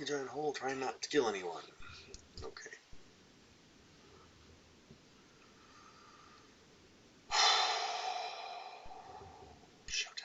giant hole, trying not to kill anyone. Okay. Showtime.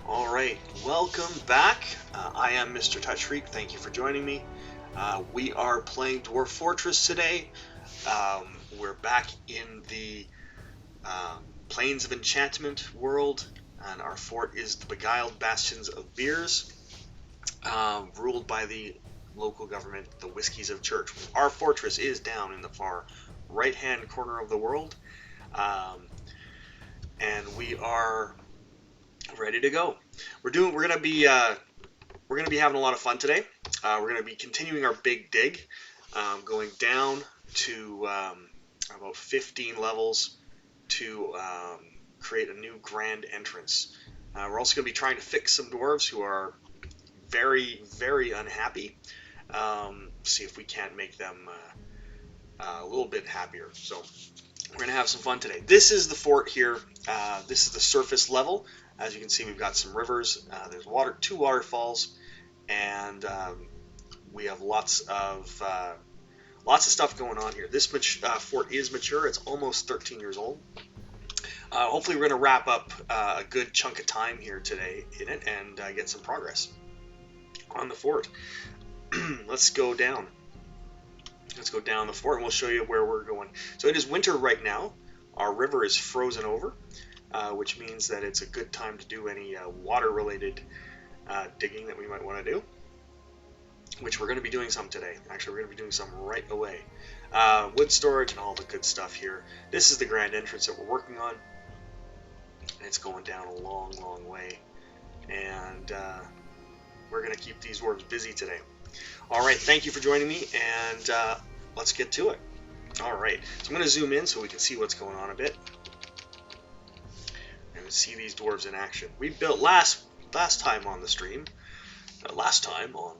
Alright, welcome back. I am Mr. Touch Freak. Thank you for joining me. We are playing Dwarf Fortress today. We're back in the Plains of Enchantment world, and our fort is the Beguiledbastions of Beers, ruled by the local government, the Whiskies of Church. Our fortress is down in the far right-hand corner of the world, and we are ready to go. We're gonna be having a lot of fun today. We're gonna be continuing our big dig, going down to about 15 levels to create a new grand entrance. We're also gonna be trying to fix some dwarves who are very, very unhappy. See if we can't make them a little bit happier. So we're gonna have some fun today. This is the fort here. This is the surface level. As you can see, we've got some rivers. There's two waterfalls, and we have lots of stuff going on here. This fort is mature. It's almost 13 years old. Hopefully, we're going to wrap up a good chunk of time here today in it and get some progress on the fort. Let's go down. Let's go down the fort, and we'll show you where we're going. So it is winter right now. Our river is frozen over. Which means that it's a good time to do any water-related digging that we might want to do, which we're going to be doing some today. Actually, we're going to be doing some right away. Wood storage and all the good stuff here. This is the grand entrance that we're working on. It's going down a long, long way, and we're going to keep these dwarves busy today. All right, thank you for joining me, and let's get to it. All right, so I'm going to zoom in so we can see what's going on a bit. See these dwarves in action. We built last time on the stream, last time on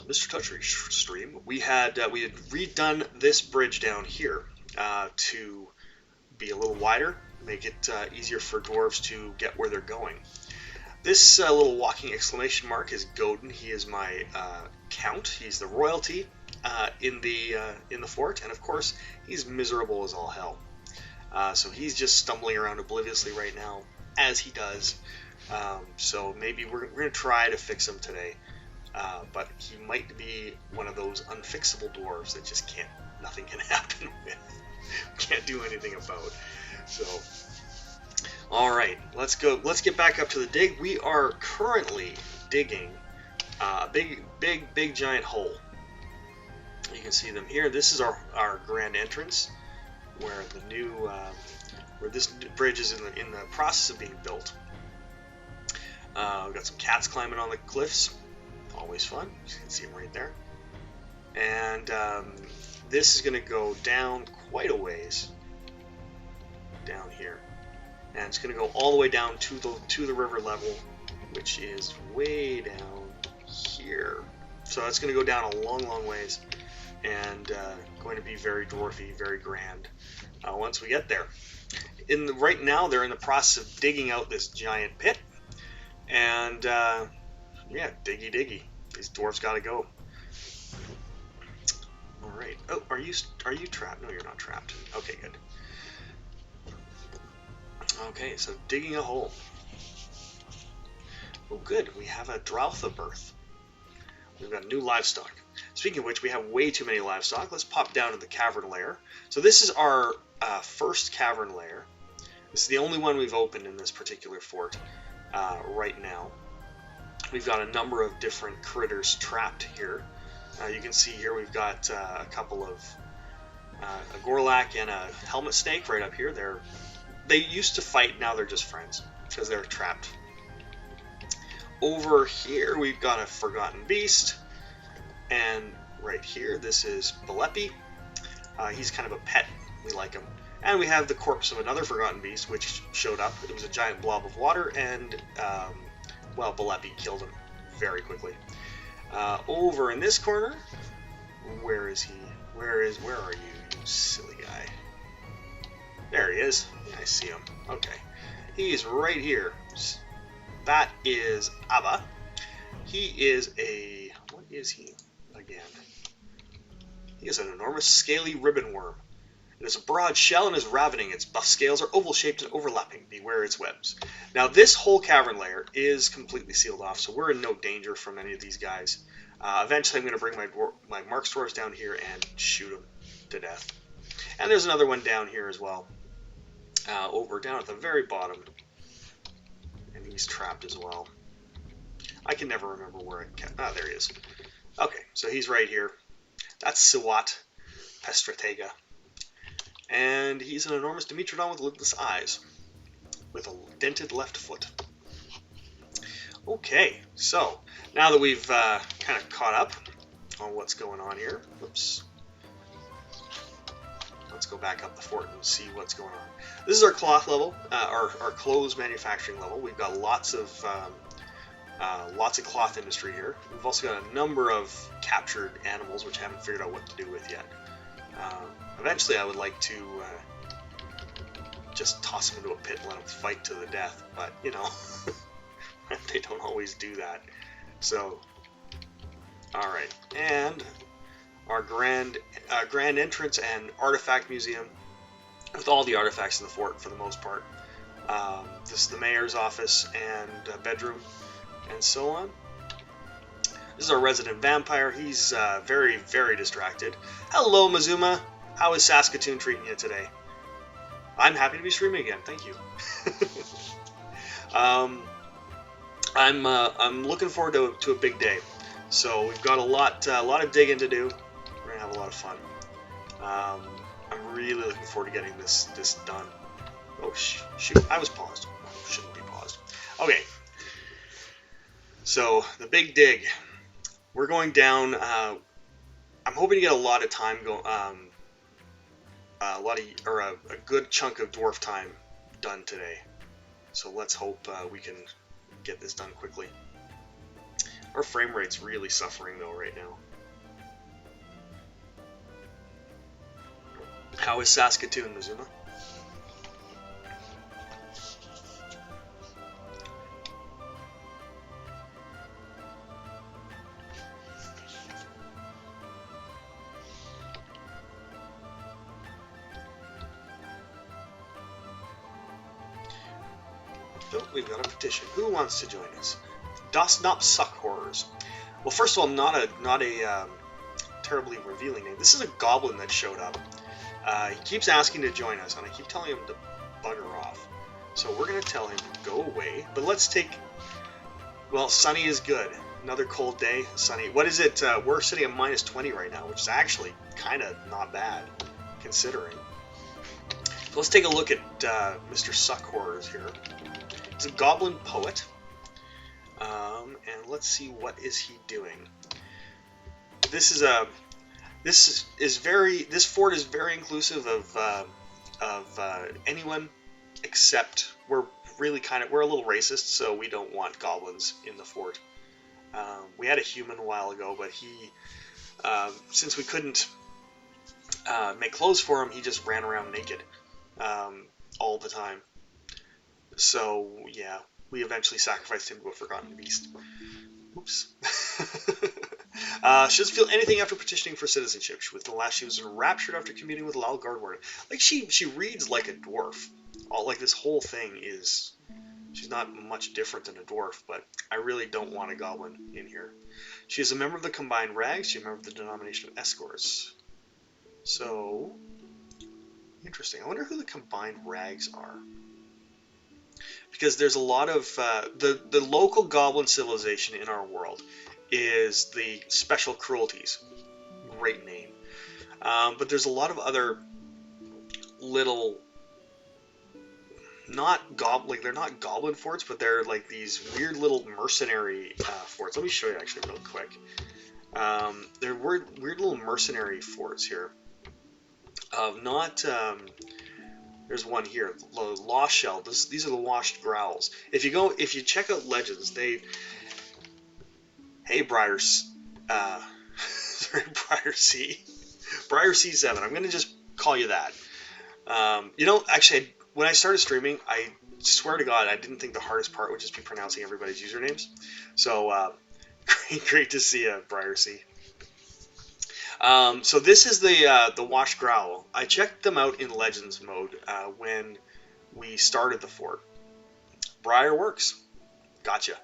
Mr. Touch Freak's stream, we had redone this bridge down here to be a little wider, make it easier for dwarves to get where they're going. This little walking exclamation mark is Godin. He is my count. He's the royalty in the fort, and of course he's miserable as all hell. So he's just stumbling around obliviously right now, as he does. So maybe we're going to try to fix him today. but he might be one of those unfixable dwarves that just nothing can happen with. Can't do anything about. So, all right, let's go. Let's get back up to the dig. We are currently digging a big giant hole. You can see them here. This is our grand entrance, where the new where this bridge is in the process of being built. We've got some cats climbing on the cliffs. Always fun. You can see them right there. And this is going to go down quite a ways down here, and it's going to go all the way down to the river level, which is way down here. So that's going to go down a long ways, and going to be very dwarfy, very grand once we get there. Right now, they're in the process of digging out this giant pit, and yeah, diggy. These dwarves got to go. All right. Oh, are you trapped? No, you're not trapped. Okay, good. Okay, so digging a hole. Oh, good. We have a Droutha birth. We've got new livestock. Speaking of which, we have way too many livestock. Let's pop down to the Cavern Layer. So this is our first Cavern Layer. This is the only one we've opened in this particular fort right now. We've got a number of different critters trapped here. You can see here we've got a couple of a Gorlak and a helmet snake right up here. They used to fight, now they're just friends because they're trapped. Over here we've got a forgotten beast, and right here this is Beguiledbastions. He's kind of a pet. We like him. And we have the corpse of another forgotten beast which showed up. It was a giant blob of water, and well, Beguiledbastions killed him very quickly. Over in this corner, where is he? Where are you, you silly guy? There he is. Yeah, I see him. Okay. He's right here. That is Abba. He is what is he again? He is an enormous scaly ribbon worm. It has a broad shell and is ravening. Its buff scales are oval-shaped and overlapping. Beware its webs. Now, this whole cavern layer is completely sealed off, so we're in no danger from any of these guys. Eventually, I'm going to bring my Mark Dwarves down here and shoot them to death. And there's another one down here as well, down at the very bottom. And he's trapped as well. I can never remember where I kept. Ah, there he is. Okay, so he's right here. That's Siwat Pestratega. And he's an enormous Dimetrodon with lidless eyes, with a dented left foot. Okay, so now that we've kind of caught up on what's going on here, whoops. Let's go back up the fort and see what's going on. This is our cloth level, our clothes manufacturing level. We've got lots of cloth industry here. We've also got a number of captured animals which I haven't figured out what to do with yet. Eventually, I would like to just toss them into a pit and let them fight to the death, but you know, they don't always do that. So, all right, and our grand entrance and artifact museum with all the artifacts in the fort for the most part. This is the mayor's office and bedroom, and so on. This is our resident vampire. He's very, very distracted. Hello, Mazuma. How is Saskatoon treating you today? I'm happy to be streaming again. Thank you. I'm looking forward to a big day. So we've got a lot of digging to do. We're gonna have a lot of fun. I'm really looking forward to getting this done. Oh shoot! I was paused. I shouldn't be paused. Okay. So the big dig. We're going down. I'm hoping to get a lot of time a good chunk of dwarf time done today. So let's hope we can get this done quickly. Our frame rate's really suffering though right now. How is Saskatoon, Mazuma? Oh, we've got a petition. Who wants to join us? Dost not suck horrors. Well, first of all, not a terribly revealing name. This is a goblin that showed up. He keeps asking to join us, and I keep telling him to bugger off. So we're going to tell him to go away. But let's take... Well, sunny is good. Another cold day, sunny. What is it? We're sitting at minus 20 right now, which is actually kind of not bad, considering. So let's take a look at Mr. Suck Horrors here. He's a goblin poet. And let's see, what is he doing? This fort is very inclusive of anyone except we're a little racist, so we don't want goblins in the fort. We had a human a while ago, but he since we couldn't make clothes for him, he just ran around naked all the time. So yeah, we eventually sacrificed him to a forgotten beast. Oops. She doesn't feel anything after petitioning for citizenship. With the last, she was enraptured after communing with Lal Guardward. Like she reads like a dwarf. All like this whole thing is. She's not much different than a dwarf, but I really don't want a goblin in here. She is a member of the Combined Rags. She's a member of the denomination of Escorts. So interesting. I wonder who the Combined Rags are. Because there's a lot of the local goblin civilization in our world is the Special Cruelties. Great name. But there's a lot of other little, they're not goblin forts, but they're like these weird little mercenary forts. Let me show you actually real quick. They're weird little mercenary forts here. There's one here, the Lost Shell. These are the Washed Growls. If you check out Legends, Briar C7. I'm gonna just call you that. Actually, when I started streaming, I swear to God, I didn't think the hardest part would just be pronouncing everybody's usernames. So great to see you, Briar C. So this is the Washed Growl. I checked them out in Legends mode when we started the fort. Briar works. Gotcha.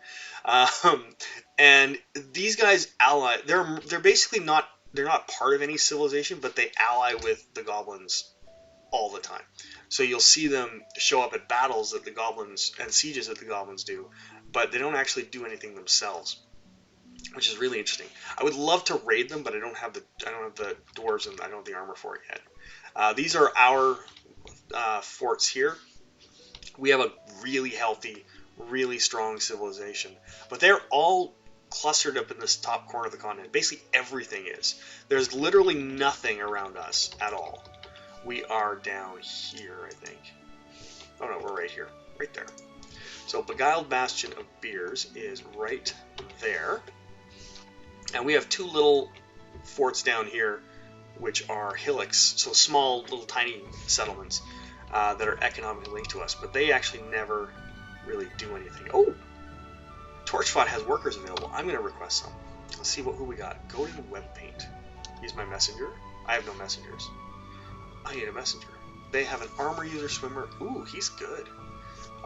And these guys ally. They're basically not. They're not part of any civilization, but they ally with the goblins all the time. So you'll see them show up at battles that the goblins and sieges that the goblins do, but they don't actually do anything themselves, which is really interesting. I would love to raid them, but I don't have the dwarves and I don't have the armor for it yet. These are our forts here. We have a really healthy, really strong civilization, but they're all clustered up in this top corner of the continent. Basically everything is. There's literally nothing around us at all. We are down here, I think. Oh no, we're right here. Right there. So Beguiled Bastion of Beers is right there. And we have two little forts down here, which are hillocks, so small, little tiny settlements that are economically linked to us. But they actually never really do anything. Oh! Torchbot has workers available. I'm going to request some. Let's see who we got. Go to web paint. He's my messenger. I have no messengers. I need a messenger. They have an armor user swimmer. Ooh, he's good.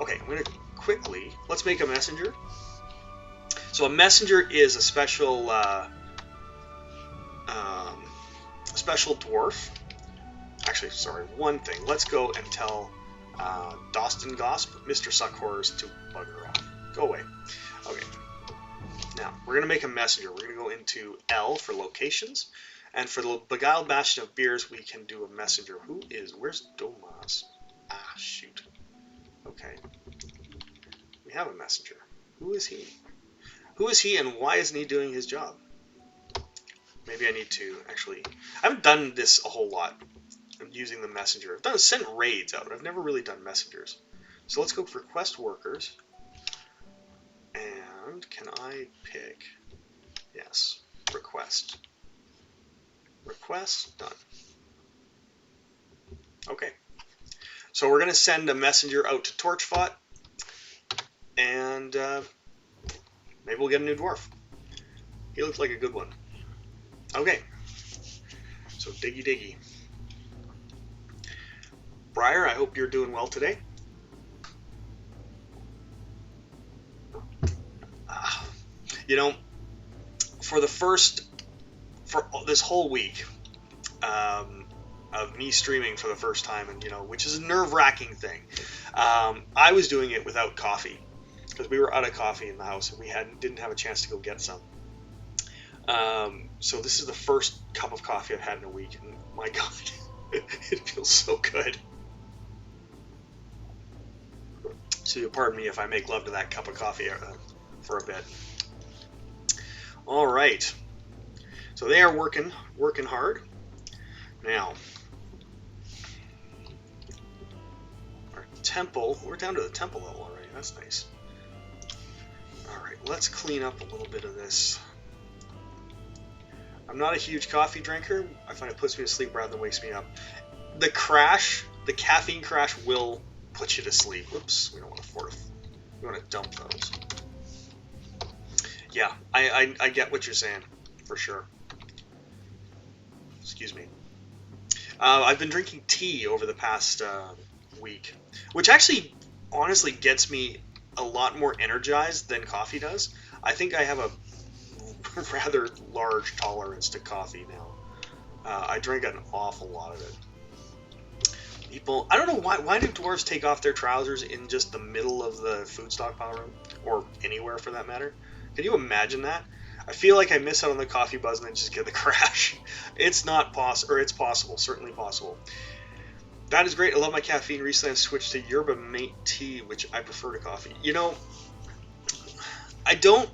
Okay, I'm going to quickly... Let's make a messenger. So a messenger is a special dwarf. Actually, sorry, one thing. Let's go and tell Dostin Gosp, Mr. Suck Horrors, to bugger off. Go away. Okay. Now, we're going to make a messenger. We're going to go into L for locations. And for the Beguiled Bastion of Beers, we can do a messenger. Where's Domas? Ah, shoot. Okay. We have a messenger. Who is he? Who is he and why isn't he doing his job? Maybe I need to actually... I haven't done this a whole lot. I'm using the messenger. I've sent raids out. I've never really done messengers. So let's go for request workers. And can I pick... Yes. Request. Request. Done. Okay. So we're going to send a messenger out to Torchbot. And... maybe we'll get a new dwarf. He looks like a good one. Okay. So diggy diggy. Briar, I hope you're doing well today. for this whole week of me streaming for the first time, and which is a nerve-wracking thing, I was doing it without coffee because we were out of coffee in the house and we didn't have a chance to go get some. So this is the first cup of coffee I've had in a week, and my God, it feels so good. So you'll pardon me if I make love to that cup of coffee for a bit. All right. So they are working hard. Now, our temple, we're down to the temple level already. That's nice. All right, let's clean up a little bit of this. I'm not a huge coffee drinker. I find it puts me to sleep rather than wakes me up. The caffeine crash will put you to sleep. Whoops, we don't want to we want to dump those. Yeah, I get what you're saying, for sure. Excuse me. I've been drinking tea over the past week, which actually, honestly, gets me a lot more energized than coffee does. I think I have a rather large tolerance to coffee now. I drink an awful lot of it. People, I don't know why do dwarves take off their trousers in just the middle of the food stockpile room, or anywhere for that matter? Can you imagine that? I feel like I miss out on the coffee buzz and then just get the crash. It's not possible, or it's possible, certainly possible. That is great. I love my caffeine. Recently I've switched to yerba mate tea, which I prefer to coffee. I don't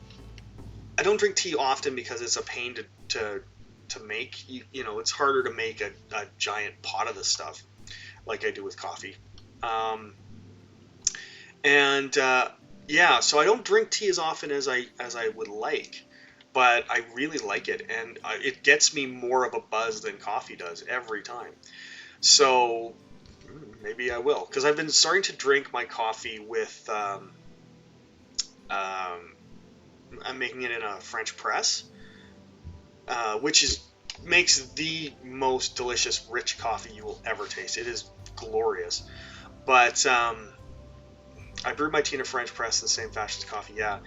drink tea often because it's a pain to make. It's harder to make a giant pot of this stuff like I do with coffee. So I don't drink tea as often as I would like, but I really like it, and it gets me more of a buzz than coffee does every time. So maybe I will, because I've been starting to drink my coffee with I'm making it in a French press, which makes the most delicious, rich coffee you will ever taste. It is glorious. But I brewed my tea in a French press in the same fashion as coffee, yeah.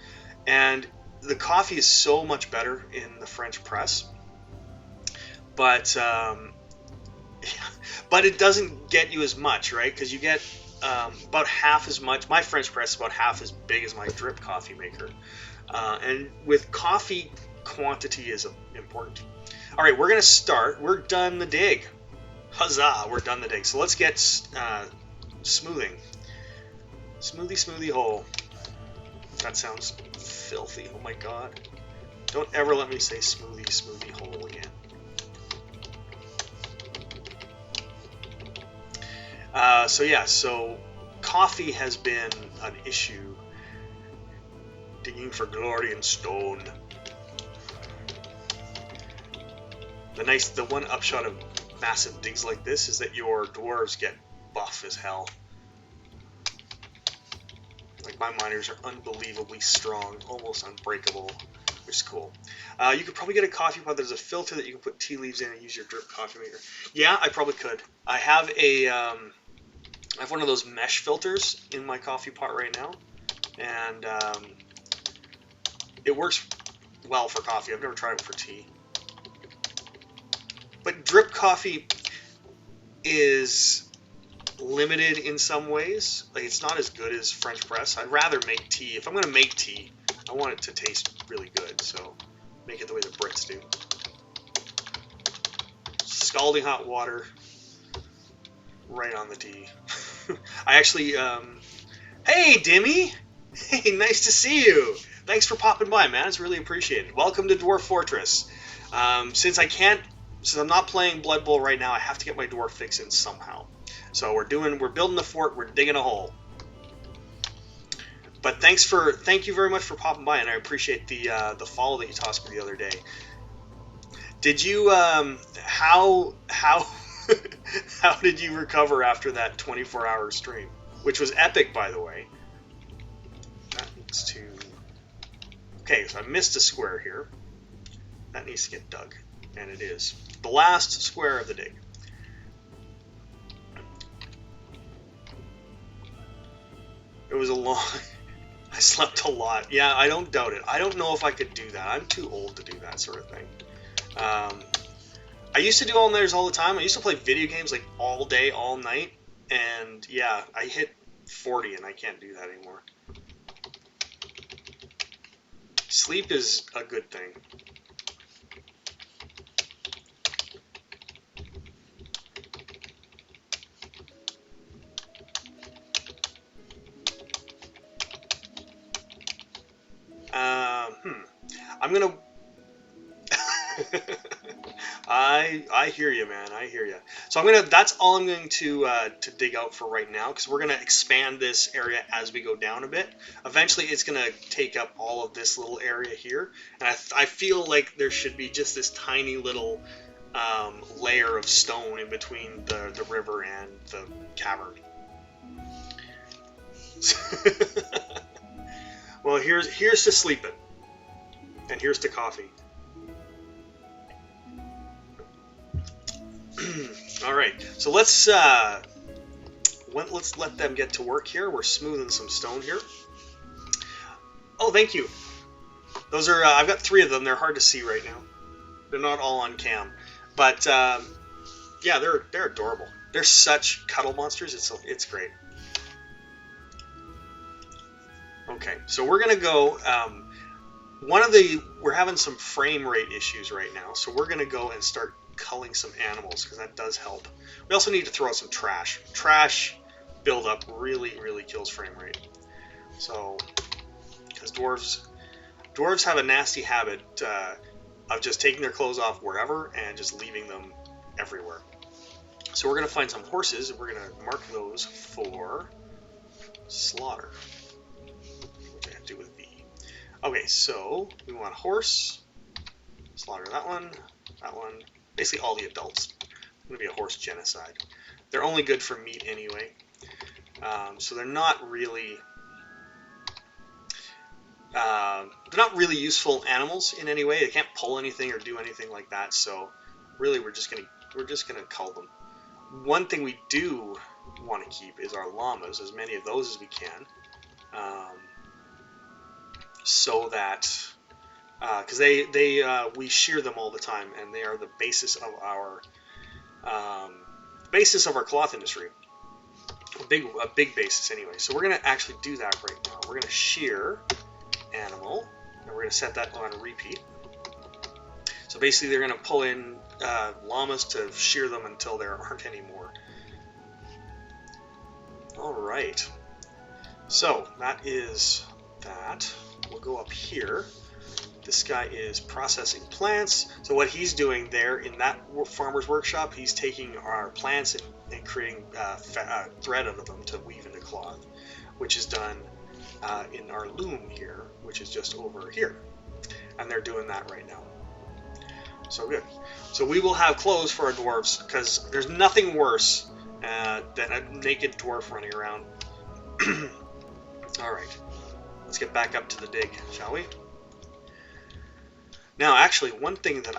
And the coffee is so much better in the French press. But but it doesn't get you as much, right? Because you get about half as much. My French press is about half as big as my drip coffee maker. And with coffee, quantity is important. All right, we're going to start. We're done the dig. Huzzah, we're done the dig. So let's get smoothing. Smoothie hole. That sounds filthy. Oh my God. Don't ever let me say smoothie hole again. So coffee has been an issue. Digging for glory and stone. The one upshot of massive digs like this is that your dwarves get buff as hell. Like my miners are unbelievably strong, almost unbreakable, which is cool. You could probably get a coffee pot. There's a filter that you can put tea leaves in and use your drip coffee maker. Yeah, I probably could. I have one of those mesh filters in my coffee pot right now, and it works well for coffee. I've never tried it for tea. But drip coffee is limited in some ways. Like, it's not as good as French press. I'd rather make tea. If I'm going to make tea, I want it to taste really good. So make it the way the Brits do. Scalding hot water right on the tea. I actually, hey Dimmy! Hey, nice to see you! Thanks for popping by, man. It's really appreciated. Welcome to Dwarf Fortress. Since I'm not playing Blood Bowl right now, I have to get my dwarf fix in somehow. So we're building the fort, we're digging a hole. But thank you very much for popping by, and I appreciate the follow that you tossed me the other day. Did you how how did you recover after that 24-hour stream, which was epic, by the way? That needs to. Okay, so I missed a square here. That needs to get dug, and it is the last square of the dig. It was a long. slept a lot. Yeah, I don't doubt it. I don't know if I could do that. I'm too old to do that sort of thing. I used to do all-nighters all the time. I used to play video games like all day, all night. And yeah, I hit 40 and I can't do that anymore. Sleep is a good thing. I'm gonna. I hear you, man. I hear you. So I'm gonna. That's all I'm going to dig out for right now, because we're gonna expand this area as we go down a bit. Eventually, it's gonna take up all of this little area here, and I feel like there should be just this tiny little layer of stone in between the river and the cavern. Well, here's to sleeping, and here's to coffee. All right, so let's let them get to work here. We're smoothing some stone here. Oh, thank you. Those are I've got 3 of them. They're hard to see right now. They're not all on cam, but yeah, they're adorable. They're such cuddle monsters. It's great. Okay, so we're gonna go. We're having some frame rate issues right now, so we're gonna go and start culling some animals, because that does help. We also need to throw out some trash. Trash buildup really kills frame rate. So, because dwarves have a nasty habit of just taking their clothes off wherever and just leaving them everywhere. So we're gonna find some horses, and we're gonna mark those for slaughter, which I have to do with B. Okay, so we want a horse. Slaughter that one. Basically all the adults. It's going to be a horse genocide. They're only good for meat anyway. So they're not really useful animals in any way. They can't pull anything or do anything like that. So really we're just gonna cull them. One thing we do want to keep is our llamas, as many of those as we can. So that because we shear them all the time, and they are the basis of our cloth industry. A big basis anyway. So we're gonna actually do that right now. We're gonna shear animal, and we're gonna set that on repeat. So basically, they're gonna pull in llamas to shear them until there aren't any more. All right. So that is that. We'll go up here. This guy is processing plants. So what he's doing there in that farmer's workshop, he's taking our plants and creating thread out of them to weave into cloth, which is done in our loom here, which is just over here. And they're doing that right now. So good. So we will have clothes for our dwarves, because there's nothing worse than a naked dwarf running around. All right. Let's get back up to the dig, shall we? Now, actually, one thing that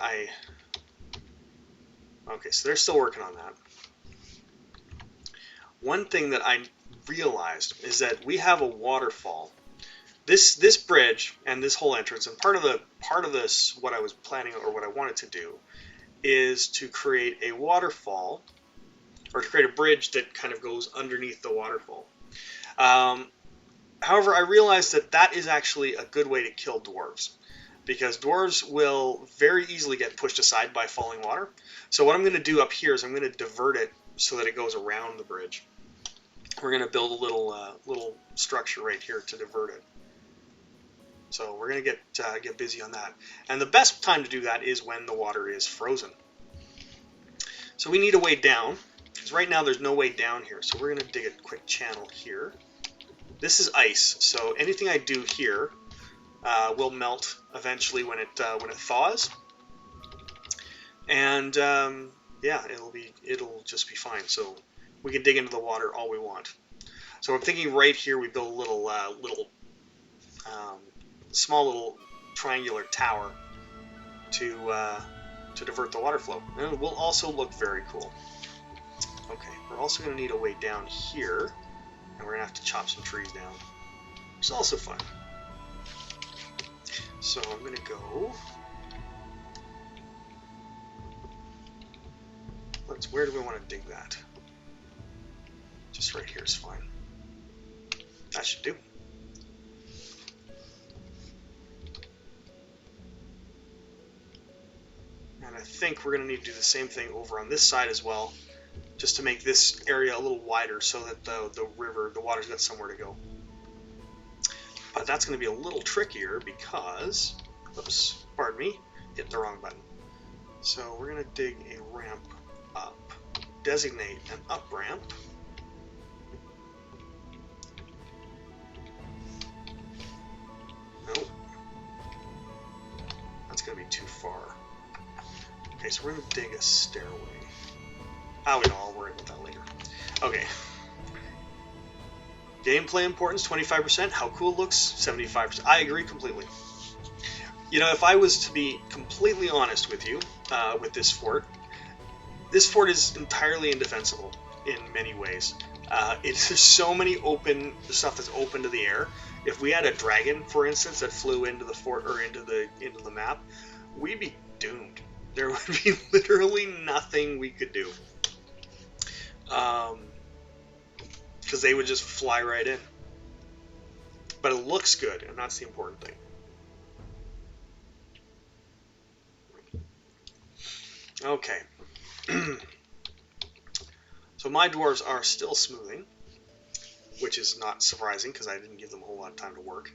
okay, so they're still working on that. One thing that I realized is that we have a waterfall. This bridge and this whole entrance, and part of this, what I was planning or what I wanted to do, is to create a waterfall, or to create a bridge that kind of goes underneath the waterfall. However, I realized that is actually a good way to kill dwarves, because dwarves will very easily get pushed aside by falling water. So what I'm going to do up here is I'm going to divert it so that it goes around the bridge. We're going to build a little structure right here to divert it. So we're going to get busy on that. And the best time to do that is when the water is frozen. So we need a way down, because right now there's no way down here. So we're going to dig a quick channel here. This is ice, so anything I do here will melt eventually when it thaws, and yeah, it'll just be fine. So we can dig into the water all we want. So I'm thinking right here we build a little small little triangular tower to divert the water flow, and it will also look very cool. Okay, we're also going to need a way down here, and we're going to have to chop some trees down. which is also fun. So I'm going to go... Where do we want to dig that? Just right here is fine. That should do. And I think we're going to need to do the same thing over on this side as well, just to make this area a little wider so that the river, the water's got somewhere to go. But that's going to be a little trickier because, oops, pardon me, hit the wrong button. So we're going to dig a ramp up, designate an up ramp. Nope. That's going to be too far. Okay, so we're going to dig a stairway. Oh, we know, I'll worry about that later. Okay. Gameplay importance, 25%. How cool it looks, 75%. I agree completely. You know, if I was to be completely honest with you, with this fort is entirely indefensible in many ways. There's so many open stuff that's open to the air. If we had a dragon, for instance, that flew into the fort or into the map, we'd be doomed. There would be literally nothing we could do, because they would just fly right in. But it looks good, and that's the important thing. Okay. So my dwarves are still smoothing, which is not surprising because I didn't give them a whole lot of time to work.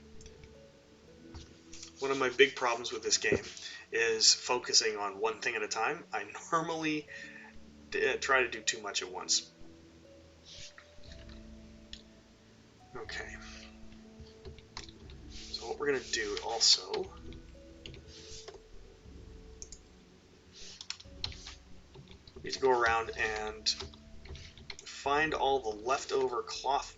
One of my big problems with this game is focusing on one thing at a time. I normally try to do too much at once. Okay. So what we're going to do also... We need to go around and find all the leftover cloth,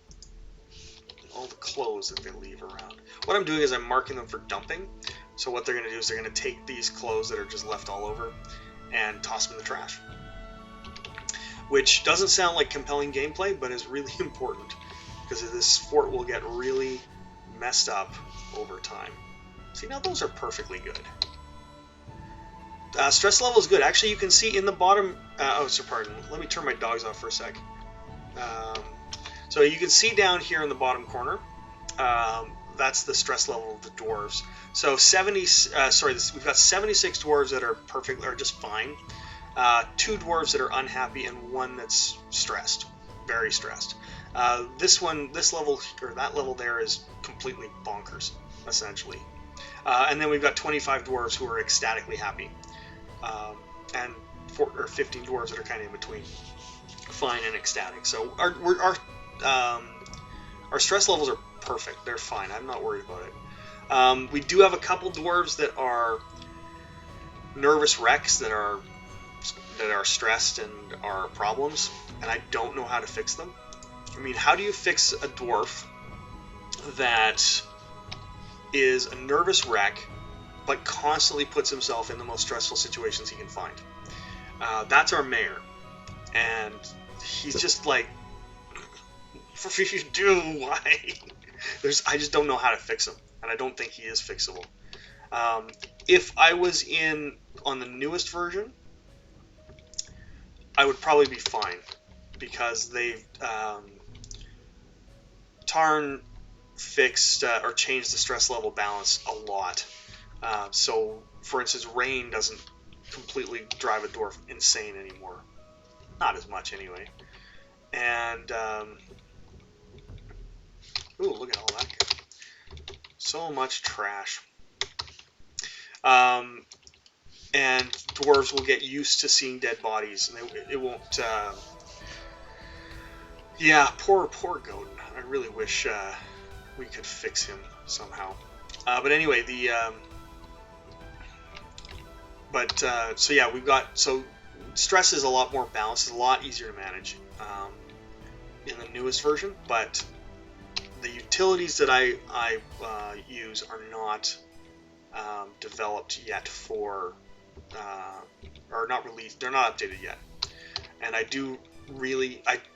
all the clothes that they leave around. What I'm doing is I'm marking them for dumping. So what they're going to do is they're going to take these clothes that are just left all over and toss them in the trash. Which doesn't sound like compelling gameplay, but is really important because this fort will get really messed up over time. See, now those are perfectly good. Stress level is good. Actually, you can see in the bottom... oh, so pardon. Let me turn my dogs off for a sec. So you can see down here in the bottom corner, that's the stress level of the dwarves. So we've got 76 dwarves that are perfect, or just fine. 2 dwarves that are unhappy, and 1 that's stressed, very stressed. This level, or that level there, is completely bonkers, essentially. And then we've got 25 dwarves who are ecstatically happy. And 15 dwarves that are kind of in between, fine and ecstatic. So our stress levels are perfect. They're fine. I'm not worried about it. We do have a couple dwarves that are nervous wrecks that are stressed and are problems, and I don't know how to fix them. I mean, how do you fix a dwarf that is a nervous wreck but constantly puts himself in the most stressful situations he can find? That's our mayor, and he's just like, what do you do? Why? I just don't know how to fix him, and I don't think he is fixable. If I was on the newest version, I would probably be fine, because they've Tarn fixed or changed the stress level balance a lot. So, for instance, rain doesn't completely drive a dwarf insane anymore. Not as much, anyway. And, ooh, look at all that. So much trash. And dwarves will get used to seeing dead bodies, and it won't... yeah, poor Godin. I really wish we could fix him somehow. But anyway, so yeah, so stress is a lot more balanced. It's a lot easier to manage in the newest version, but the utilities that I use are not developed yet or not released. They're not updated yet. And I've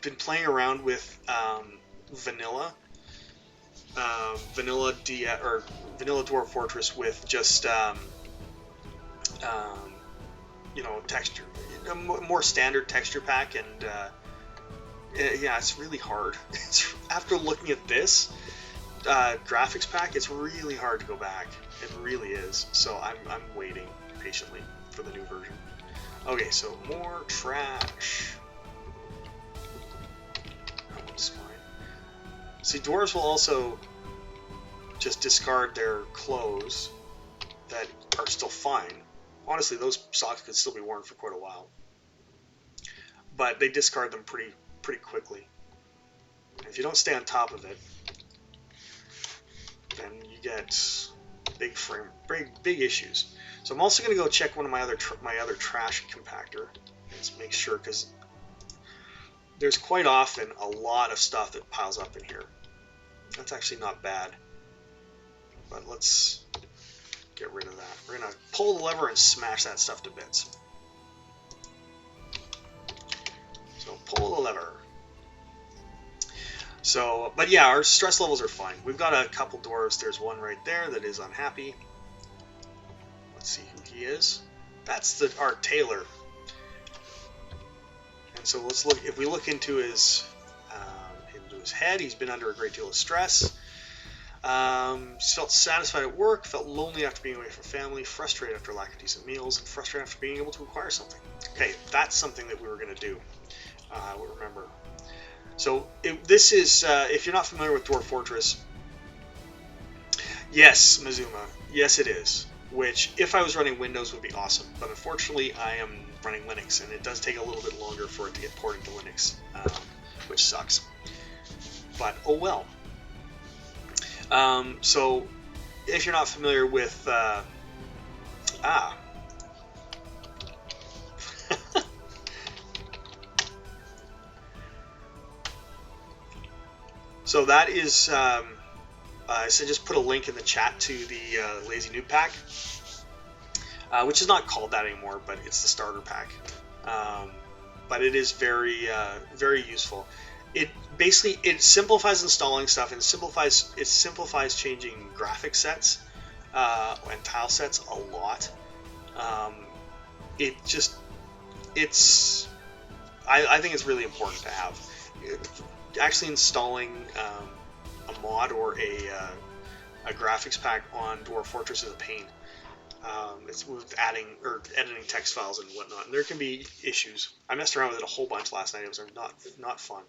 been playing around with vanilla vanilla vanilla Dwarf Fortress with just you know, texture, a more standard texture pack, and yeah, it's really hard. After looking at this graphics pack, it's really hard to go back. It really is. So I'm waiting patiently for the new version. Okay, so more trash. That one's fine. See, dwarves will also just discard their clothes that are still fine. Honestly, those socks could still be worn for quite a while, but they discard them pretty quickly. And if you don't stay on top of it, then you get big issues. So I'm also going to go check one of my other trash compactor. Let's make sure, because there's quite often a lot of stuff that piles up in here. That's actually not bad, but let's get rid of that. We're going to pull the lever and smash that stuff to bits. So pull the lever. So, but yeah, our stress levels are fine. We've got a couple dwarves. There's one right there that is unhappy. Let's see who he is. That's our tailor. And so let's look. If we look into his head, he's been under a great deal of stress. Felt satisfied at work, felt lonely after being away from family, frustrated after lack of decent meals, and frustrated after being able to acquire something. Okay, that's something that we were going to do. We'll remember. So this is, if you're not familiar with Dwarf Fortress, yes, Mazuma, yes it is. Which, if I was running Windows, would be awesome. But unfortunately, I am running Linux, and it does take a little bit longer for it to get ported to Linux, which sucks. But oh well. So, if you're not familiar with so that is so just put a link in the chat to the Lazy Noob pack, which is not called that anymore, but it's the starter pack. But it is very useful. It basically simplifies installing stuff, and simplifies changing graphic sets and tile sets a lot. I think it's really important to have. Actually installing a mod or a graphics pack on Dwarf Fortress is a pain. It's with adding or editing text files and whatnot, and there can be issues. I messed around with it a whole bunch last night. It was not fun.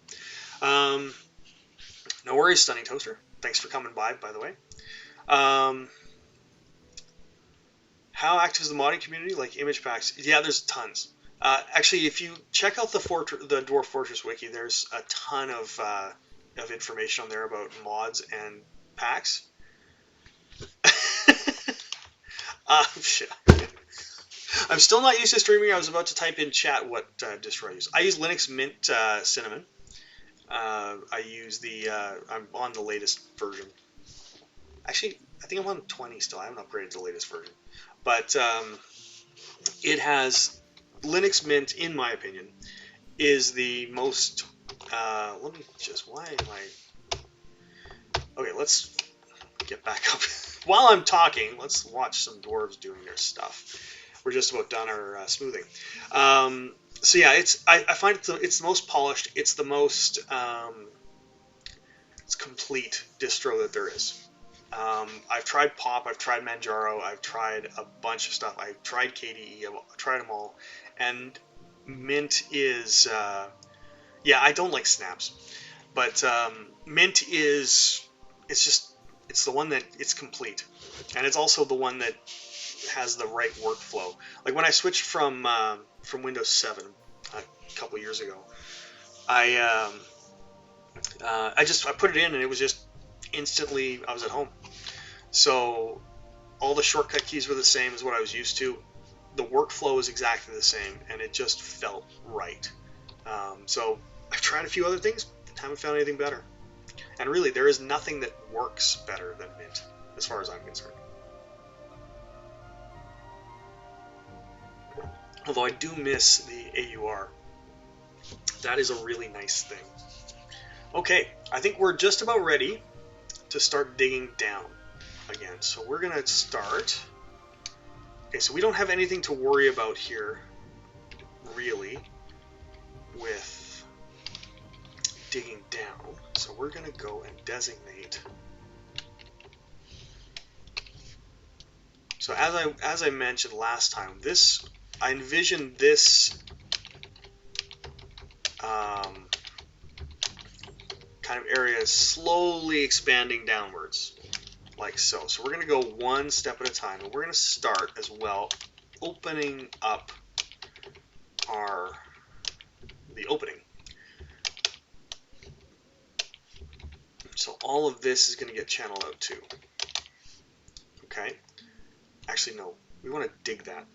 No worries, Stunning Toaster. Thanks for coming by the way. How active is the modding community? Like image packs? Yeah, there's tons. Actually, if you check out the Dwarf Fortress wiki, there's a ton of information on there about mods and packs. Shit. I'm still not used to streaming. I was about to type in chat what distro I use. I use Linux Mint Cinnamon. I use I'm on the latest version. Actually, I think I'm on 20 still. I haven't upgraded to the latest version. But it has Linux Mint, in my opinion, is the most. Let me just. Why am I? Okay, let's get back up. While I'm talking, let's watch some dwarves doing their stuff. We're just about done our smoothing. So yeah, I find it's the most polished. It's the most it's complete distro that there is. I've tried Pop, I've tried Manjaro, I've tried a bunch of stuff. I've tried KDE, I've tried them all, and Mint is yeah, I don't like snaps, but Mint is it's the one that it's complete, and it's also the one that has the right workflow. Like when I switched from Windows 7 a couple years ago, I put it in and it was just instantly I was at home. So all the shortcut keys were the same as what I was used to. The workflow is exactly the same, and it just felt right. So I've tried a few other things, haven't found anything better. And really, there is nothing that works better than Mint, as far as I'm concerned. Although I do miss the AUR. That is a really nice thing. Okay, I think we're just about ready to start digging down again. So we're going to start. Okay, so we don't have anything to worry about here, really, with digging down. So we're going to go and designate. So as I mentioned last time, I envisioned this kind of area slowly expanding downwards, like so. So we're going to go one step at a time, and we're going to start as well opening up the opening. So all of this is going to get channeled out too. Okay. Actually, no. We want to dig that.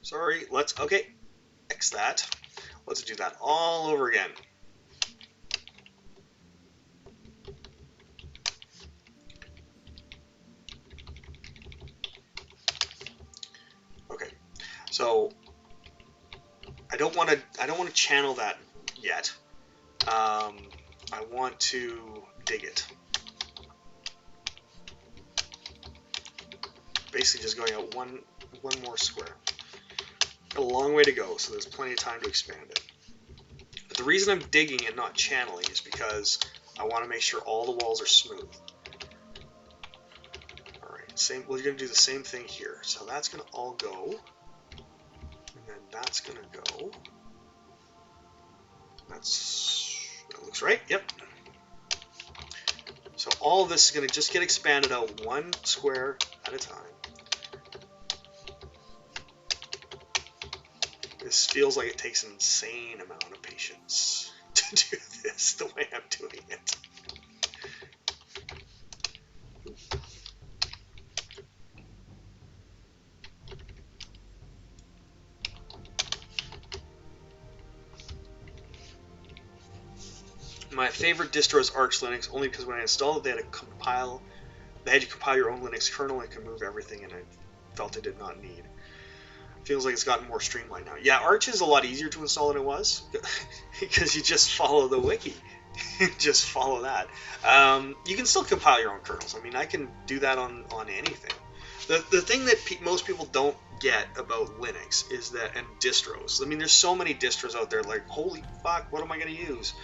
Sorry. Okay. X that. Let's do that all over again. Okay. So I don't want to channel that yet. I want to dig it. Basically just going out one more square. Got a long way to go, so there's plenty of time to expand it. But the reason I'm digging and not channeling is because I want to make sure all the walls are smooth. Alright, we're going to do the same thing here. So that's going to all go. And then that's going to go. That looks right, yep. So all of this is going to just get expanded out one square at a time. This feels like it takes an insane amount of patience to do this the way I'm doing it. My favorite distro is Arch Linux, only because when I installed it, they had to compile your own Linux kernel and can move everything, and I felt I did not need. Feels like it's gotten more streamlined now. Yeah, Arch is a lot easier to install than it was, because you just follow the wiki. Just follow that. You can still compile your own kernels. I mean, I can do that on anything. The thing that most people don't get about Linux is that, and distros. I mean, there's so many distros out there, like, holy fuck, what am I going to use?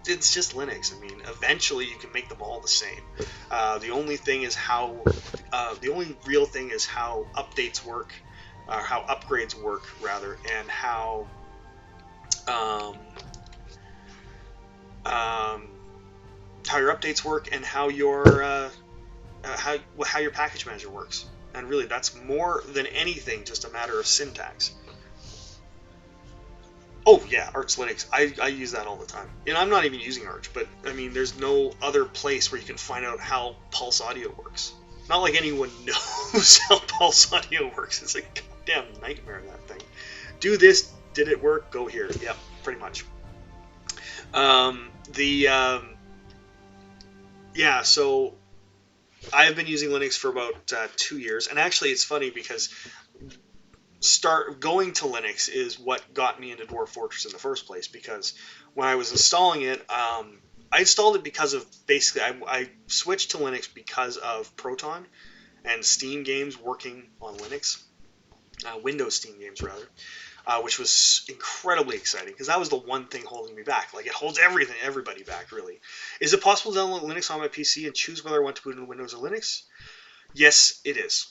It's just Linux. I mean, eventually you can make them all the same. The only real thing is how updates work, how upgrades work rather, and how your updates work and how your package manager works. And really, that's more than anything just a matter of syntax. Oh yeah, Arch Linux. I use that all the time. And I'm not even using Arch, but I mean, there's no other place where you can find out how Pulse Audio works. Not like anyone knows how Pulse Audio works. It's a goddamn nightmare, that thing. Do this. Did it work? Go here. Yep, pretty much. Yeah, so I've been using Linux for about 2 years, and actually it's funny because going to Linux is what got me into Dwarf Fortress in the first place, because when I was installing it, I installed it because of, basically, I switched to Linux because of Proton and Steam games working on Linux, Windows Steam games rather, which was incredibly exciting, because that was the one thing holding me back. Like, it holds everybody back, really. Is it possible to download Linux on my PC and choose whether I want to boot into Windows or Linux? Yes, it is.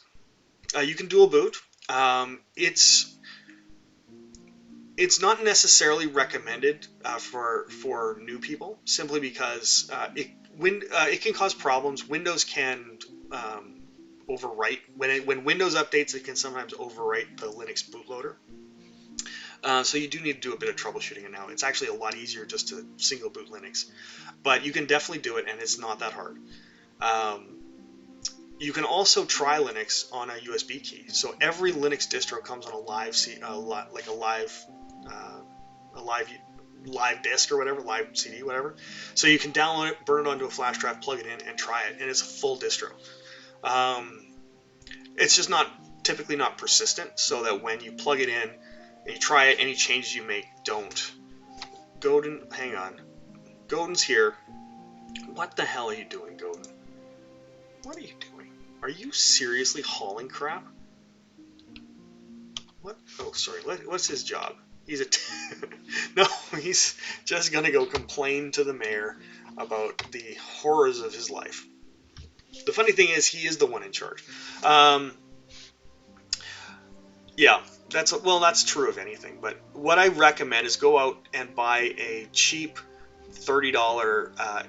You can dual boot. It's not necessarily recommended for new people, simply because it can cause problems. Windows can overwrite when Windows updates. It can sometimes overwrite the Linux bootloader. So you do need to do a bit of troubleshooting, and now it's actually a lot easier just to single boot Linux. But you can definitely do it, and it's not that hard. You can also try Linux on a USB key. So every Linux distro comes on a live disk or whatever, live CD, whatever. So you can download it, burn it onto a flash drive, plug it in, and try it, and it's a full distro. It's just typically not persistent, so that when you plug it in and you try it, any changes you make don't. Godin, hang on. Godin's here. What the hell are you doing, Godin? What are you doing? Are you seriously hauling crap? What? Oh, sorry. What's his job? He's a... No, he's just going to go complain to the mayor about the horrors of his life. The funny thing is, he is the one in charge. Yeah, that's true of anything. But what I recommend is go out and buy a cheap $30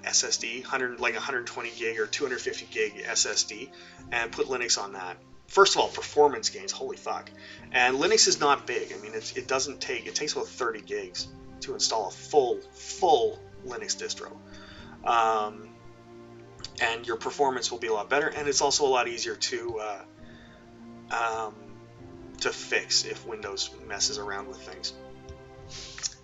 SSD, 120 gig or 250 gig SSD, and put Linux on that. First of all, performance gains, holy fuck. And Linux is not big. I mean, it takes about 30 gigs to install a full Linux distro. And your performance will be a lot better, and it's also a lot easier to fix if Windows messes around with things.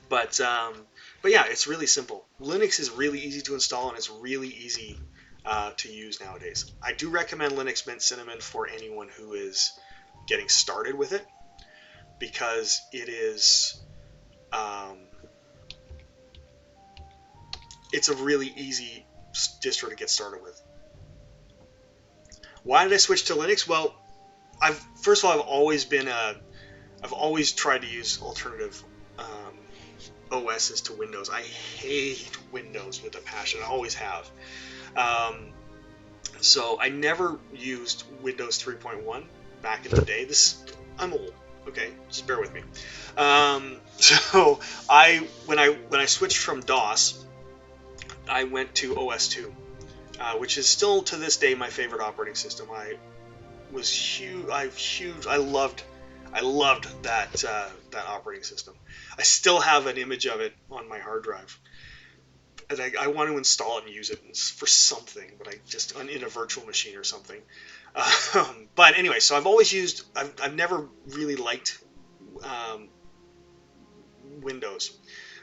But yeah, it's really simple. Linux is really easy to install, and it's really easy to use nowadays. I do recommend Linux Mint Cinnamon for anyone who is getting started with it, because it is it's a really easy distro to get started with. Why did I switch to Linux? Well, first of all, I've always tried to use alternative OSs to Windows. I hate Windows with a passion. I always have. So I never used Windows 3.1 back in the day. I'm old. Okay, just bear with me. So when I switched from DOS, I went to OS2, which is still to this day my favorite operating system. I loved that operating system. I still have an image of it on my hard drive, and I want to install it and use it for something, but in a virtual machine or something. But anyway, so I've never really liked Windows,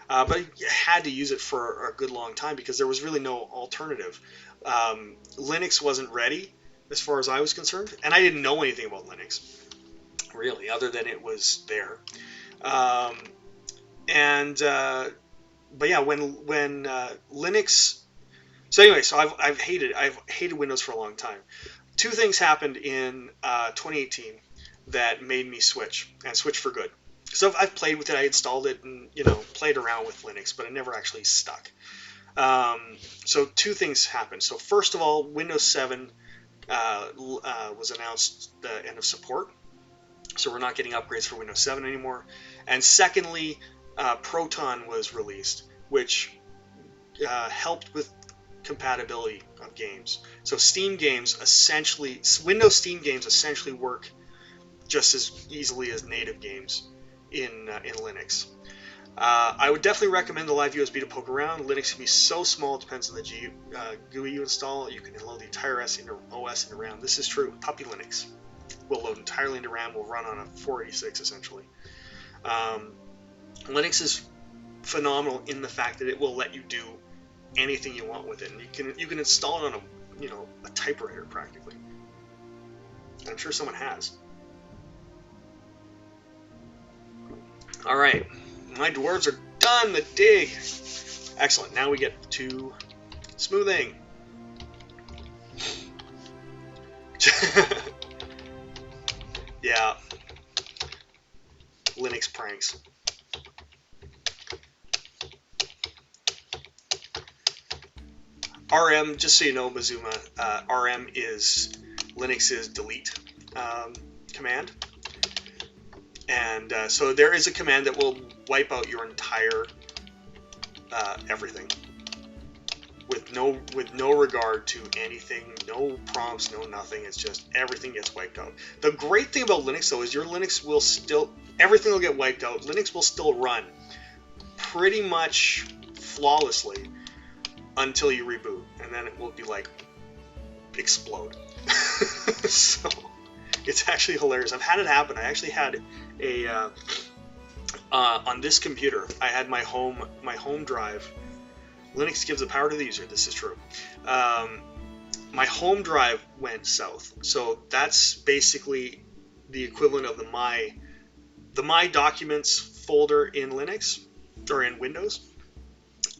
but I had to use it for a good long time because there was really no alternative. Linux wasn't ready as far as I was concerned, and I didn't know anything about Linux really, other than it was there. But yeah, when Linux. So anyway, so I've hated Windows for a long time. Two things happened in 2018 that made me switch for good. So I've played with it, I installed it, and played around with Linux, but it never actually stuck. So two things happened. So first of all, Windows 7 was announced the end of support. So we're not getting upgrades for Windows 7 anymore. And secondly, Proton was released, which helped with compatibility of games. So Windows Steam games essentially work just as easily as native games in Linux. I would definitely recommend the live USB to poke around. Linux can be so small, it depends on the GUI you install. You can load the entire OS into RAM. This is true. Puppy Linux will load entirely into RAM, will run on a 486 essentially. Linux is phenomenal in the fact that it will let you do anything you want with it, and you can install it on a typewriter practically. And I'm sure someone has. All right, my dwarves are done the dig. Excellent. Now we get to smoothing. Yeah. Linux pranks. RM, just so you know, Mazuma, RM is Linux's delete command. And so there is a command that will wipe out your entire everything with no regard to anything, no prompts, no nothing. It's just everything gets wiped out. The great thing about Linux though is your Linux will everything will get wiped out. Linux will still run pretty much flawlessly until you reboot, and then it will be like explode. So it's actually hilarious. I've had it happen. I actually had a on this computer. I had my home drive. Linux gives the power to the user. This is true. My home drive went south, so that's basically the equivalent of the My Documents folder in Linux or in Windows.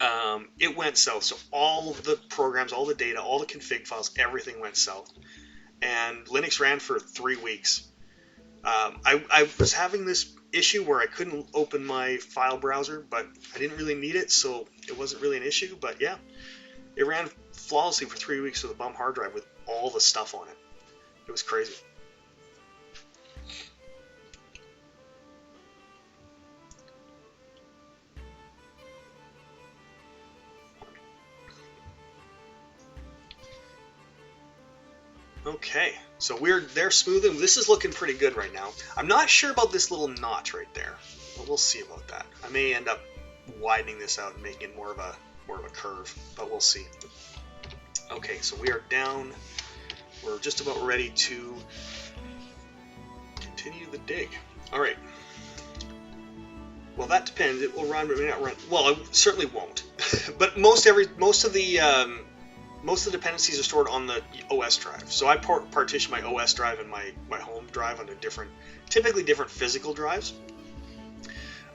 it went south. So all of the programs, all the data, all the config files, everything went south. And Linux ran for 3 weeks. I was having this issue where I couldn't open my file browser, but I didn't really need it, so it wasn't really an issue. But yeah, it ran flawlessly for 3 weeks with a bum hard drive with all the stuff on it. It was crazy. Okay, so they're smoothing. This is looking pretty good right now. I'm not sure about this little notch right there, but we'll see about that. I may end up widening this out and making it more of a curve, but we'll see. Okay, so we are down. We're just about ready to continue the dig. All right. Well, that depends. It will run, but it may not run. Well, it certainly won't. But most of the dependencies are stored on the OS drive. So I partition my OS drive and my home drive onto typically different physical drives.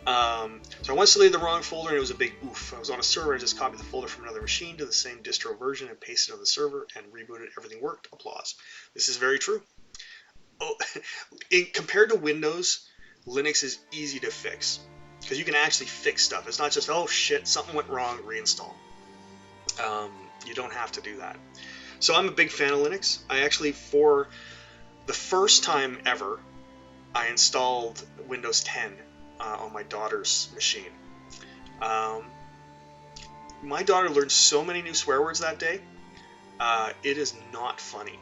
So I once deleted the wrong folder and it was a big oof. I was on a server and I just copied the folder from another machine to the same distro version and pasted it on the server and rebooted. Everything worked. Applause. This is very true. Oh, compared to Windows, Linux is easy to fix because you can actually fix stuff. It's not just, oh shit, something went wrong, reinstall. You don't have to do that. So I'm a big fan of Linux. I actually, for the first time ever, I installed Windows 10 on my daughter's machine. My daughter learned so many new swear words that day. It is not funny.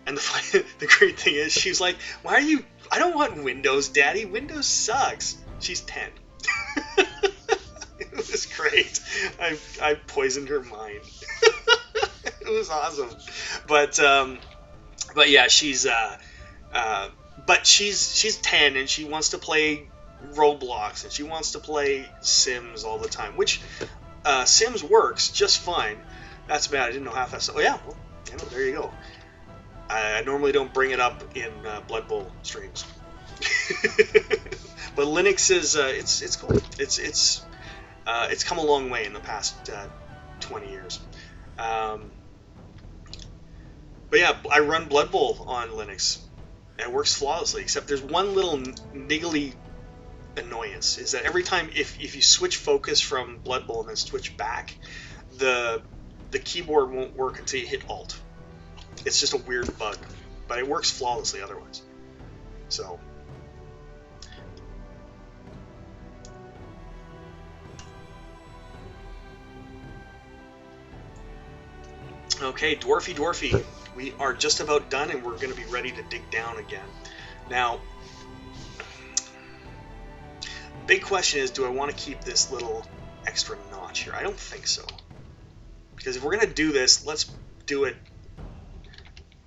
And the great thing is, she's like, why are you... I don't want Windows, Daddy. Windows sucks. She's 10. It was great. I poisoned her mind. It was awesome. But yeah, she's 10 and she wants to play Roblox and she wants to play Sims all the time, which Sims works just fine. That's bad. I didn't know half that stuff. Oh yeah, well, there you go. I normally don't bring it up in Blood Bowl streams. But Linux is it's cool. It's come a long way in the past 20 years. But yeah, I run Blood Bowl on Linux. And it works flawlessly, except there's one little niggly annoyance, is that every time if you switch focus from Blood Bowl and then switch back, the keyboard won't work until you hit Alt. It's just a weird bug, but it works flawlessly otherwise. So... Okay, Dwarfy, we are just about done and we're going to be ready to dig down again. Now, big question is, do I want to keep this little extra notch here? I don't think so. Because if we're going to do this, let's do it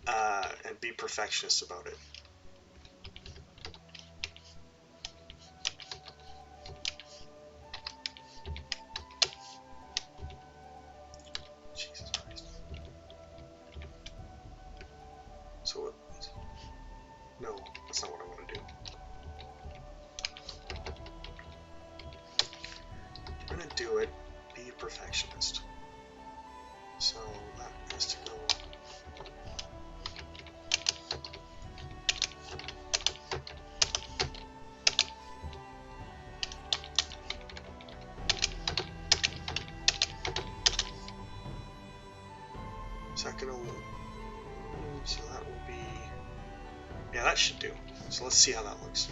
and be perfectionists about it. No, that's not what I want to do. I'm going to do it, be a perfectionist. So that has to go. So that will be... Yeah, that should do. So let's see how that looks.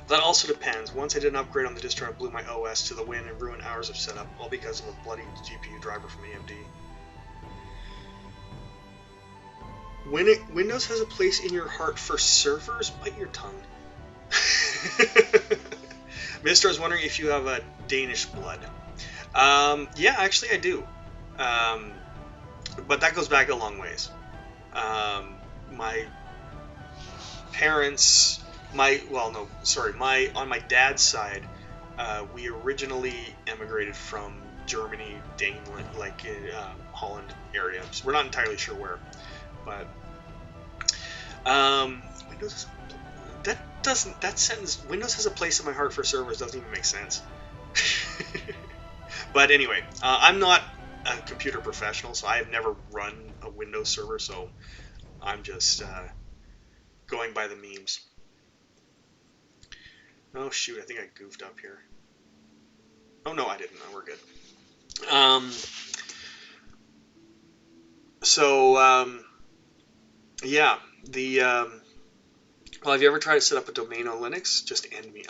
That also depends. Once I did an upgrade on the distro, I blew my OS to the wind and ruined hours of setup, all because of a bloody GPU driver from AMD. Windows has a place in your heart for servers? Bite your tongue. Mister, I was wondering if you have a Danish blood. Yeah, actually I do. But that goes back a long ways. My parents, on my dad's side, we originally emigrated from Germany, England, like in Holland area. So we're not entirely sure where, but Windows. That sentence, Windows has a place in my heart for servers, doesn't even make sense. But anyway, I'm not a computer professional, so I have never run a Windows server, so I'm just going by the memes. Oh shoot, I think I goofed up here. Oh no, I didn't. No, we're good. Yeah, well, have you ever tried to set up a domain on Linux? Just end me.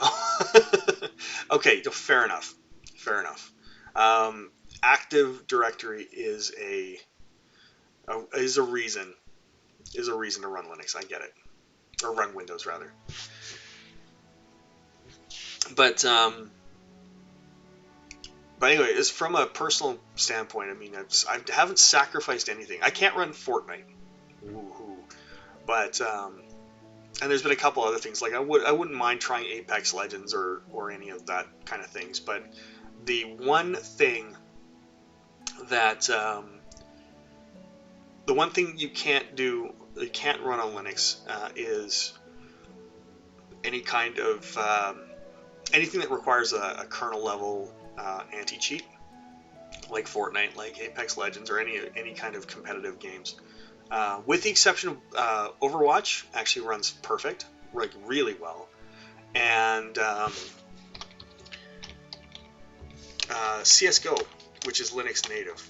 Okay, fair enough. Fair enough. Active Directory is a reason to run Linux. I get it, or run Windows rather. But anyway, it's from a personal standpoint. I mean, I haven't sacrificed anything. I can't run Fortnite. Woohoo! But and there's been a couple other things, like I wouldn't mind trying Apex Legends or any of that kind of things, but the one thing that the one thing you can't run on Linux is any kind of anything that requires a kernel level anti-cheat, like Fortnite, like Apex Legends, or any kind of competitive games. With the exception of Overwatch, actually runs perfect, like really well, and CS:GO, which is Linux native,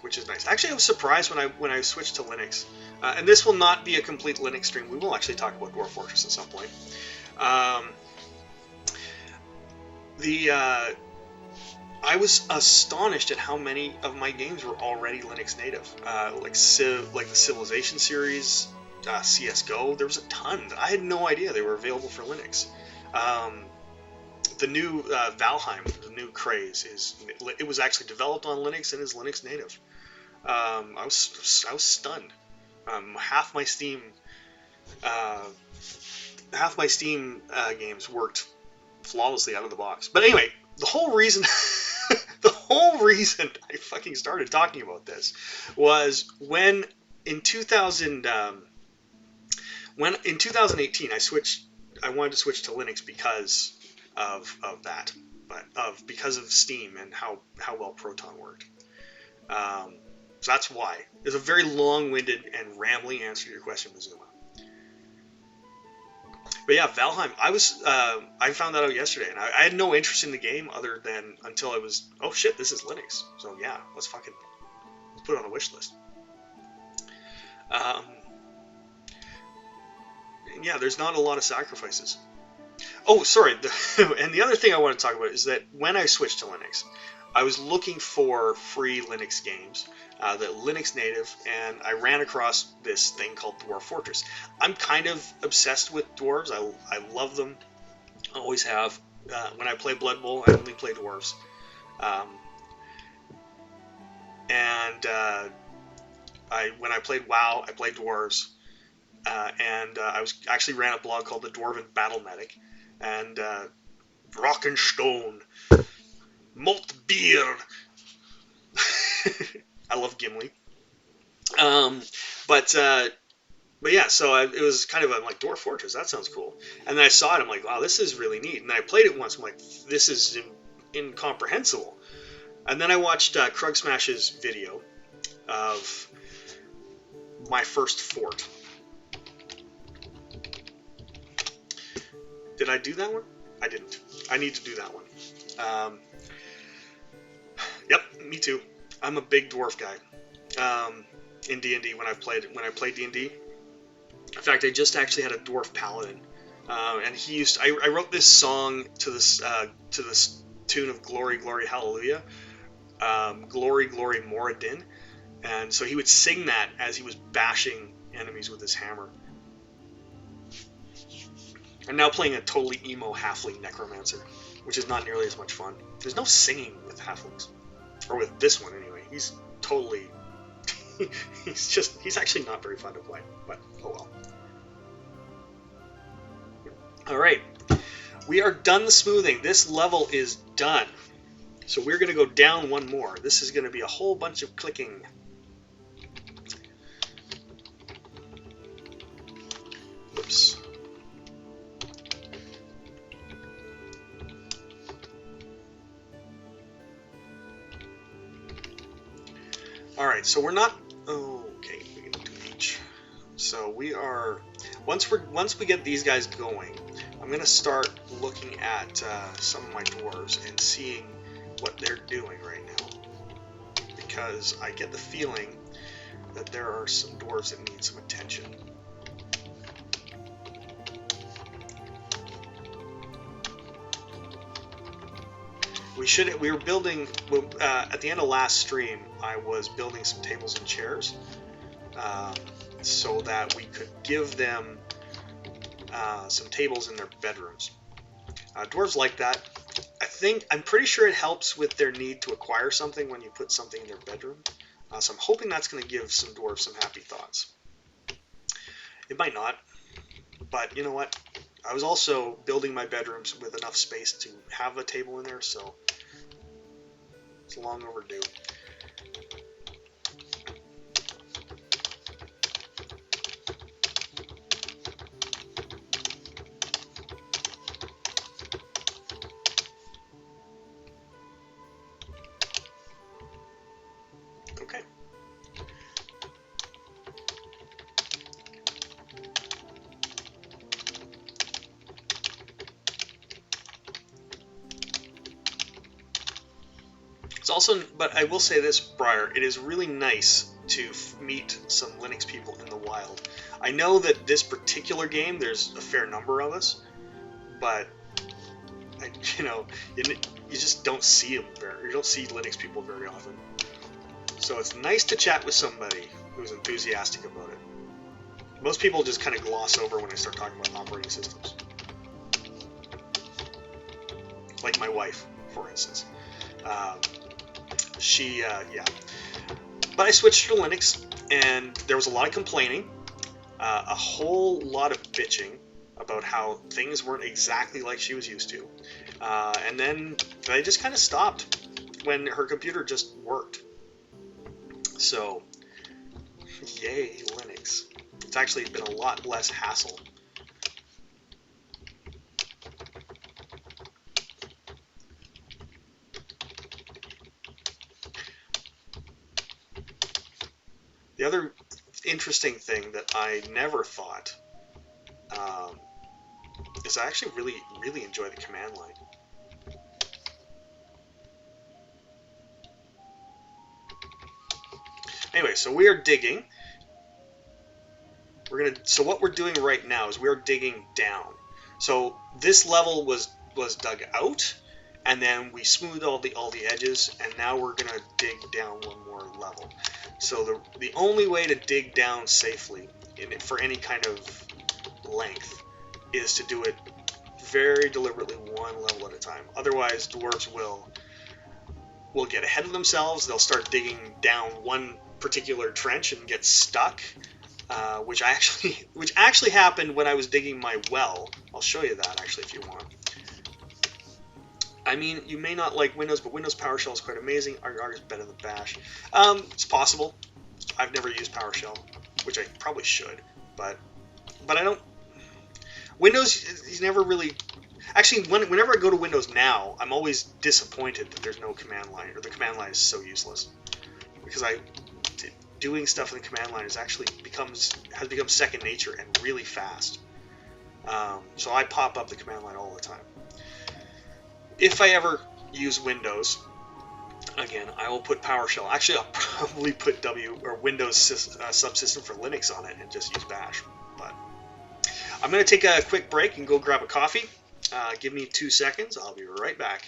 which is nice. Actually, I was surprised when I switched to Linux, and this will not be a complete Linux stream. We will actually talk about Dwarf Fortress at some point. I was astonished at how many of my games were already Linux native, like the Civilization series, CS:GO. There was a ton. I had no idea they were available for Linux. The new Valheim, the new craze, it was actually developed on Linux and is Linux native. I was stunned. Half my Steam games worked flawlessly out of the box. But anyway, the whole reason I fucking started talking about this was when in 2018 I wanted to switch to Linux because of that, because of Steam and how well Proton worked. So that's why. It's a very long-winded and rambling answer to your question, Mizuma. But yeah, Valheim. I found that out yesterday, and I had no interest in the game other than until I was, oh shit, this is Linux. So yeah, let's put it on the wish list. Yeah, there's not a lot of sacrifices. Oh, sorry. And the other thing I want to talk about is that when I switched to Linux, I was looking for free Linux games that Linux native, and I ran across this thing called Dwarf Fortress. I'm kind of obsessed with dwarves. I love them. I always have. When I play Blood Bowl, I only play dwarves. When I played WoW, I played dwarves. I actually ran a blog called the Dwarven Battle Medic, and Rock and Stone, Malt Beer. I love Gimli. But yeah, so it was kind of, I'm like, Dwarf Fortress, that sounds cool. And then I saw it, I'm like, wow, this is really neat. And then I played it once, I'm like, this is incomprehensible. And then I watched Krug Smash's video of my first fort. Did I do that one? I didn't. I need to do that one. Yep, me too. I'm a big dwarf guy. In D&D when I played D&D. In fact, I just actually had a dwarf paladin, and he used. I wrote this song to this tune of Glory, Glory, Hallelujah, Glory, Glory, Moradin, and so he would sing that as he was bashing enemies with his hammer. I'm now playing a totally emo halfling necromancer, which is not nearly as much fun. There's no singing with halflings, or with this one anyway. He's totally. He's actually not very fun to play, but oh well. Alright, we are done the smoothing. This level is done. So we're going to go down one more. This is going to be a whole bunch of clicking. Whoops. Alright, so we're not... Oh, okay, we can do each. So we are... Once we get these guys going, I'm going to start looking at some of my dwarves and seeing what they're doing right now. Because I get the feeling that there are some dwarves that need some attention. We were building, at the end of last stream, I was building some tables and chairs so that we could give them some tables in their bedrooms. Dwarves like that. I'm pretty sure it helps with their need to acquire something when you put something in their bedroom. So I'm hoping that's going to give some dwarves some happy thoughts. It might not, but you know what? I was also building my bedrooms with enough space to have a table in there, so it's long overdue. Okay. It's also, but I will say this, Briar, it is really nice to meet some Linux people in the wild. I know that this particular game, there's a fair number of us, but you just don't see them you don't see Linux people very often. So it's nice to chat with somebody who's enthusiastic about it. Most people just kind of gloss over when I start talking about operating systems. Like my wife, for instance. Yeah. But I switched to Linux, and there was a lot of complaining, a whole lot of bitching about how things weren't exactly like she was used to. And then I just kind of stopped when her computer just worked. So, yay, Linux. It's actually been a lot less hassle. The other interesting thing that I never thought is I actually really enjoy the command line. Anyway, so we are digging. So what we're doing right now is we are digging down. So this level was dug out, and then we smoothed all the edges, and now we're gonna dig down one more level. So the only way to dig down safely for any kind of length is to do it very deliberately, one level at a time. Otherwise, dwarves will get ahead of themselves. They'll start digging down one particular trench and get stuck, which actually happened when I was digging my well. I'll show you that actually if you want. I mean, you may not like Windows, but Windows PowerShell is quite amazing. Arg is better than Bash. It's possible. I've never used PowerShell, which I probably should, but I don't. Windows is never really. Actually, whenever I go to Windows now, I'm always disappointed that there's no command line, or the command line is so useless, because doing stuff in the command line has become second nature and really fast. So I pop up the command line all the time. If I ever use Windows, again, I will put PowerShell. Actually, I'll probably put Windows subsystem for Linux on it and just use Bash. But I'm going to take a quick break and go grab a coffee. Give me 2 seconds. I'll be right back.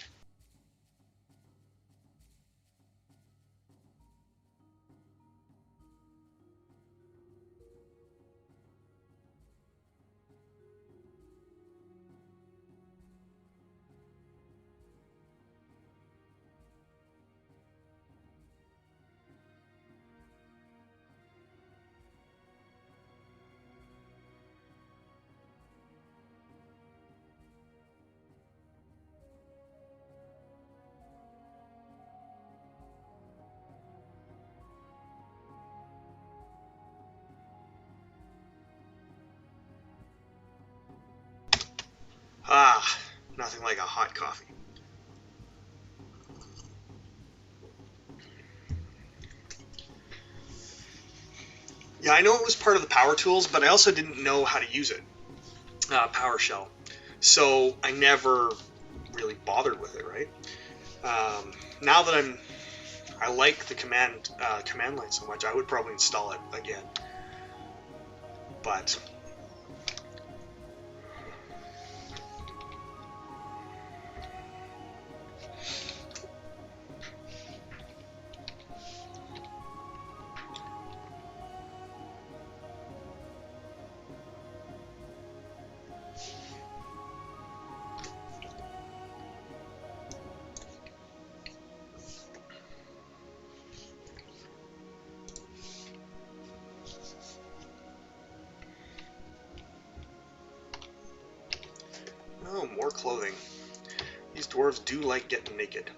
Nothing like a hot coffee. Yeah, I know it was part of the power tools, but I also didn't know how to use it. PowerShell. So I never really bothered with it, right? Now that I like the command line so much, I would probably install it again. But oh, more clothing. These dwarves do like getting naked.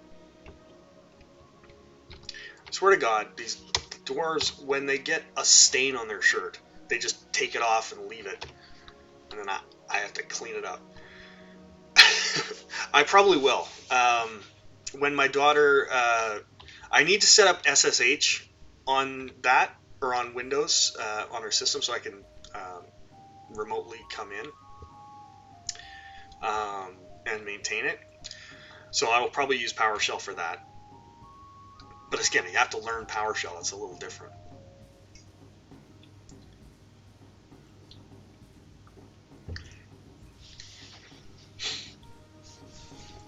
I swear to God, these dwarves, when they get a stain on their shirt, they just take it off and leave it. And then I have to clean it up. I probably will. When my daughter, I need to set up SSH on that, or on Windows, on her system, so I can remotely come in and maintain it. So I will probably use PowerShell for that. But again, you have to learn PowerShell. It's a little different.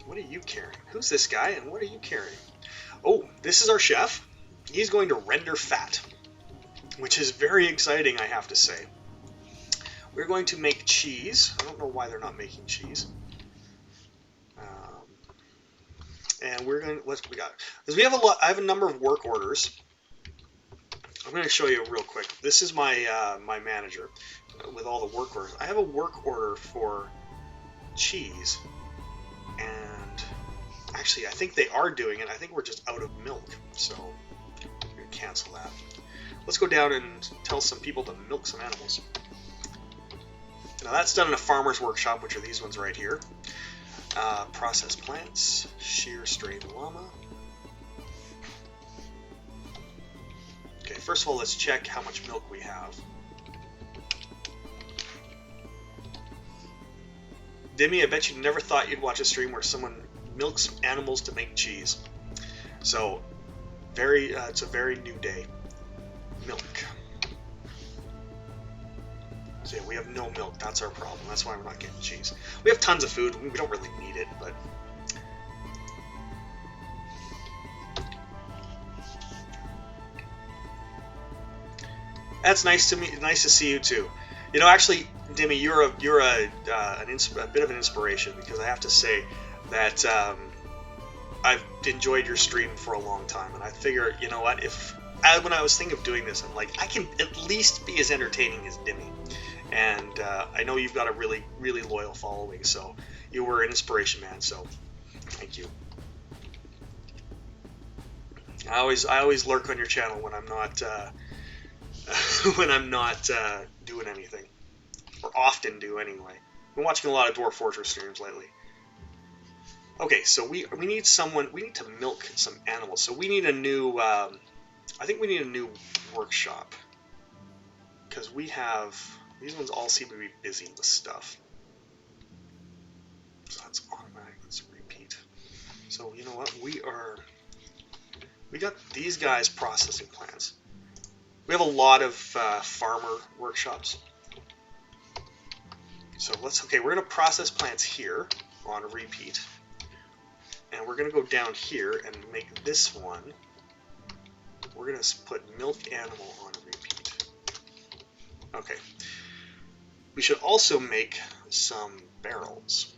What are you carrying? Who's this guy and what are you carrying? Oh, this is our chef. He's going to render fat, which is very exciting, I have to say. We're going to make cheese. I don't know why they're not making cheese. And we're going to, what we got? Because we have a lot, I have a number of work orders. I'm going to show you real quick. This is my my manager with all the work orders. I have a work order for cheese, and actually I think they are doing it. I think we're just out of milk, so we're going to cancel that. Let's go down and tell some people to milk some animals. Now that's done in a farmer's workshop, which are these ones right here. Processed plants, shear straight llama. Okay, first of all, let's check how much milk we have. Dimmy, I bet you never thought you'd watch a stream where someone milks animals to make cheese. So, it's a very new day. Milk. So yeah, we have no milk. That's our problem. That's why we're not getting cheese. We have tons of food. We don't really need it, but that's nice to me. Nice to see you too. You know, actually, Dimmy, you're a bit of an inspiration, because I have to say that I've enjoyed your stream for a long time, and I figure, you know what, when I was thinking of doing this, I'm like, I can at least be as entertaining as Dimmy. And I know you've got a really, really loyal following, so you were an inspiration, man. So thank you. I always lurk on your channel when I'm not doing anything, or often do anyway. I've been watching a lot of Dwarf Fortress streams lately. Okay, so we need to milk some animals. So we need a new. I think we need a new workshop, because we have. These ones all seem to be busy with stuff. So that's automatic. Let's repeat. So you know what? We got these guys processing plants. We have a lot of farmer workshops. So we're going to process plants here on a repeat. And we're going to go down here and make this one. We're going to put milk animal on a repeat. Okay. We should also make some barrels.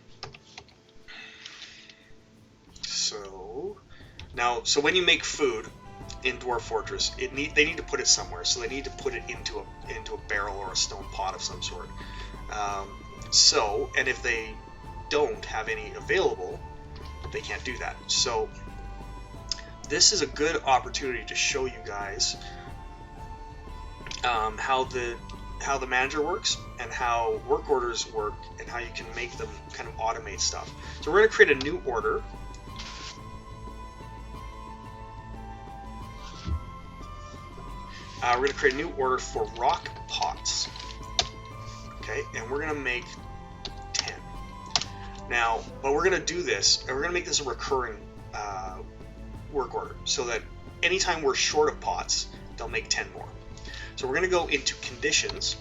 So when you make food in Dwarf Fortress, they need to put it somewhere. So they need to put it into a barrel or a stone pot of some sort. And if they don't have any available, they can't do that. So this is a good opportunity to show you guys how the manager works, and how work orders work, and how you can make them kind of automate stuff. So we're going to create a new order. we're going to create a new order for rock pots. Okay, and we're going to make 10. Now, but we're going to do this, and we're going to make this a recurring work order, so that anytime we're short of pots, they'll make 10 more. So we're going to go into conditions,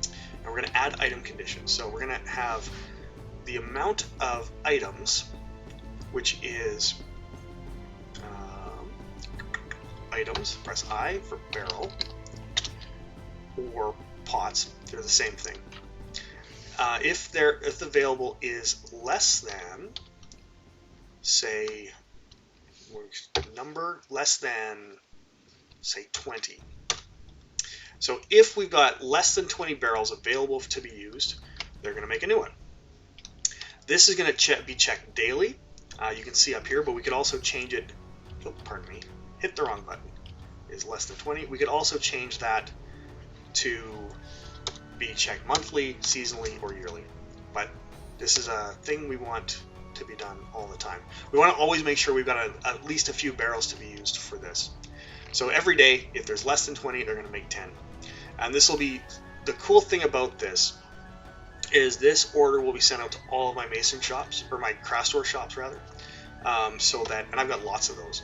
and we're going to add item conditions. So we're going to have the amount of items, which is items, press I for barrel, or pots, they're the same thing. If the available is less than, say, number less than, say, 20. So if we've got less than 20 barrels available to be used, they're going to make a new one. This is going to be checked daily. You can see up here, but we could also change it. Oh, pardon me. Hit the wrong button. Is less than 20. We could also change that to be checked monthly, seasonally, or yearly. But this is a thing we want to be done all the time. We want to always make sure we've got at least a few barrels to be used for this. So every day, if there's less than 20, they're going to make 10. And this will be, the cool thing about this is this order will be sent out to all of my mason shops, or my craft store shops rather, so that, and I've got lots of those,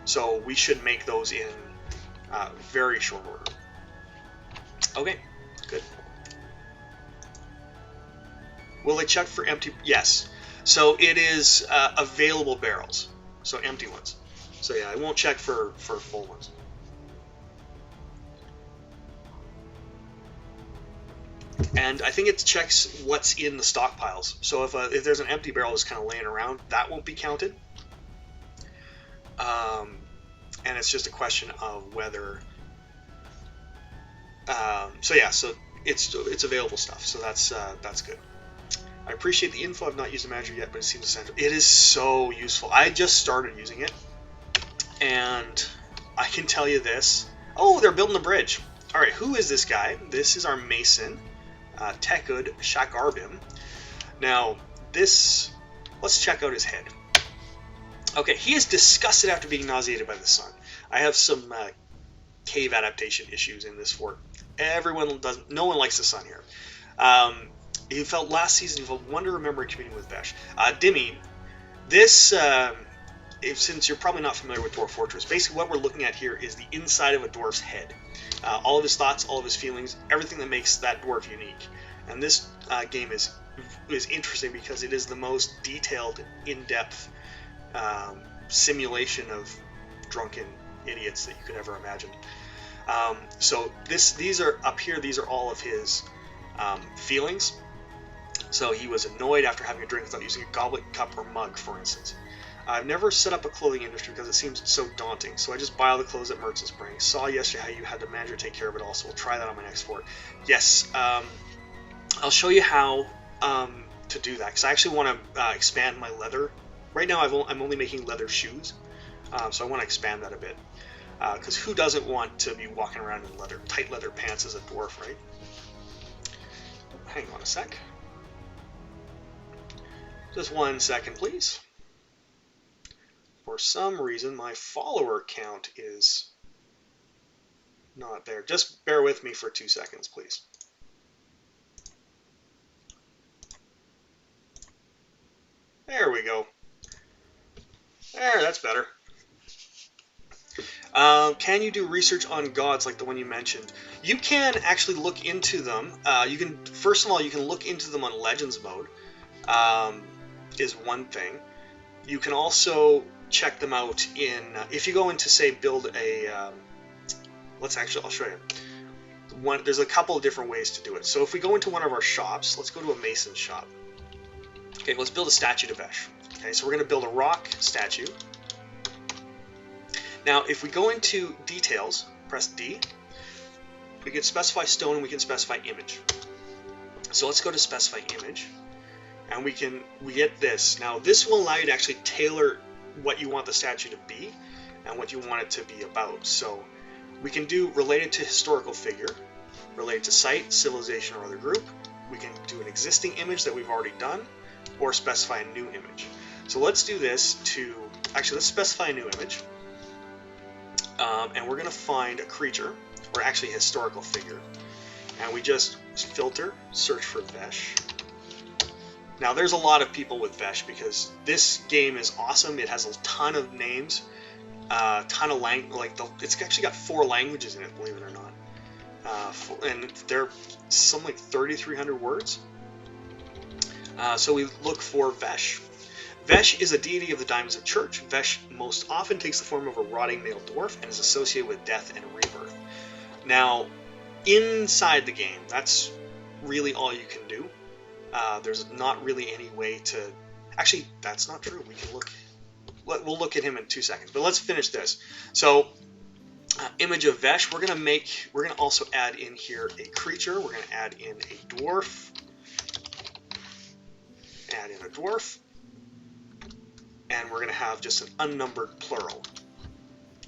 so we should make those in very short order. Okay, good. Will they check for empty? Yes. So it is available barrels, so empty ones. So yeah, I won't check for full ones. And I think it checks what's in the stockpiles. So if there's an empty barrel that's kind of laying around, that won't be counted. And it's just a question of whether. So yeah, so it's available stuff. So that's good. I appreciate the info. I've not used the manager yet, but it seems essential. It is so useful. I just started using it, and I can tell you this. Oh, they're building a bridge. All right, who is this guy? This is our mason, Tekud Shakarbim. Now, let's check out his head. Okay, he is disgusted after being nauseated by the sun. I have some cave adaptation issues in this fort. No one likes the sun here. He felt last season, he felt wonder remembering communing with Vesh. Dimmy, this, since you're probably not familiar with Dwarf Fortress, basically what we're looking at here is the inside of a dwarf's head. All of his thoughts, all of his feelings, everything that makes that dwarf unique. And this game is interesting because it is the most detailed, in-depth simulation of drunken idiots that you could ever imagine. So these are up here. These are all of his feelings. So he was annoyed after having a drink without using a goblet, cup, or mug, for instance. I've never set up a clothing industry because it seems so daunting, so I just buy all the clothes at Merchant Spring. Saw yesterday how you had the manager take care of it all, so we'll try that on my next fort. Yes, I'll show you how to do that, because I actually want to expand my leather. Right now I'm only making leather shoes, so I want to expand that a bit. Because who doesn't want to be walking around in tight leather pants as a dwarf, right? Hang on a sec. Just 1 second, please. For some reason, my follower count is not there. Just bear with me for 2 seconds, please. There we go. There, that's better. Can you do research on gods like the one you mentioned? You can actually look into them. First of all, you can look into them on Legends mode. Is one thing. You can also check them out in if you go into, say, build a. I'll show you. There's a couple of different ways to do it. So if we go into one of our shops, let's go to a mason shop. Okay, let's build a statue to Vesh. Okay, so we're going to build a rock statue. Now, if we go into details, press D, we can specify stone and we can specify image. So let's go to specify image, and we get this. Now, this will allow you to actually tailor what you want the statue to be and what you want it to be about. So we can do related to historical figure, related to site, civilization, or other group. We can do an existing image that we've already done, or specify a new image. So let's do this let's specify a new image. and we're going to find a creature, or actually a historical figure. And we just filter, search for Vesh. Now there's a lot of people with Vesh because this game is awesome. It has a ton of names, ton of it's actually got 4 languages in it, believe it or not. And they're something like 3,300 words. So we look for Vesh. Vesh is a deity of the Diamonds of Church. Vesh most often takes the form of a rotting male dwarf and is associated with death and rebirth. Now, inside the game, that's really all you can do. There's not really any way to... Actually, that's not true. We can look... We'll look at him in 2 seconds. But let's finish this. So, image of Vesh. We're gonna also add in here a creature. We're gonna add in a dwarf. Add in a dwarf. And we're gonna have just an unnumbered plural.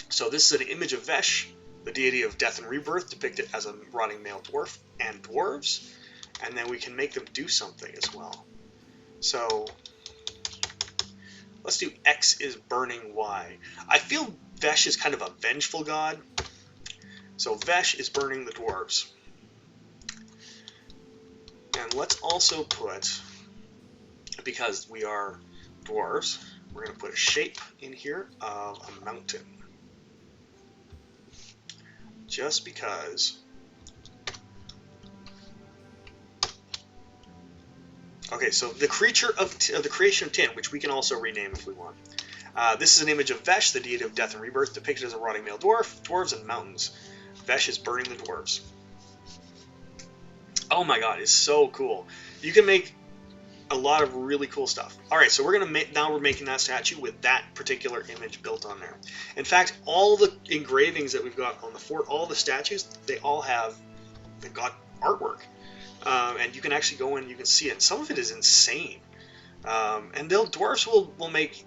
So this is an image of Vesh, the deity of death and rebirth, depicted as a rotting male dwarf, and dwarves. And then we can make them do something as well. So let's do X is burning Y. I feel Vesh is kind of a vengeful god. So Vesh is burning the dwarves. And let's also put, because we are dwarves, we're going to put a shape in here of a mountain. Just because. Okay, so the creature of the creation of tin, which we can also rename if we want. This is an image of Vesh, the deity of death and rebirth, depicted as a rotting male dwarf, dwarves and mountains. Vesh is burning the dwarves. Oh my god, it's so cool. You can make a lot of really cool stuff. Alright, so we're making that statue with that particular image built on there. In fact, all the engravings that we've got on the fort, all the statues, they've got artwork. And you can actually go in and you can see it. Some of it is insane. And dwarves will make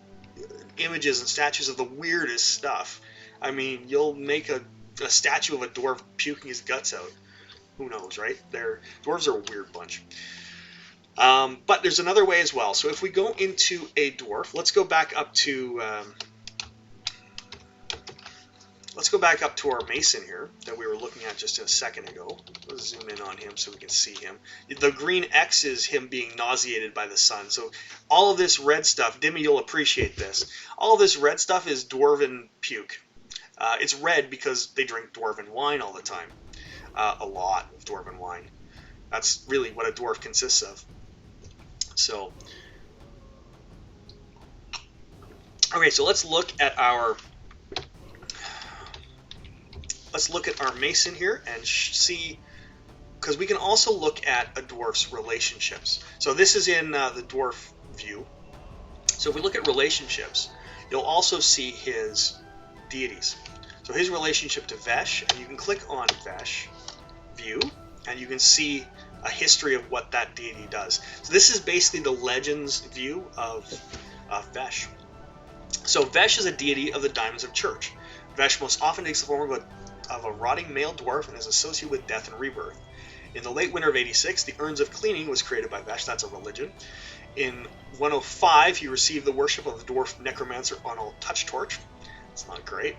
images and statues of the weirdest stuff. I mean, you'll make a statue of a dwarf puking his guts out. Who knows, right? Dwarves are a weird bunch. But there's another way as well. So if we go into a dwarf, let's go back up to our mason here that we were looking at just a second ago. Let's zoom in on him so we can see him. The green X is him being nauseated by the sun. So all of this red stuff, Dimmy, you'll appreciate this. All of this red stuff is dwarven puke. It's red because they drink dwarven wine all the time. A lot of dwarven wine. That's really what a dwarf consists of. So, okay, so let's look at our mason here and see, because we can also look at a dwarf's relationships. So this is in the dwarf view. So if we look at relationships, you'll also see his deities. So his relationship to Vesh, and you can click on Vesh view, and you can see a history of what that deity does. So this is basically the Legends view of Vesh. So Vesh is a deity of the Diamonds of Church. Vesh most often takes the form of a rotting male dwarf and is associated with death and rebirth. In the late winter of 86, the Urns of Cleaning was created by Vesh. That's a religion. In 105, he received the worship of the dwarf necromancer Arnold Touchtorch. That's not great.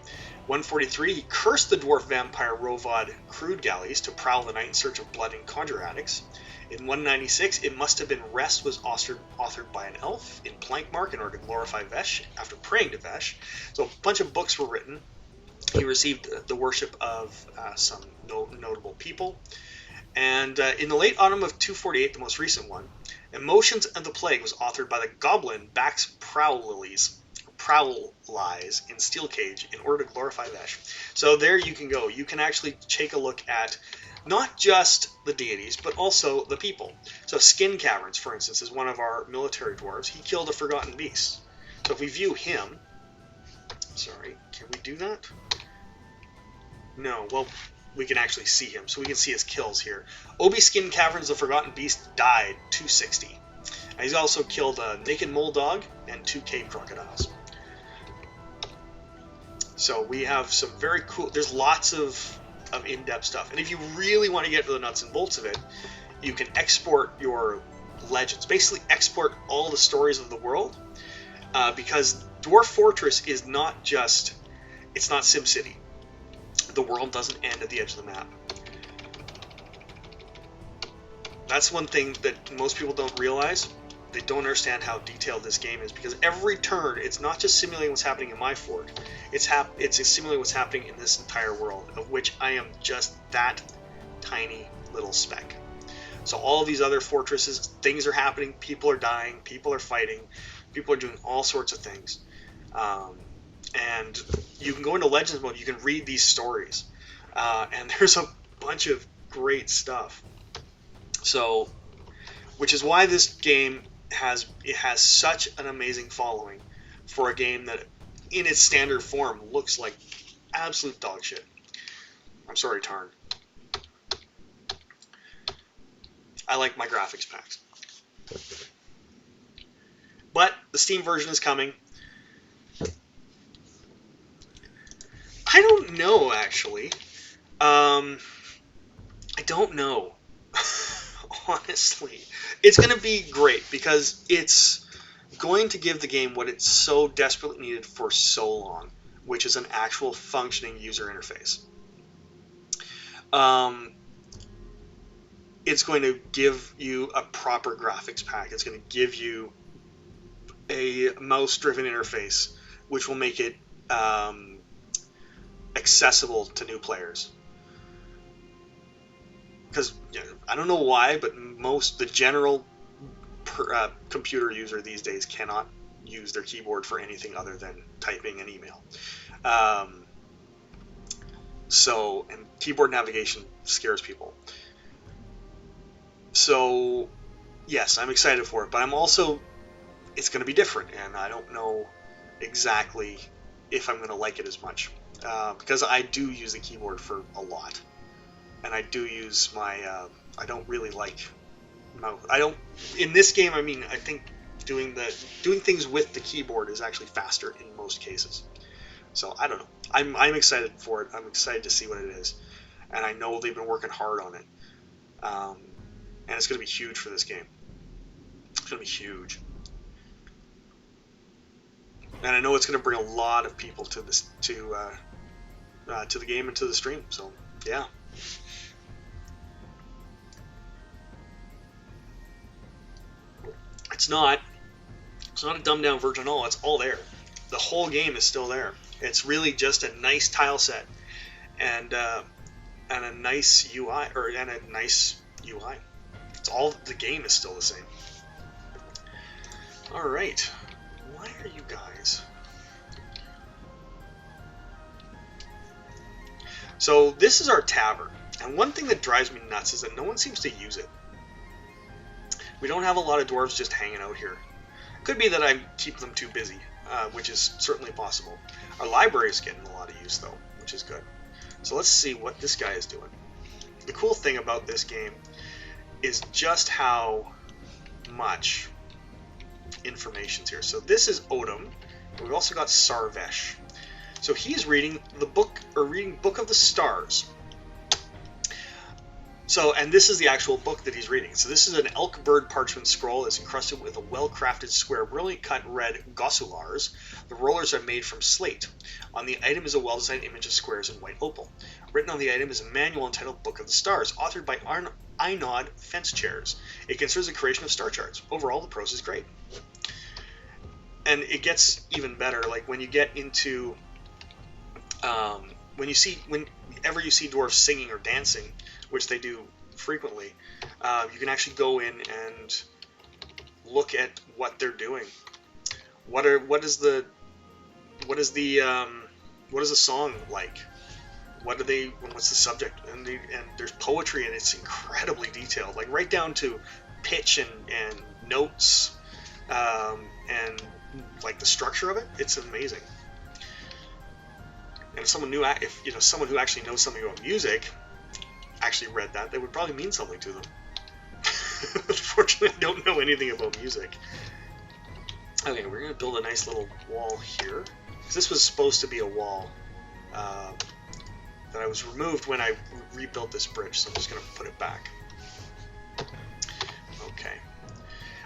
143, he cursed the dwarf vampire Rovad Crudegallies to prowl the night in search of blood and conjure addicts. In 196, It Must Have Been Rest was authored by an elf in Plankmark in order to glorify Vesh after praying to Vesh. So a bunch of books were written. He received the worship of some notable people. And in the late autumn of 248, the most recent one, Emotions of the Plague was authored by the goblin Bax Prowlies in Steel Cage in order to glorify Vesh. So there you can go. You can actually take a look at not just the deities, but also the people. So Skin Caverns, for instance, is one of our military dwarves. He killed a forgotten beast. So if we view him... Sorry, can we do that? No, well, we can actually see him. So we can see his kills here. Obi Skin Caverns, the forgotten beast, died 260. And he's also killed a naked mole dog and 2 cave crocodiles. So we have some very cool... There's lots of in-depth stuff. And if you really want to get to the nuts and bolts of it, you can export your legends. Basically export all the stories of the world. Because Dwarf Fortress is not just... It's not SimCity. the world doesn't end at the edge of the map. That's one thing that most people don't realize. They don't understand how detailed this game is, because every turn, it's not just simulating what's happening in my fort. It's simulating what's happening in this entire world, of which I am just that tiny little speck. So all of these other fortresses, things are happening, people are dying, people are fighting, people are doing all sorts of things. And you can go into Legends mode, you can read these stories. And there's a bunch of great stuff. So, which is why this game has such an amazing following for a game that in its standard form looks like absolute dog shit. I'm sorry, Tarn. I like my graphics packs. But the Steam version is coming. I don't know, actually. I don't know. Honestly. It's going to be great because it's going to give the game what it's so desperately needed for so long, which is an actual functioning user interface. It's going to give you a proper graphics pack. It's going to give you a mouse-driven interface, which will make it accessible to new players. Because I don't know why, but the general computer user these days cannot use their keyboard for anything other than typing an email. And keyboard navigation scares people. So, yes, I'm excited for it, but it's going to be different, and I don't know exactly if I'm going to like it as much. Because I do use the keyboard for a lot. And I do use I don't really like mouse. In this game, I think doing things with the keyboard is actually faster in most cases. So, I don't know. I'm excited for it. I'm excited to see what it is. And I know they've been working hard on it. And it's going to be huge for this game. It's going to be huge. And I know it's going to bring a lot of people to the game and to the stream. So, yeah. It's not a dumbed down version at all. It's all there. The whole game is still there. It's really just a nice tile set and a nice UI and a nice UI. It's all, the game is still the same. All right. Why are you guys? So this is our tavern, and one thing that drives me nuts is that no one seems to use it. We don't have a lot of dwarves just hanging out here. Could be that I keep them too busy, which is certainly possible. Our library is getting a lot of use though, which is good. So let's see what this guy is doing. The cool thing about this game is just how much information's here. So this is Odom. We've also got Sarvesh. So he's reading the book, or reading Book of the Stars. So, and this is the actual book that he's reading. So this is an elk bird parchment scroll that's encrusted with a well-crafted square, brilliant cut red gossulars. The rollers are made from slate. On the item is a well-designed image of squares in white opal. Written on the item is a manual entitled Book of the Stars, authored by Einod Fence Chairs. It concerns the creation of star charts. Overall, the prose is great. And it gets even better, like when you get into, whenever you see dwarves singing or dancing, which they do frequently, you can actually go in and look at what they're doing. What is the song like? What's the subject? And there's poetry, and it's incredibly detailed, like right down to pitch and notes, and like the structure of it. It's amazing. And if someone who actually knows something about music actually read that, would probably mean something to them. Unfortunately, I don't know anything about music. Okay, we're going to build a nice little wall here. This was supposed to be a wall that I was removed when I rebuilt this bridge, so I'm just going to put it back. Okay.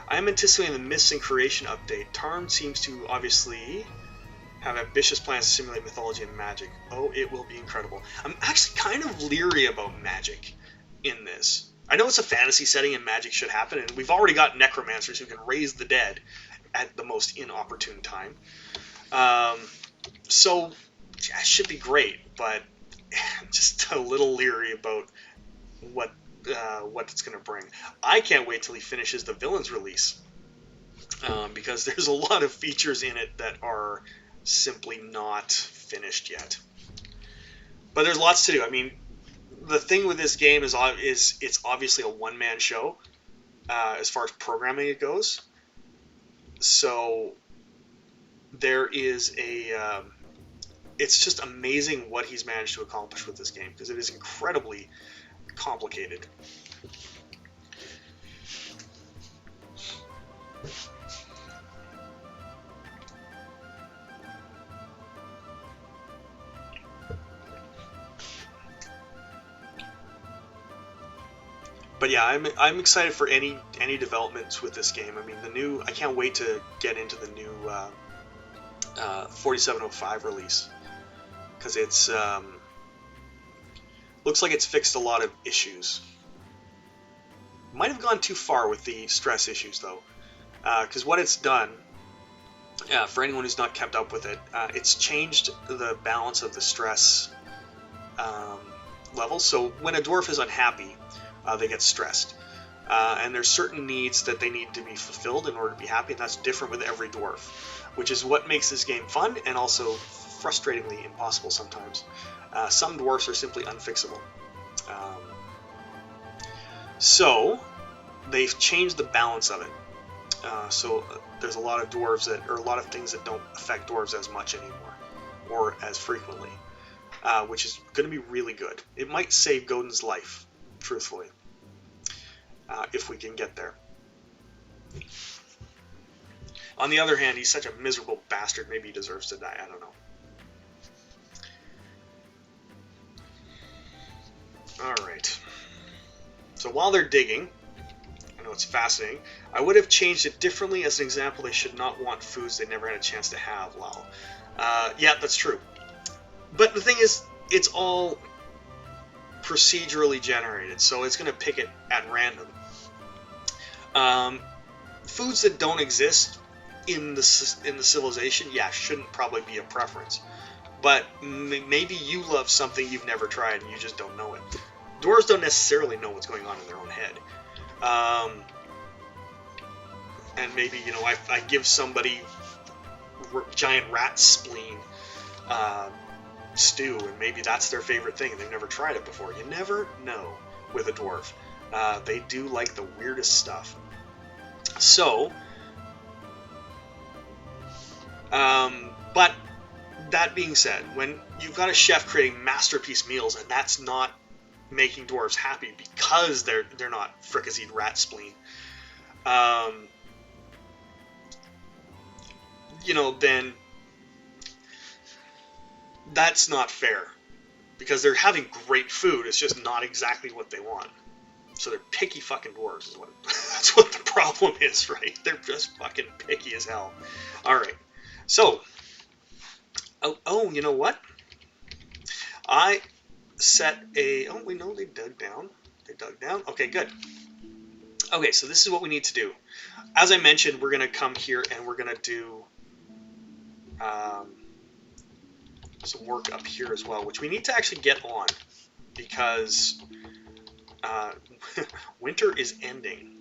I am anticipating the Myths and Creation update. Tarn seems to obviously have ambitious plans to simulate mythology and magic. Oh, it will be incredible. I'm actually kind of leery about magic in this. I know it's a fantasy setting and magic should happen, and we've already got necromancers who can raise the dead at the most inopportune time. So, yeah, it should be great, but I'm just a little leery about what it's going to bring. I can't wait till he finishes the villains release, because there's a lot of features in it that are simply not finished yet. But there's lots to do. I mean, the thing with this game is it's obviously a one-man show as far as programming it goes. So there is it's just amazing what he's managed to accomplish with this game, because it is incredibly complicated. But yeah, I'm excited for any developments with this game. I mean, I can't wait to get into the new 4705 release, because it's looks like it's fixed a lot of issues. Might have gone too far with the stress issues though, because what it's done, for anyone who's not kept up with it, it's changed the balance of the stress level. So when a dwarf is unhappy, they get stressed. And there's certain needs that they need to be fulfilled in order to be happy, and that's different with every dwarf, which is what makes this game fun and also frustratingly impossible sometimes. Some dwarfs are simply unfixable. So they've changed the balance of it. So there's a lot of dwarves or a lot of things that don't affect dwarves as much anymore, or as frequently, which is going to be really good. It might save Godin's life, truthfully, if we can get there. On the other hand, he's such a miserable bastard, maybe he deserves to die, I don't know. Alright. So while they're digging, I know it's fascinating, I would have changed it differently. As an example, they should not want foods they never had a chance to have, lol. Yeah, that's true. But the thing is, it's all procedurally generated, so it's going to pick it at random. Foods that don't exist in the civilization, yeah, shouldn't probably be a preference. But maybe you love something you've never tried and you just don't know it. Dwarves don't necessarily know what's going on in their own head. And maybe, I give somebody giant rat spleen stew, and maybe that's their favorite thing and they've never tried it before. You never know with a dwarf. They do like the weirdest stuff. So, but that being said, when you've got a chef creating masterpiece meals and that's not making dwarves happy because they're not fricasseed rat spleen, then that's not fair, because they're having great food. It's just not exactly what they want. So they're picky fucking dwarves. That's what the problem is, right? They're just fucking picky as hell. All right. So, oh, you know what? I set a. Oh, we know they dug down. They dug down. Okay, good. Okay, so this is what we need to do. As I mentioned, we're gonna come here and we're gonna do some work up here as well, which we need to actually get on, because winter is ending.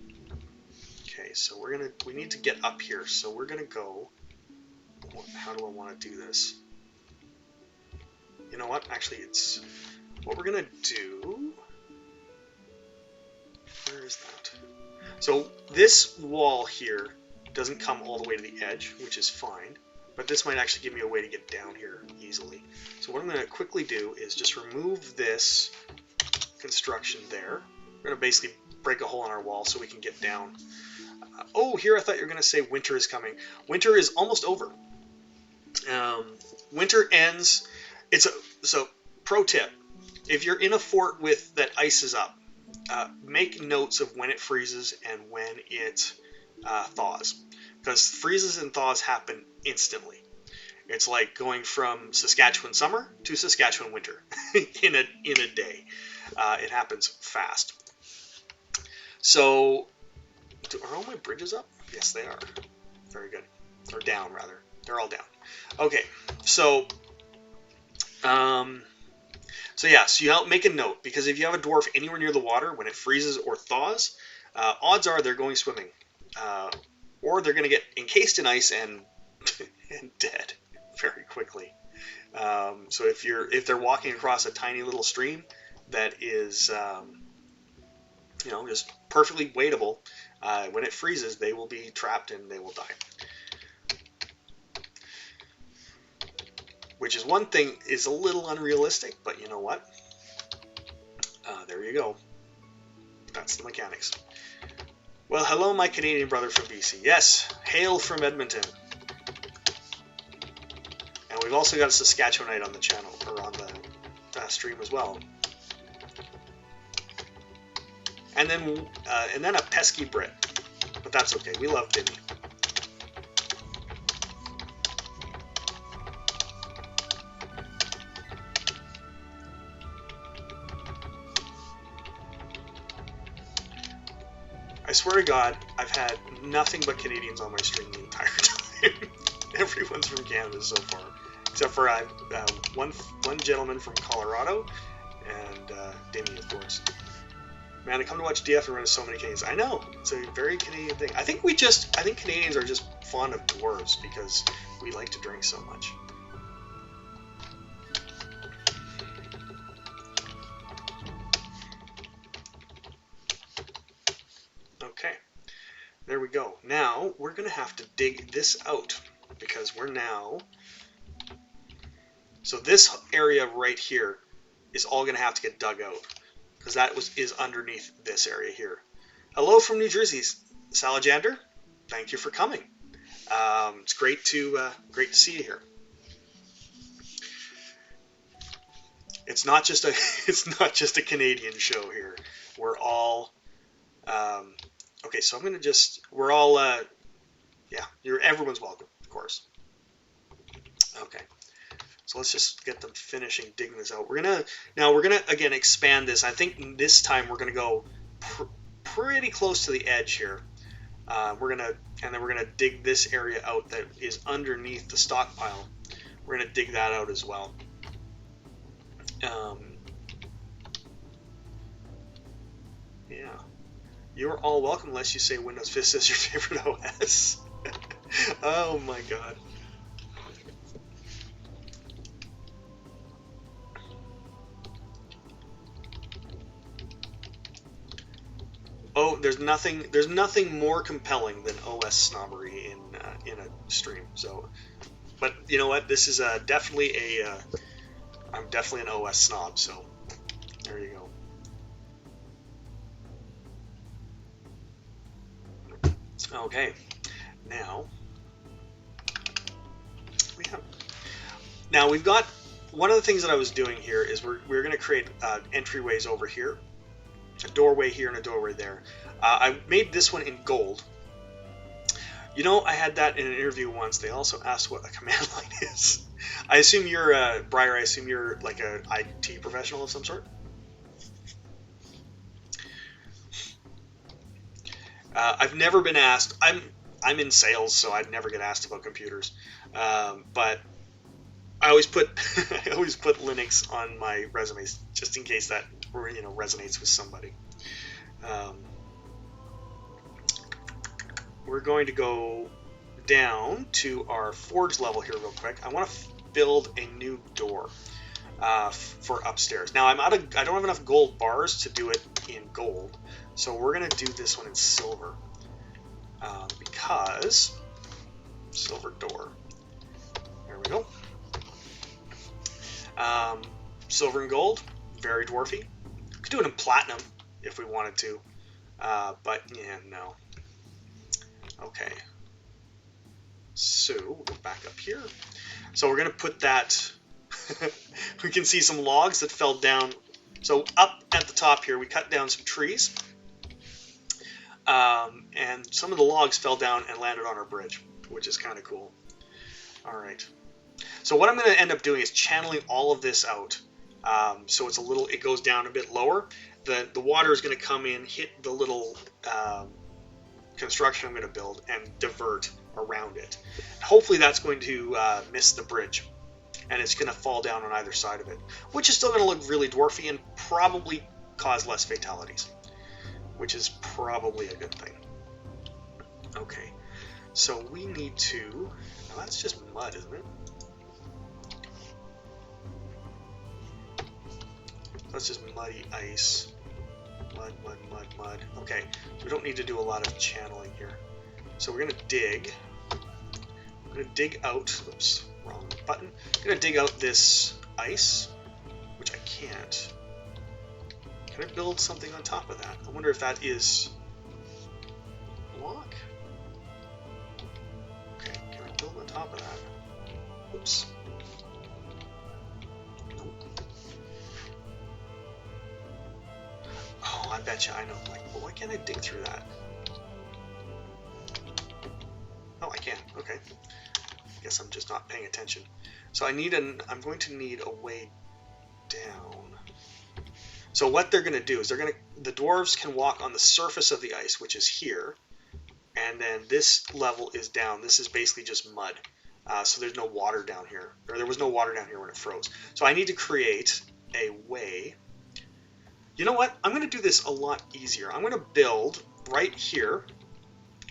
Okay, so we need to get up here. So we're gonna go. How do I want to do this? You know what? Actually, it's what we're gonna do. Where is that? So this wall here doesn't come all the way to the edge, which is fine. But this might actually give me a way to get down here easily. So what I'm going to quickly do is just remove this construction there. We're going to basically break a hole in our wall so we can get down. Oh, here I thought you were going to say winter is coming. Winter is almost over. Winter ends. So pro tip: if you're in a fort that ice is up, make notes of when it freezes and when it thaws, because freezes and thaws happen instantly. It's like going from Saskatchewan summer to Saskatchewan winter in a day. It happens fast. So, are all my bridges up? Yes, they are. Very good. Or down, rather. They're all down. Okay, so yeah, so you make a note, because if you have a dwarf anywhere near the water, when it freezes or thaws, odds are they're going swimming, or they're going to get encased in ice and and dead very quickly. So if they're walking across a tiny little stream that is just perfectly wadeable, when it freezes, they will be trapped and they will die. Which is one thing is a little unrealistic, but you know what? There you go. That's the mechanics. Well, hello, my Canadian brother from BC. Yes, hail from Edmonton. And we've also got a Saskatchewanite on the channel, or on the stream as well. And then a pesky Brit. But that's okay. We love Dimmy. I swear to God, I've had nothing but Canadians on my stream the entire time. Everyone's from Canada so far, except for one gentleman from Colorado, and Dimmy, of course. Man, I come to watch DF and run into so many Canadians. I know, it's a very Canadian thing. I think Canadians are just fond of dwarves because we like to drink so much. Okay, there we go. Now we're gonna have to dig this out, because we're now. So this area right here is all gonna have to get dug out, because that is underneath this area here. Hello from New Jersey, Salajander. Thank you for coming. It's great to see you here. It's not just a Canadian show here. We're all okay. So I'm gonna we're all everyone's welcome, of course. Okay. So let's just get them finishing digging this out. We're gonna again expand this. I think this time we're gonna go pretty close to the edge here. We're gonna dig this area out that is underneath the stockpile. We're gonna dig that out as well. Yeah, you're all welcome unless you say Windows Vista is your favorite OS. Oh my God. Oh, there's nothing more compelling than OS snobbery in a stream. So, but you know what? This is definitely I'm definitely an OS snob. So, there you go. Okay, now we've got one of the things that I was doing here is we're going to create entryways over here. A doorway here and a doorway there. I made this one in gold. You know, I had that in an interview once. They also asked what a command line is. I assume you're, Briar, I assume you're like a IT professional of some sort? I've never been asked. I'm in sales, so I'd never get asked about computers. But I always put Linux on my resumes just in case that resonates with somebody. We're going to go down to our forge level here real quick. I want to build a new door for upstairs. Now I don't have enough gold bars to do it in gold, so we're going to do this one in silver because silver door. There we go. Silver and gold, very dwarfy. We could do it in platinum if we wanted to, but yeah, no. Okay. So we'll go back up here. So we're gonna put that. We can see some logs that fell down. So up at the top here, we cut down some trees, and some of the logs fell down and landed on our bridge, which is kind of cool. All right. So what I'm going to end up doing is channeling all of this out. So it's it goes down a bit lower. The water is going to come in, hit the little construction I'm going to build, and divert around it. Hopefully that's going to miss the bridge, and it's going to fall down on either side of it, which is still going to look really dwarfy and probably cause less fatalities, which is probably a good thing. Okay, so we need to... Now that's just mud, isn't it? That's just muddy ice. Mud, mud, mud, mud. Okay, so we don't need to do a lot of channeling here. So we're going to dig. I'm going to dig out... Oops, wrong button. I'm going to dig out this ice, which I can't. Can I build something on top of that? I wonder if that is... block? Okay, can I build on top of that? Oops. Oh, I bet you I know. Like, well, why can't I dig through that? Oh, I can. Okay. Guess I'm just not paying attention. So I'm going to need a way down. So what they're going to do is the dwarves can walk on the surface of the ice, which is here, and then this level is down. This is basically just mud. So there's no water down here, or there was no water down here when it froze. So I need to create a way. You know what? I'm going to do this a lot easier. I'm going to build right here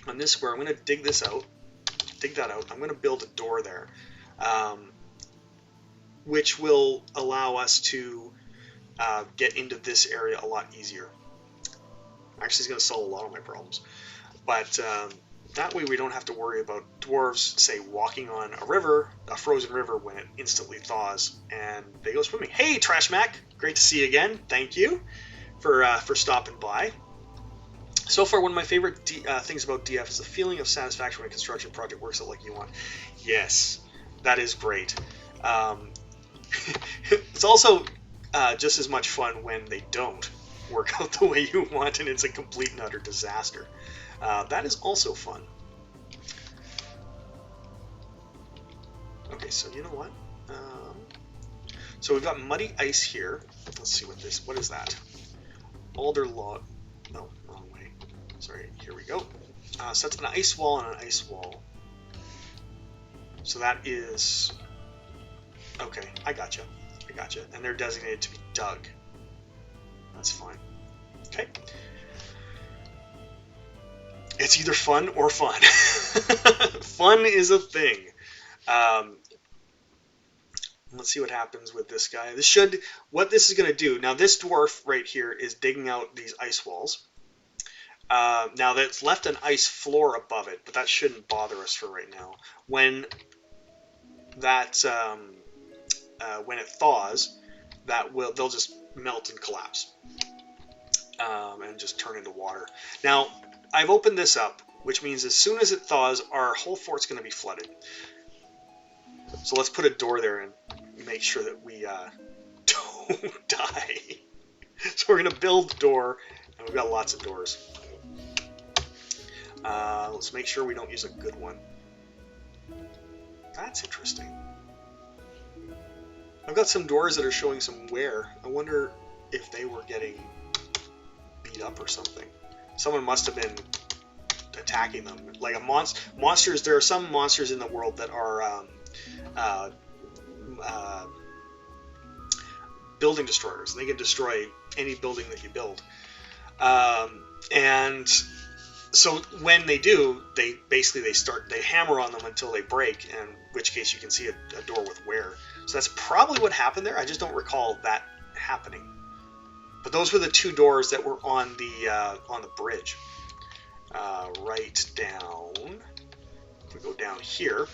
on this square. I'm going to dig this out, dig that out. I'm going to build a door there, which will allow us to get into this area a lot easier. Actually, it's going to solve a lot of my problems. But that way we don't have to worry about dwarves, say, walking on a frozen river when it instantly thaws and they go swimming. Hey, Trash Mac! Great to see you again. Thank you for stopping by. So far, one of my favorite things about DF is the feeling of satisfaction when a construction project works out like you want. Yes, that is great. It's also just as much fun when they don't work out the way you want and it's a complete and utter disaster. That is also fun. Okay, so you know what? So we've got muddy ice here. Let's see what is that? Alder log. No, wrong way. Sorry, here we go. So that's an ice wall and an ice wall. So that is... Okay, I gotcha. And they're designated to be dug. That's fine. Okay. It's either fun or fun. Fun is a thing. Let's see what happens with this guy. What this is going to do, now this dwarf right here is digging out these ice walls. Now that's left an ice floor above it, but that shouldn't bother us for right now. When it thaws, they'll just melt and collapse. And just turn into water. Now, I've opened this up, which means as soon as it thaws, our whole fort's going to be flooded. So let's put a door there and make sure that we don't die. So we're going to build a door, and we've got lots of doors. Let's make sure we don't use a good one. That's interesting. I've got some doors that are showing some wear. I wonder if they were getting beat up or something. Someone must have been attacking them. Like monsters. There are some monsters in the world that are building destroyers. They can destroy any building that you build. And so when they do, they hammer on them until they break. And in which case you can see a door with wear. So that's probably what happened there. I just don't recall that happening. But those were the two doors that were on the bridge. Right down. If we go down here,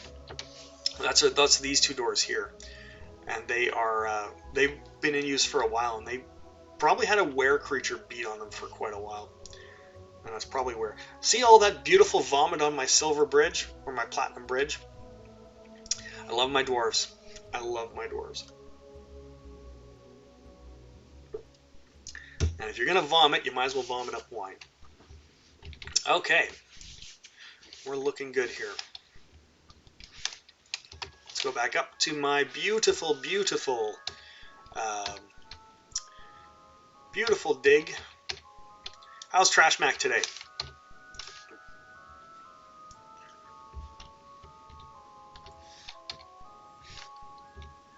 that's these two doors here, and they've been in use for a while, and they probably had a were creature beat on them for quite a while, and that's probably where. See all that beautiful vomit on my silver bridge or my platinum bridge? I love my dwarves. And if you're going to vomit, you might as well vomit up wine. Okay. We're looking good here. Let's go back up to my beautiful, beautiful, beautiful dig. How's Trash Mac today?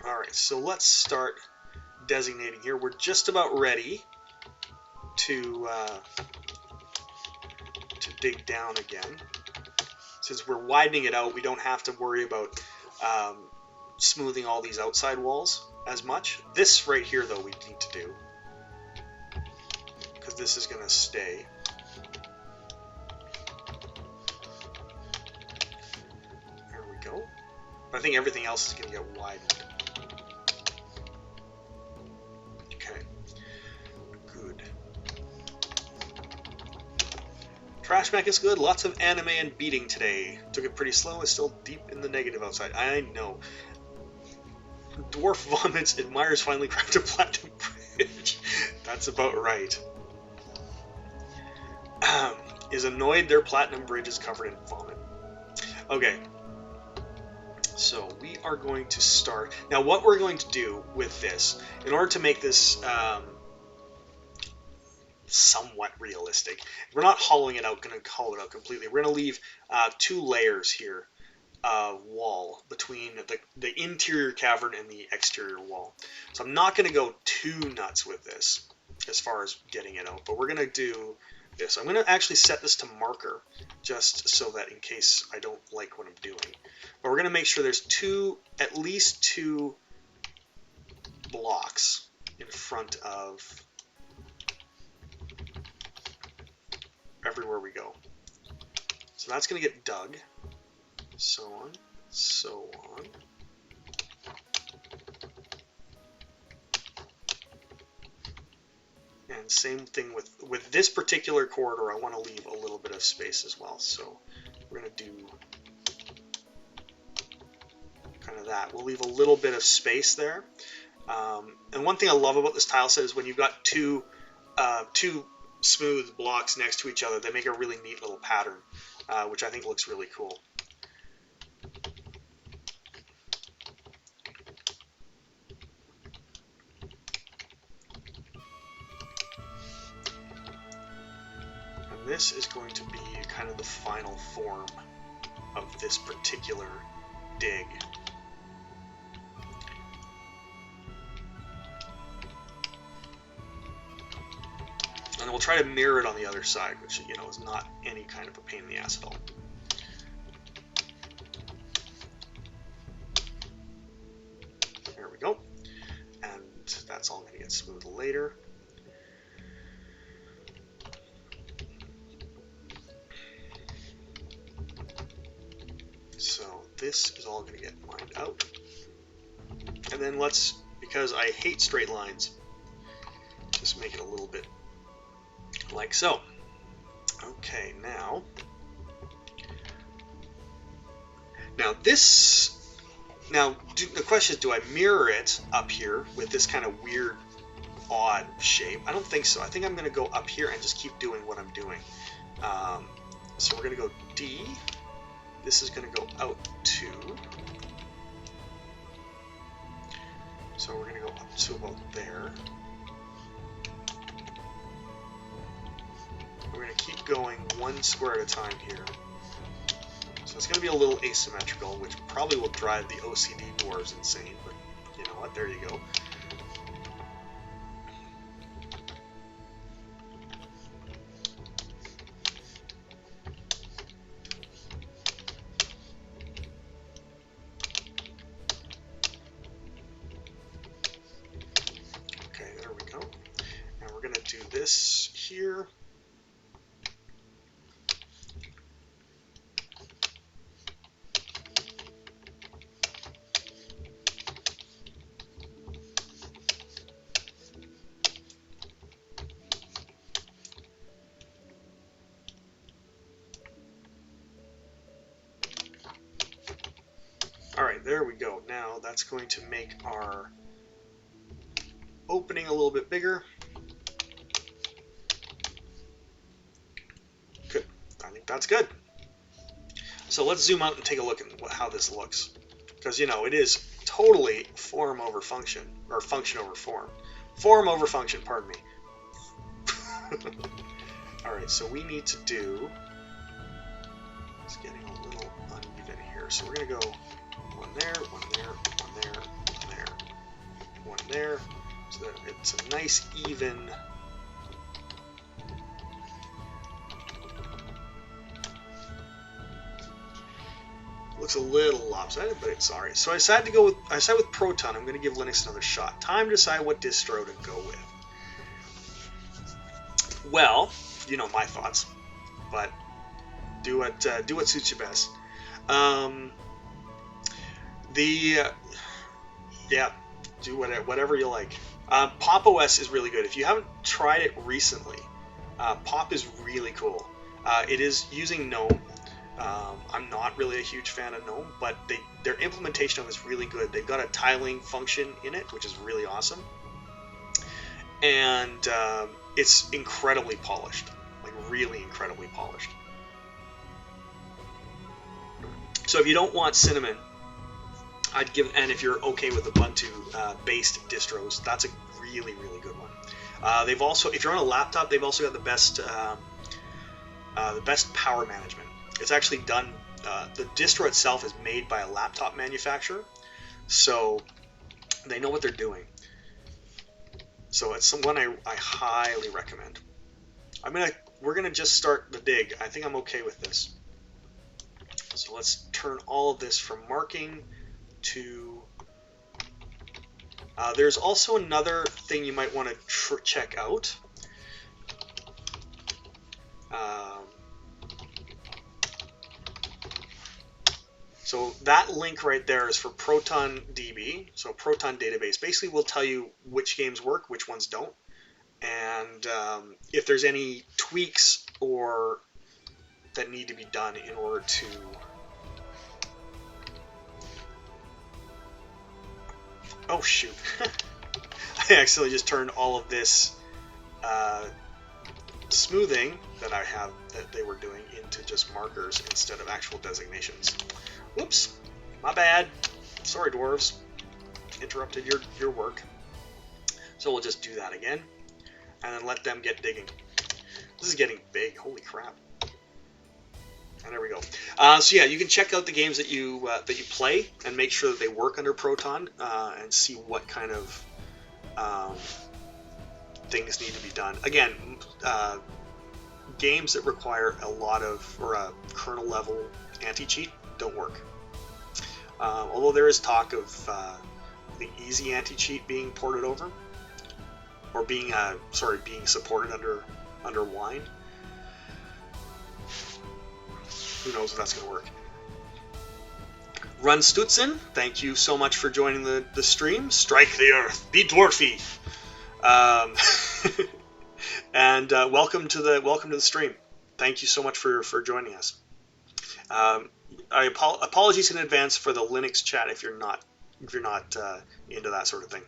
Alright, so let's start designating here. We're just about ready to dig down again. Since we're widening it out, we don't have to worry about smoothing all these outside walls as much. This right here, though, we need to do, because this is going to stay. There we go. But I think everything else is going to get widened. Okay. Good. Trash Mac is good. Lots of anime and beating today. Took it pretty slow. It's still deep in the negative outside. I know. Dwarf vomits. Admires finally cracked a platinum bridge. That's about right. Is annoyed their platinum bridge is covered in vomit. Okay. So we are going to start. Now what we're going to do with this, in order to make this somewhat realistic, we're not hollowing it out, going to hollow it out completely. We're going to leave 2 layers here of wall between the interior cavern and the exterior wall. So I'm not going to go too nuts with this as far as getting it out, but we're going to do this. I'm going to actually set this to marker just so that in case I don't like what I'm doing. But we're going to make sure there's at least two blocks in front of everywhere we go. So that's going to get dug. So on, so on. And same thing with this particular corridor, I want to leave a little bit of space as well. So we're going to do kind of that. We'll leave a little bit of space there. And one thing I love about this tile set is when you've got two smooth blocks next to each other, they make a really neat little pattern, which I think looks really cool. This is going to be kind of the final form of this particular dig. And we'll try to mirror it on the other side, which, you know, is not any kind of a pain in the ass at all. There we go. And that's all going to get smooth later. This is all going to get mined out. And then let's, because I hate straight lines, just make it a little bit like so. Okay, now the question is, do I mirror it up here with this kind of weird, odd shape? I don't think so. I think I'm going to go up here and just keep doing what I'm doing. So we're going to go D. This is going to go out 2. So we're going to go up to about there. We're going to keep going 1 square at a time here. So it's going to be a little asymmetrical, which probably will drive the OCD dwarves insane, but you know what, there you go. This here. All right, there we go. Now that's going to make our opening a little bit bigger. That's good. So let's zoom out and take a look at how this looks. because it is totally form over function, or function over form. Form over function, pardon me. Alright, so we need to do, it's getting a little uneven here, so we're going to go one there, one there, one there, one there, one there, so that it's a nice even looks a little lopsided, but it's alright. So I decided with Proton. I'm going to give Linux another shot. Time to decide what distro to go with. Well, you know my thoughts, but do what suits you best. Do whatever you like. Pop OS is really good. If you haven't tried it recently, Pop is really cool. It is using GNOME. I'm not really a huge fan of GNOME, but their implementation of it is really good. They've got a tiling function in it, which is really awesome. And it's incredibly polished, like really incredibly polished. So if you don't want Cinnamon, and if you're okay with Ubuntu-based distros, that's a really, really good one. They've also, if you're on a laptop, they've also got the best power management. It's actually done, the distro itself is made by a laptop manufacturer, so they know what they're doing. So it's one I highly recommend. We're gonna just start the dig. I think I'm okay with this. So let's turn all of this from marking to. There's also another thing you might want to check out. So that link right there is for Proton DB, so Proton database. Basically, will tell you which games work, which ones don't, and if there's any tweaks or that need to be done in order to. Oh shoot! I accidentally just turned all of this smoothing that they were doing into just markers instead of actual designations. Whoops, my bad. Sorry, Dwarves. Interrupted your work. So we'll just do that again, and then let them get digging. This is getting big. Holy crap! And there we go. So yeah, you can check out the games that you play and make sure that they work under Proton, and see what kind of things need to be done. Again, games that require a lot of or a kernel level anti-cheat don't work. Although there is talk of the easy anti-cheat being ported over, or being supported under Wine. Who knows if that's going to work. Run Stutzen, thank you so much for joining the stream. Strike the earth, be dwarfy, and welcome to the stream. Thank you so much for joining us. Apologies in advance for the Linux chat if you're not into that sort of thing.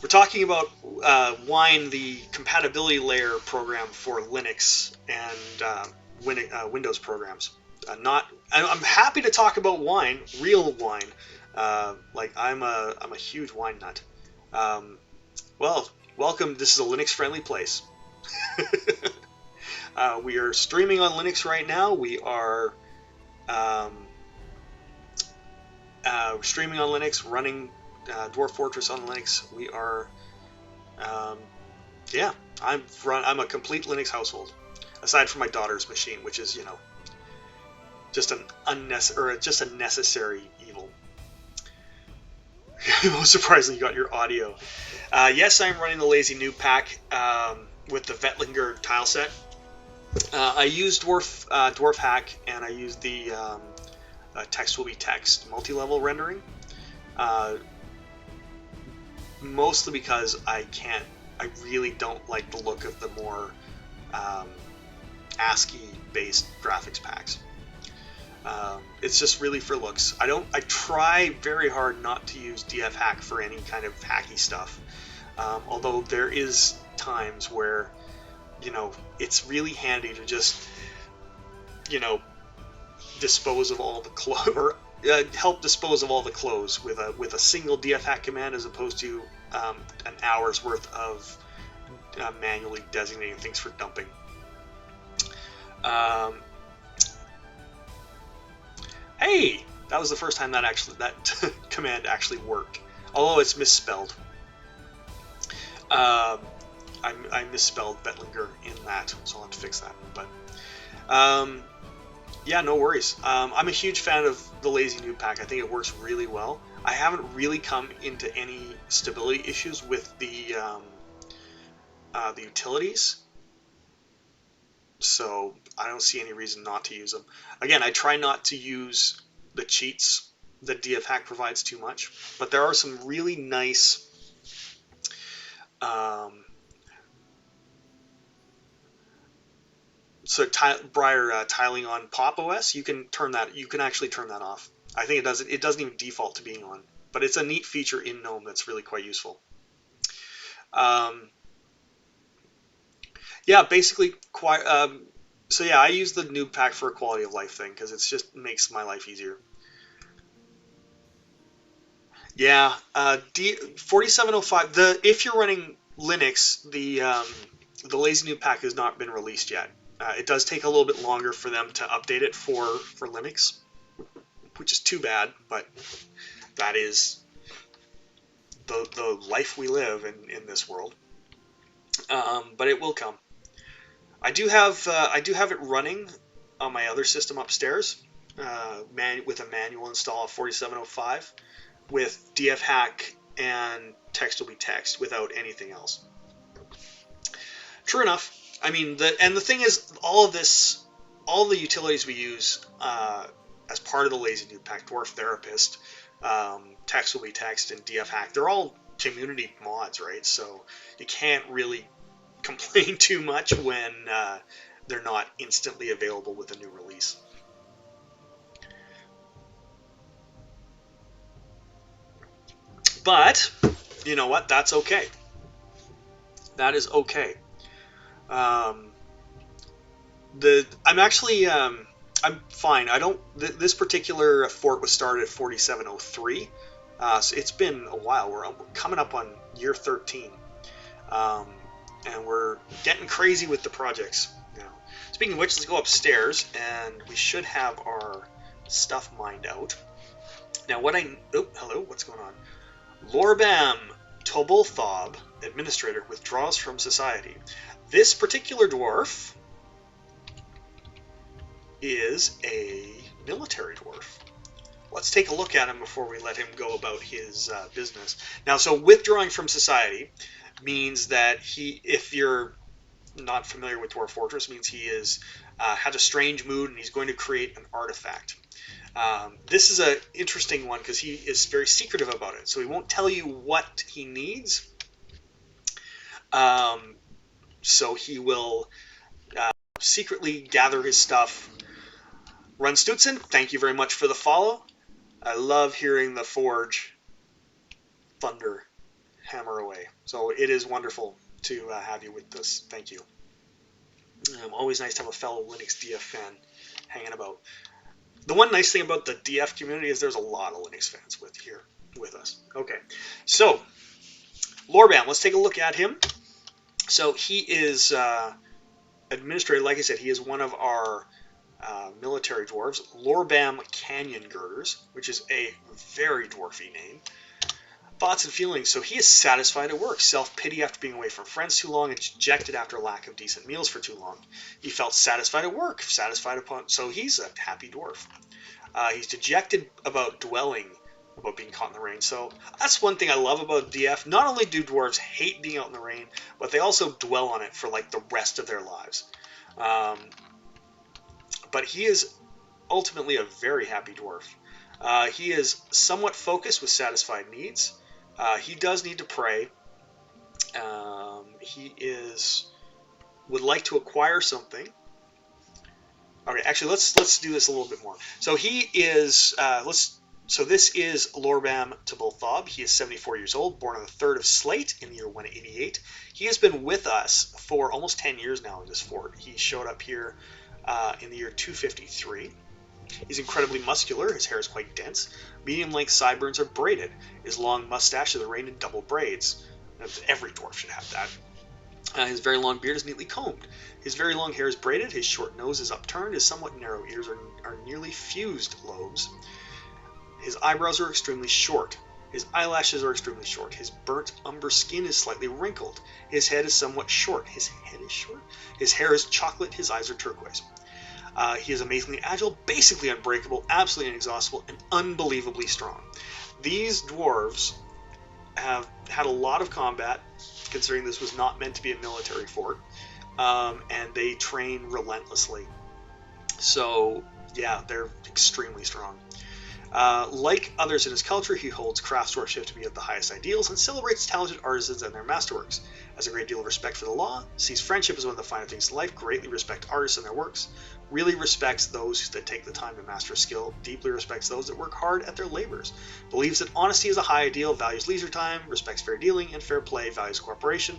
We're talking about Wine, the compatibility layer program for Linux and Windows programs. I'm happy to talk about Wine, real Wine. Like I'm a huge Wine nut. Well, welcome. This is a Linux-friendly place. We are streaming on Linux right now. We are streaming on Linux, running Dwarf Fortress on Linux. We are, I'm a complete Linux household, aside from my daughter's machine, which is just a necessary evil. Most surprisingly, you got your audio. Yes, I'm running the Lazy Noob pack with the Vettlinger tile set. I use Dwarf Hack, and I use the text will be text multi-level rendering. Mostly because I really don't like the look of the more ASCII-based graphics packs. It's just really for looks. I try very hard not to use DF Hack for any kind of hacky stuff. Although there is times where, it's really handy to just, dispose of all the clothes, or help dispose of all the clothes with a single DF hack command, as opposed to an hour's worth of manually designating things for dumping. Hey, that was the first time that command actually worked, although it's misspelled. I misspelled Bettlinger in that, so I'll have to fix that. But yeah, no worries. I'm a huge fan of the Lazy Noob pack. I think it works really well. I haven't really come into any stability issues with the utilities, so I don't see any reason not to use them. Again, I try not to use the cheats that DF hack provides too much, but there are some really nice Briar tiling on Pop OS. You can turn that. You can actually turn that off. I think it does. It doesn't even default to being on, but it's a neat feature in GNOME that's really quite useful. Yeah, basically, so yeah, I use the noob pack for a quality of life thing because it just makes my life easier. Yeah, 4705. If you're running Linux, the Lazy Noob pack has not been released yet. It does take a little bit longer for them to update it for Linux, which is too bad, but that is the life we live in this world. But it will come. I do have it running on my other system upstairs, with a manual install of 4705 with DF hack and text will be text without anything else. True enough. I mean, the thing is, all the utilities we use as part of the Lazy Noob pack, Dwarf Therapist, text will be text, and DF hack, they're all community mods, right? So you can't really complain too much when they're not instantly available with a new release. But you know what? That's okay. That is okay. I'm actually I'm fine. I don't. This particular fort was started at 4703, so it's been a while. We're coming up on year 13. And we're getting crazy with the projects now. Speaking of which, let's go upstairs, and we should have our stuff mined out. Now, hello, what's going on? Lorbam Tobolthob, administrator, withdraws from society. This particular dwarf is a military dwarf. Let's take a look at him before we let him go about his business. Now, so withdrawing from society means that if you're not familiar with Dwarf Fortress, means he has a strange mood and he's going to create an artifact. This is an interesting one because he is very secretive about it, so he won't tell you what he needs. So he will secretly gather his stuff. Run Stutson, thank you very much for the follow. I love hearing the Forge thunder hammer away. So it is wonderful to have you with us. Thank you. Always nice to have a fellow Linux DF fan hanging about. The one nice thing about the DF community is there's a lot of Linux fans here with us. Okay, so Lorbam, let's take a look at him. So he is administrator, like I said, he is one of our military dwarves. Lorbam Canyon Girders, which is a very dwarfy name. Thoughts and feelings. So he is satisfied at work. Self-pity after being away from friends too long, and dejected after lack of decent meals for too long. He felt satisfied at work, so he's a happy dwarf. He's dejected about being caught in the rain. So that's one thing I love about DF. Not only do dwarves hate being out in the rain, but they also dwell on it for like the rest of their lives. But he is ultimately a very happy dwarf. He is somewhat focused with satisfied needs. He does need to pray. He would like to acquire something. Okay, actually, let's do this a little bit more. So he is So this is Lorbam Tobolthob. He is 74 years old, born on the 3rd of Slate in the year 188. He has been with us for almost 10 years now in this fort. He showed up here in the year 253. He's incredibly muscular, his hair is quite dense, medium-length sideburns are braided, his long mustache is arranged in double braids. Every dwarf should have that. His very long beard is neatly combed. His very long hair is braided, his short nose is upturned, his somewhat narrow ears are nearly fused lobes. His eyebrows are extremely short. His eyelashes are extremely short. His burnt umber skin is slightly wrinkled. His head is somewhat short. His head is short? His hair is chocolate. His eyes are turquoise. He is amazingly agile, basically unbreakable, absolutely inexhaustible, and unbelievably strong. These dwarves have had a lot of combat, considering this was not meant to be a military fort, and they train relentlessly. So, yeah, they're extremely strong. Like others in his culture, he holds craftsmanship to be at the highest ideals and celebrates talented artisans and their masterworks. Has a great deal of respect for the law, sees friendship as one of the finer things in life, greatly respects artists and their works, really respects those that take the time to master a skill, deeply respects those that work hard at their labors, believes that honesty is a high ideal, values leisure time, respects fair dealing and fair play, values cooperation,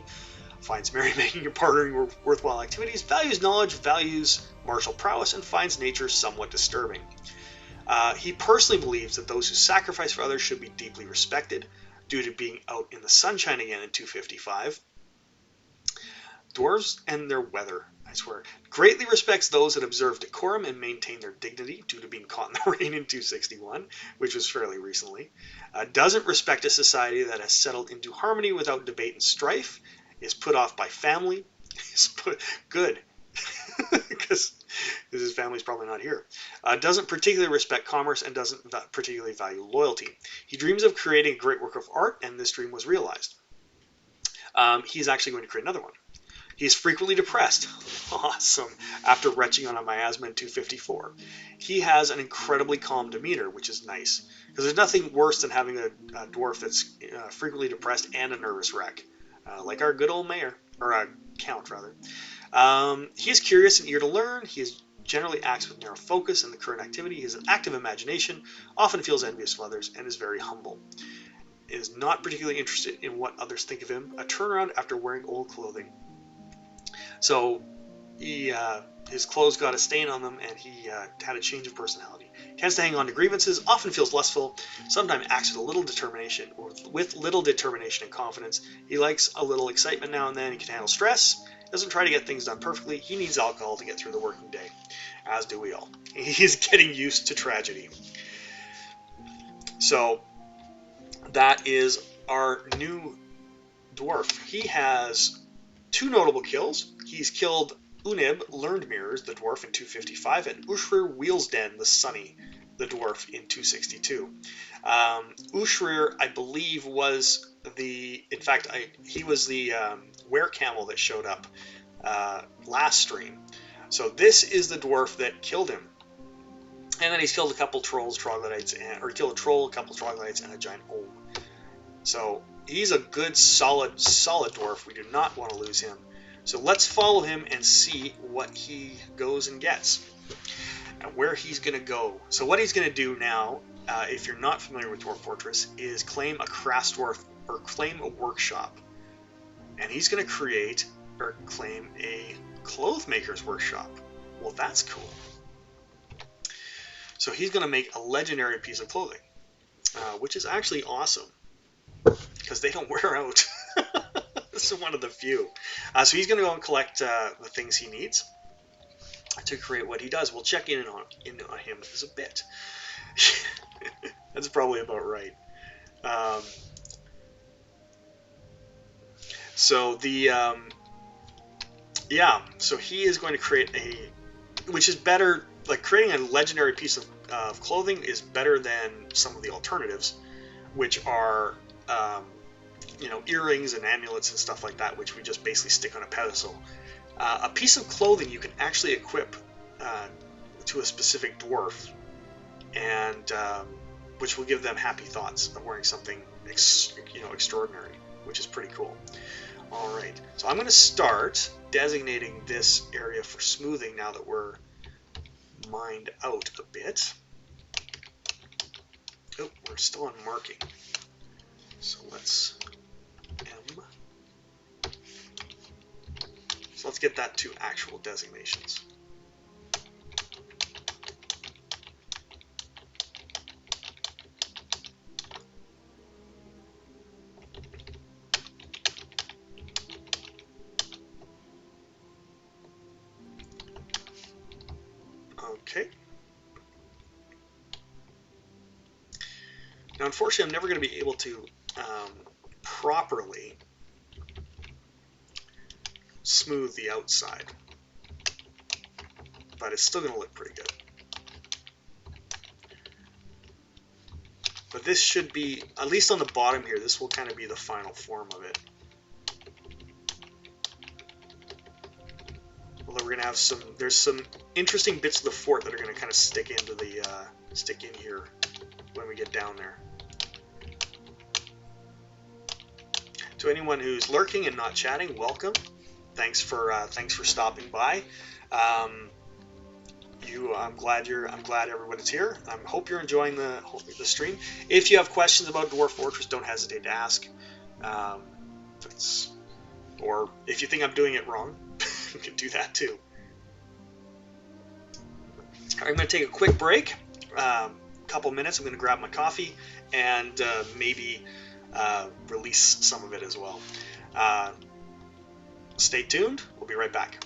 finds merrymaking and partnering worthwhile activities, values knowledge, values martial prowess, and finds nature somewhat disturbing. He personally believes that those who sacrifice for others should be deeply respected, due to being out in the sunshine again in 255. Dwarves and their weather, I swear. Greatly respects those that observe decorum and maintain their dignity, due to being caught in the rain in 261, which was fairly recently. Doesn't respect a society that has settled into harmony without debate and strife. Is put off by family. Good. Because his family's probably not here. Doesn't particularly respect commerce and doesn't particularly value loyalty. He dreams of creating a great work of art, and this dream was realized. He's actually going to create another one. He's frequently depressed. Awesome. After retching on a miasma in 254. He has an incredibly calm demeanor, which is nice. Because there's nothing worse than having a dwarf that's frequently depressed and a nervous wreck. Like our good old mayor. Or count, rather. He is curious and eager to learn. He generally acts with narrow focus in the current activity. He has an active imagination, often feels envious of others, and is very humble. Is not particularly interested in what others think of him. A turnaround after wearing old clothing. So his clothes got a stain on them, and he had a change of personality. Tends to hang on to grievances, often feels lustful, sometimes acts with little determination and confidence. He likes a little excitement now and then. He can handle stress. Doesn't try to get things done perfectly. He needs alcohol to get through the working day, as do we all. He's getting used to tragedy. So that is our new dwarf. He has 2 notable kills. He's killed Unib, Learned Mirrors, the dwarf, in 255, and Ushrir Wheelsden, the Sunny, the dwarf, in 262. Ushrir, I believe, was he was the were-camel that showed up last stream. So this is the dwarf that killed him. And then he's killed a couple trolls, troglodytes, or killed a troll, a couple troglodytes, and a giant ohm. So he's a good, solid dwarf. We do not want to lose him. So let's follow him and see what he goes and gets, and where he's going to go. So what he's going to do now, if you're not familiar with Dwarf Fortress, is claim a craftsdwarf, or claim a workshop. And he's going to create, or claim, a clothmaker's workshop. Well, that's cool. So he's going to make a legendary piece of clothing, which is actually awesome, because they don't wear out. This is one of the few. So he's going to go and collect the things he needs to create what he does. We'll check in on him as a bit. That's probably about right. So he is going to create which is better, like creating a legendary piece of clothing is better than some of the alternatives, which are earrings and amulets and stuff like that, which we just basically stick on a pedestal. A piece of clothing you can actually equip to a specific dwarf, and which will give them happy thoughts of wearing something extraordinary, which is pretty cool. All right, so I'm going to start designating this area for smoothing now that we're mined out a bit. Oh, we're still on marking. So let's let's get that to actual designations. Okay. Now, unfortunately, I'm never going to be able to properly smooth the outside, but it's still going to look pretty good. But this should be, at least on the bottom here, this will kind of be the final form of it. Although we're going to have some, there's some interesting bits of the fort that are going to kind of stick into the, stick in here when we get down there. To anyone who's lurking and not chatting, welcome. Thanks for stopping by. I'm glad everyone's here. I hope you're enjoying the stream. If you have questions about Dwarf Fortress, don't hesitate to ask. Or if you think I'm doing it wrong, you can do that too. I'm going to take a quick break, couple minutes. I'm going to grab my coffee and maybe release some of it as well. Stay tuned. We'll be right back.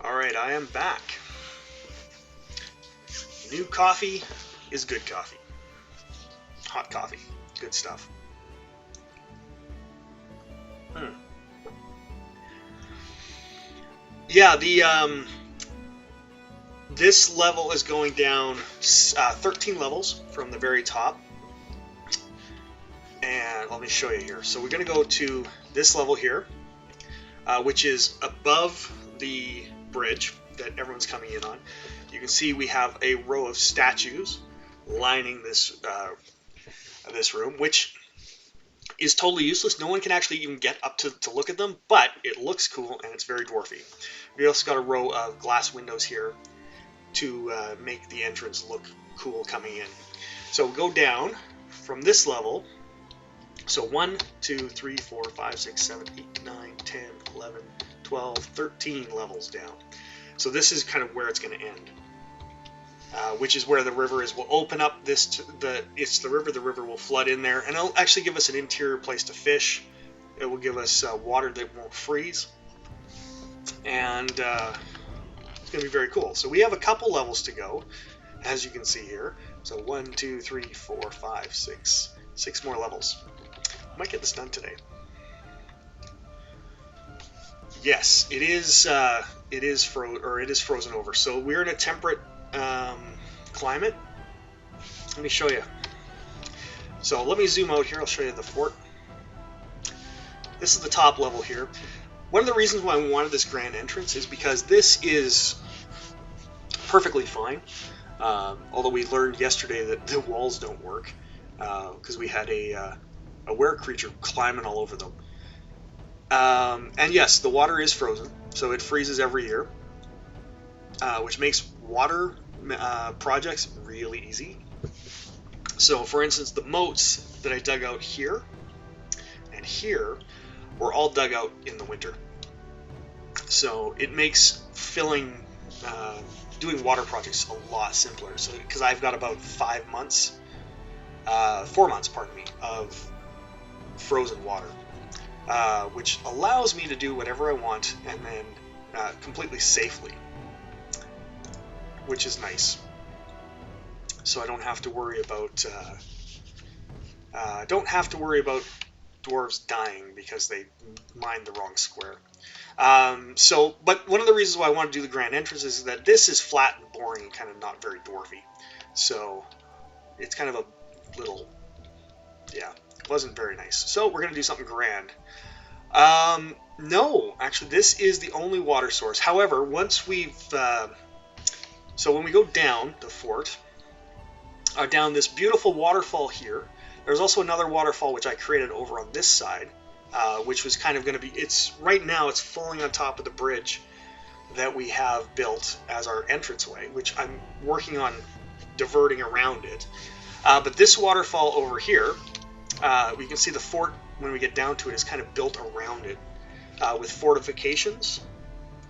Alright, I am back. New coffee is good coffee. Hot coffee. Good stuff. Yeah, this level is going down 13 levels from the very top. And let me show you here. So we're going to go to this level here, which is above the bridge that everyone's coming in on. You can see we have a row of statues lining this this room, which is totally useless. No one can actually even get up to look at them, but it looks cool and it's very dwarfy. We also got a row of glass windows here to make the entrance look cool coming in. So we'll go down from this level. So 1, 2, 3, 4, 5, 6, 7, 8, 9, 10, 11, 12, 13 levels down. So this is kind of where it's going to end, which is where the river is. We'll open up it's the river. The river will flood in there, and it'll actually give us an interior place to fish. It will give us water that won't freeze, and it's going to be very cool. So we have a couple levels to go, as you can see here. So 1, 2, 3, 4, 5, 6 more levels. Might get this done today. Yes, it is frozen over. So we're in a temperate climate. Let me show you. So let me zoom out here. I'll show you the fort. This is the top level here. One of the reasons why I wanted this grand entrance is because this is perfectly fine. Although we learned yesterday that the walls don't work because we had a were creature climbing all over them. And yes, the water is frozen, so it freezes every year, which makes water projects really easy. So, for instance, the moats that I dug out here and here were all dug out in the winter. So it makes doing water projects a lot simpler. So, because I've got about 4 months, pardon me, of frozen water, which allows me to do whatever I want and then completely safely, which is nice. So I don't have to worry about dwarves dying because they mined the wrong square. But one of the reasons why I want to do the grand entrance is that this is flat and boring and kind of not very dwarfy. So it's kind of a little, yeah, it wasn't very nice. So we're going to do something grand. No, actually, this is the only water source. However, once we've, so when we go down the fort, down this beautiful waterfall here, there's also another waterfall which I created over on this side, which was kind of going to be, right now it's falling on top of the bridge that we have built as our entranceway, which I'm working on diverting around it. But this waterfall over here, we can see the fort when we get down to it is kind of built around it with fortifications.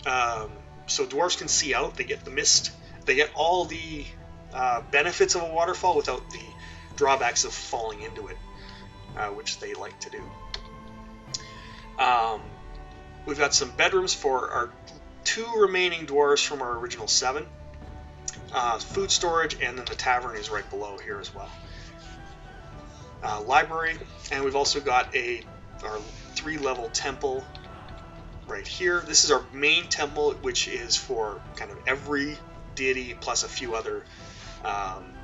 So dwarves can see out, they get the mist, they get all the benefits of a waterfall without the drawbacks of falling into it, which they like to do. We've got some bedrooms for our 2 remaining dwarves from our original 7. Food storage, and then the tavern is right below here as well. Library, and we've also got our 3-level temple right here. This is our main temple, which is for kind of every deity plus a few other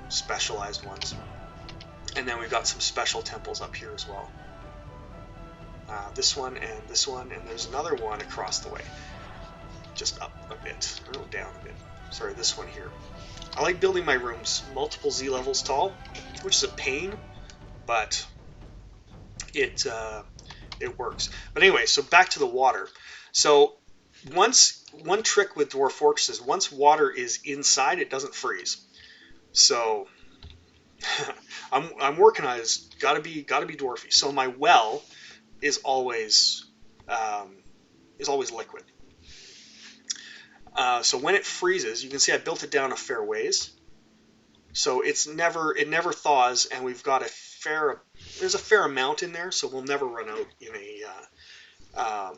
specialized ones. And then we've got some special temples up here as well. This one, and there's another one across the way. Just up a bit, or down a bit. Sorry, this one here. I like building my rooms multiple Z levels tall, which is a pain, but it works. But anyway, so back to the water. So one trick with dwarf fortresses, once water is inside, it doesn't freeze. So I'm working on it. It's gotta be dwarfy. So my well is always liquid. So when it freezes, you can see I built it down a fair ways. So it never thaws, and we've got there's a fair amount in there, so we'll never run out in a.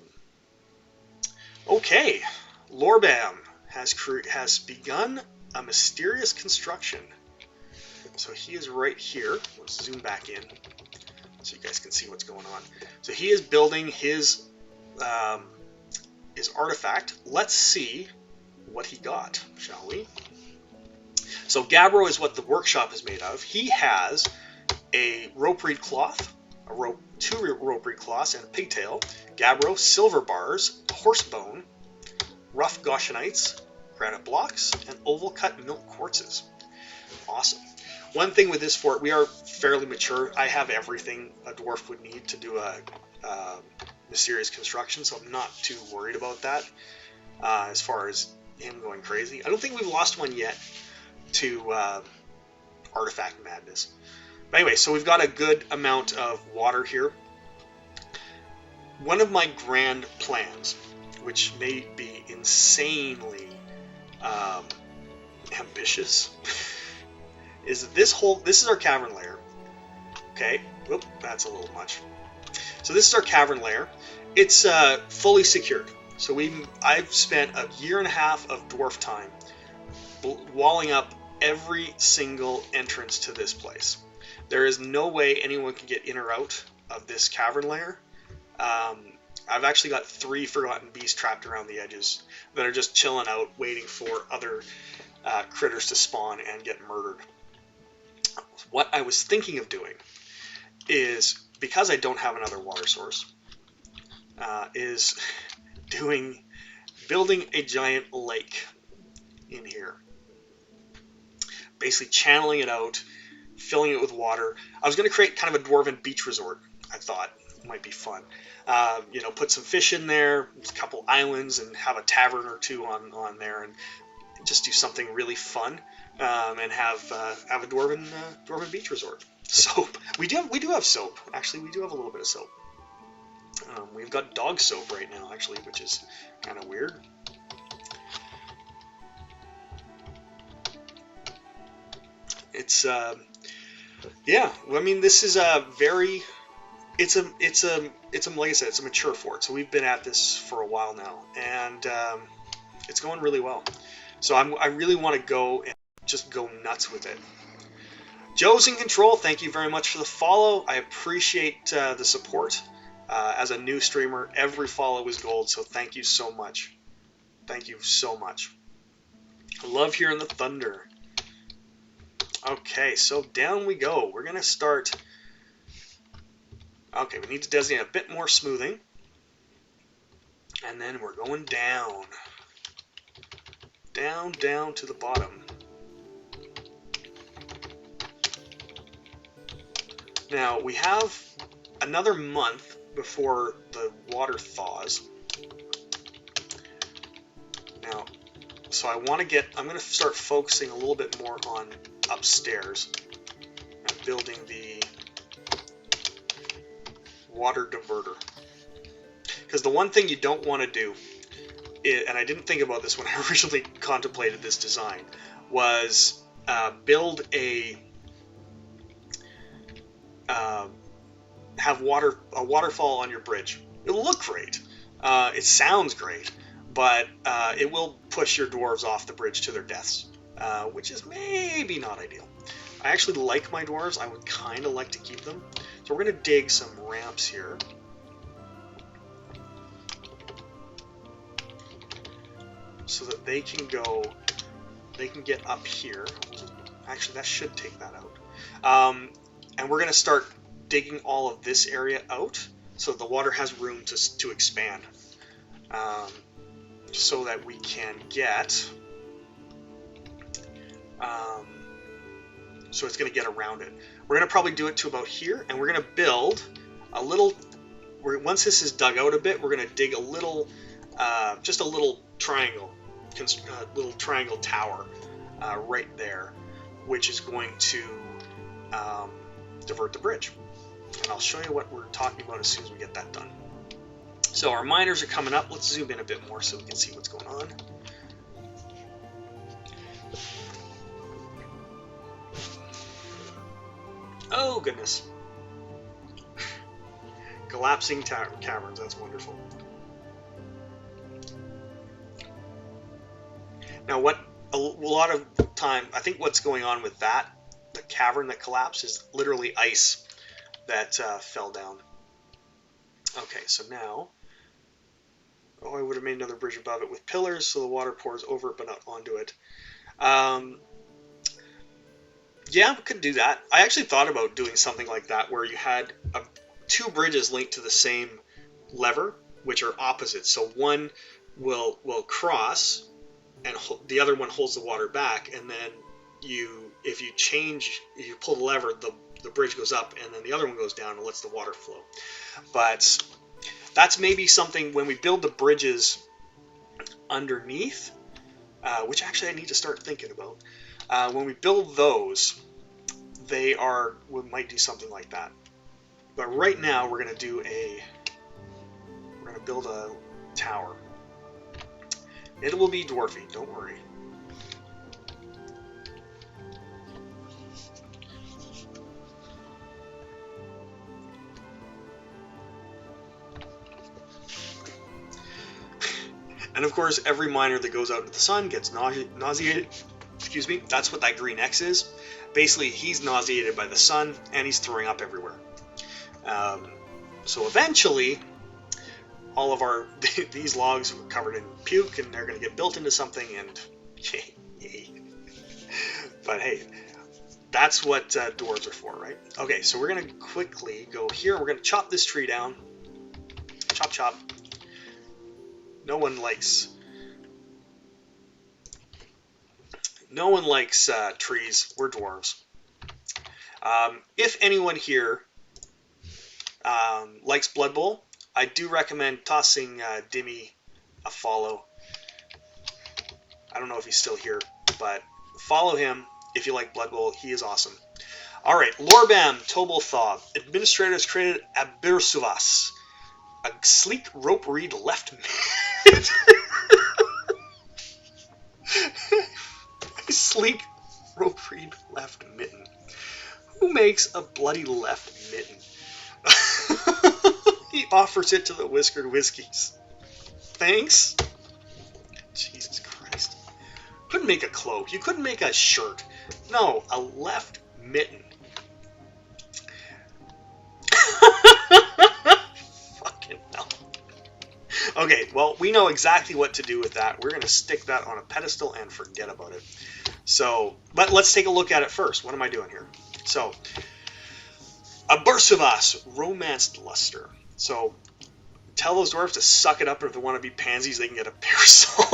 Okay, Lorbam has begun a mysterious construction. So he is right here. Let's zoom back in so you guys can see what's going on. So he is building his artifact. Let's see what he got, shall we? So gabbro is what the workshop is made of. He has a rope reed cloth, 2 rope reed cloths, and a pigtail. Gabbro, silver bars, horse bone, rough gauchenites, granite blocks, and oval cut milk quartzes. Awesome. One thing with this fort, we are fairly mature. I have everything a dwarf would need to do a mysterious construction, so I'm not too worried about that as far as him going crazy. I don't think we've lost one yet to artifact madness. But anyway, so we've got a good amount of water here. One of my grand plans, which may be insanely ambitious, is that this is our cavern layer. Okay, whoop, that's a little much. So this is our cavern layer. It's fully secured. So I've spent a 1.5 years of dwarf time walling up every single entrance to this place. There is no way anyone can get in or out of this cavern layer. I've actually got 3 forgotten beasts trapped around the edges that are just chilling out, waiting for other critters to spawn and get murdered. What I was thinking of doing is, because I don't have another water source, is building a giant lake in here. basically channeling it out, filling it with water. I was going to create kind of a dwarven beach resort. I thought it might be fun. Put some fish in there, a couple islands, and have a tavern or two on there, and just do something really fun, and have a dwarven beach resort. Soap. We do have soap. Actually, we do have a little bit of soap. We've got dog soap right now, actually, which is kind of weird. It's yeah. I mean, this is a very. It's a like I said, it's a mature fort. So we've been at this for a while now, and it's going really well. So I really want to go and just go nuts with it. Joe's in control. Thank you very much for the follow. I appreciate the support. As a new streamer, every follow is gold. So thank you so much. Thank you so much. I love hearing the thunder. Okay, so down we go. We're gonna start. Okay, we need to designate a bit more smoothing. And then we're going down. Down to the bottom. Now, we have another month before the water thaws. Now, so I'm going to start focusing a little bit more on upstairs and building the water diverter. Because the one thing you don't want to do, and I didn't think about this when I originally contemplated this design, was build have a waterfall on your bridge. It'll look great. It sounds great, but it will push your dwarves off the bridge to their deaths, which is maybe not ideal. I actually like my dwarves. I would kind of like to keep them. So we're going to dig some ramps here. So that they can get up here. Actually, that should take that out. And we're going to start digging all of this area out so the water has room to expand. So that we can get... so it's going to get around it. We're going to probably do it to about here, and we're going to build a little... Once this is dug out a bit, we're going to dig a little... just a little triangle. Little triangle tower right there, which is going to divert the bridge. And I'll show you what we're talking about as soon as we get that done. So our miners are coming up. Let's zoom in a bit more so we can see what's going on. Oh goodness. Collapsing caverns, that's wonderful. Now a lot of time, I think what's going on with that, the cavern that collapsed, is literally ice that fell down. Okay, so now, I would have made another bridge above it with pillars so the water pours over it but not onto it. Yeah, we could do that. I actually thought about doing something like that where you had two bridges linked to the same lever, which are opposite. So one will cross, and the other one holds the water back, and then if you pull the lever, the bridge goes up, and then the other one goes down and lets the water flow. But that's maybe something when we build the bridges underneath, which actually I need to start thinking about. When we build those, we might do something like that. But right now we're going to build a tower. It will be dwarfy, don't worry. And of course, every miner that goes out into the sun gets nauseated. Excuse me, that's what that green X is. Basically, he's nauseated by the sun, and he's throwing up everywhere. So eventually, all of these logs were covered in puke, and they're going to get built into something, and yay. But hey, that's what dwarves are for, right? Okay, so we're going to quickly go here. We're going to chop this tree down. Chop, chop. No one likes No one likes trees. We're dwarves. If anyone here likes Blood Bowl, I do recommend tossing Dimmy a follow. I don't know if he's still here, but follow him if you like Blood Bowl. He is awesome. All right, Lorbam Tobolthaw, administrator, has created a Birsuvas, a sleek rope reed left mid. A sleek rope reed left mitten. Who makes a bloody left mitten? He offers it to the Whiskered Whiskies. Thanks. Jesus Christ. Couldn't make a cloak. You couldn't make a shirt. No, a left mitten. Fucking hell. Okay, well, we know exactly what to do with that. We're going to stick that on a pedestal and forget about it. So, but let's take a look at it first. What am I doing here? So, a Bursuvas, Romanced Luster. So, tell those dwarves to suck it up, or if they want to be pansies, they can get a parasol.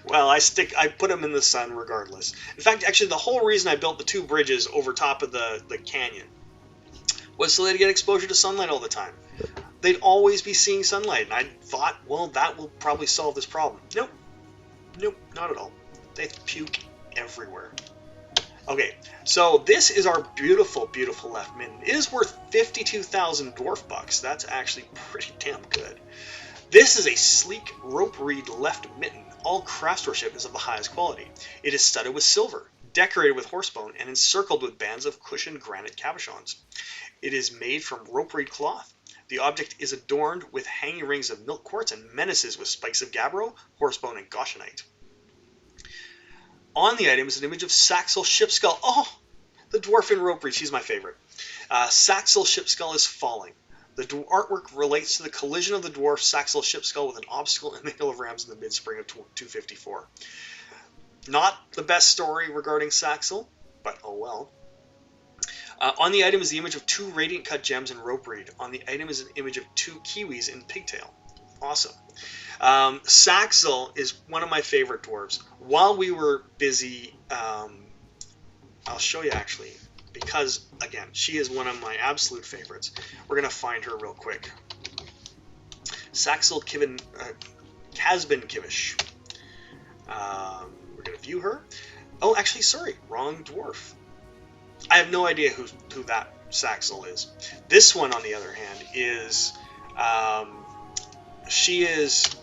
Well, I put them in the sun regardless. In fact, actually, the whole reason I built the 2 bridges over top of the canyon was so they'd get exposure to sunlight all the time. They'd always be seeing sunlight, and I thought, well, that will probably solve this problem. Nope. Nope, not at all. They puke everywhere. Okay, so this is our beautiful, beautiful left mitten. It is worth 52,000 dwarf bucks. That's actually pretty damn good. This is a sleek rope reed left mitten. All craftsmanship is of the highest quality. It is studded with silver, decorated with horsebone, and encircled with bands of cushioned granite cabochons. It is made from rope reed cloth. The object is adorned with hanging rings of milk quartz and menaces with spikes of gabbro, horsebone, and goshenite. On the item is an image of Saxel Shipskull. Oh, the dwarf in rope reed. She's my favorite. Saxel Shipskull is falling. The artwork relates to the collision of the dwarf Saxel Shipskull with an obstacle in the Hill of Rams in the mid-spring of 254. Not the best story regarding Saxel, but oh well. On the item is the image of 2 radiant cut gems in rope reed. On the item is an image of 2 kiwis in pigtail. Awesome. Saxel is one of my favorite dwarves. While we were busy, I'll show you actually, because again, she is one of my absolute favorites. We're going to find her real quick. Saxel Casbin Kivish. We're going to view her. Oh, actually, sorry, wrong dwarf. I have no idea who that Saxel is. This one, on the other hand, is she's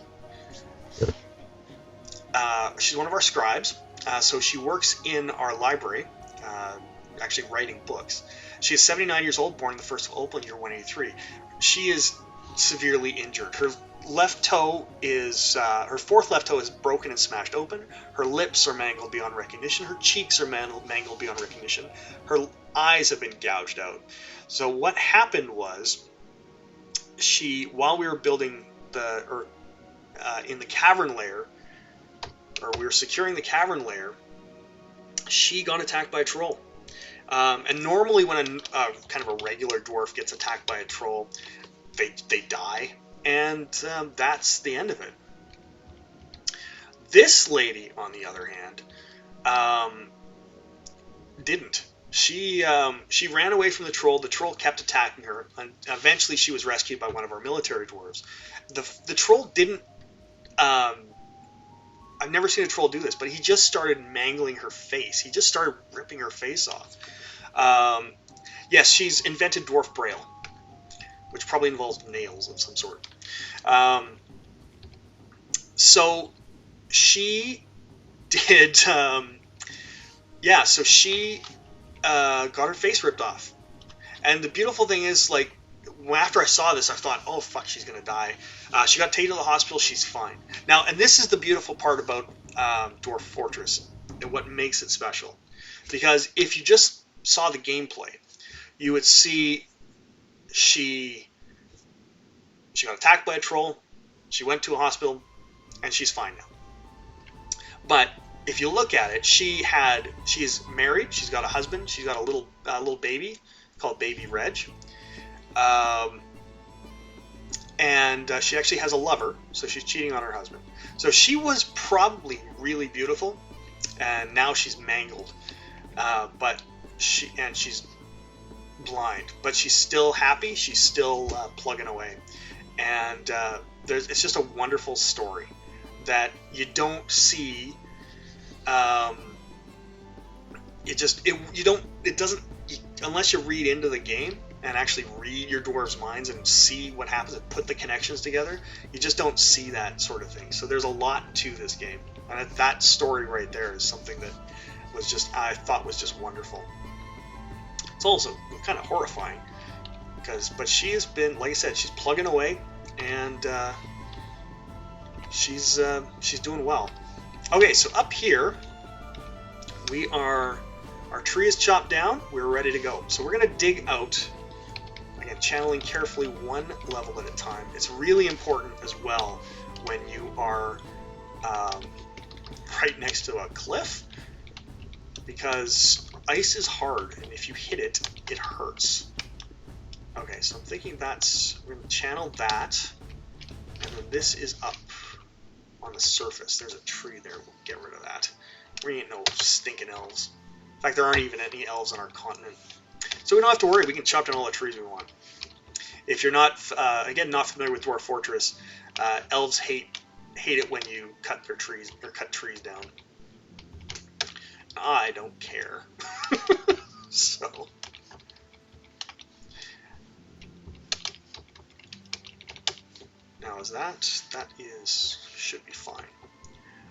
one of our scribes. So she works in our library, actually writing books. She is 79 years old, born the 1st of Opal in year 183. She is severely injured. Her left toe is, her 4th left toe is broken and smashed open. Her lips are mangled beyond recognition. Her cheeks are mangled beyond recognition. Her eyes have been gouged out. So what happened was, while we were building in the Cavern Layer, or we were securing the Cavern Layer, she got attacked by a troll. And normally when kind of a regular dwarf gets attacked by a troll, they die, and that's the end of it. This lady, on the other hand, didn't. She ran away from the troll. The troll kept attacking her, and eventually she was rescued by one of our military dwarves. The troll didn't... I've never seen a troll do this, but he just started mangling her face. He just started ripping her face off. Yes, she's invented Dwarf Braille, which probably involves nails of some sort. So she did... so she got her face ripped off. And the beautiful thing is, like, after I saw this, I thought, oh, fuck, she's going to die. She got taken to the hospital. She's fine. Now, and this is the beautiful part about Dwarf Fortress and what makes it special. Because if you just saw the gameplay, you would see she got attacked by a troll, she went to a hospital, and she's fine now. But if you look at it, she's married, she's got a husband, she's got a little baby called Baby Reg. And she actually has a lover, so she's cheating on her husband. So she was probably really beautiful and now she's mangled. But she's blind, but she's still happy. She's still plugging away, and it's just a wonderful story that you don't see. Unless you read into the game and actually read your dwarves' minds and see what happens and put the connections together, you just don't see that sort of thing. So there's a lot to this game, and that story right there is something that I thought was just wonderful. It's also kind of horrifying but she has been, like I said, she's plugging away, and she's doing well. Okay, so up here our tree is chopped down. We're ready to go. So we're going to dig out, again, channeling carefully one level at a time. It's really important as well when you are right next to a cliff, because ice is hard, and if you hit it, it hurts. Okay, so I'm thinking we're going to channel that, and then this is up on the surface. There's a tree there. We'll get rid of that. We ain't no stinking elves. In fact, there aren't even any elves on our continent. So we don't have to worry. We can chop down all the trees we want. If you're not, again, not familiar with Dwarf Fortress, elves hate it when you cut their trees or cut trees down. I don't care. So now that should be fine.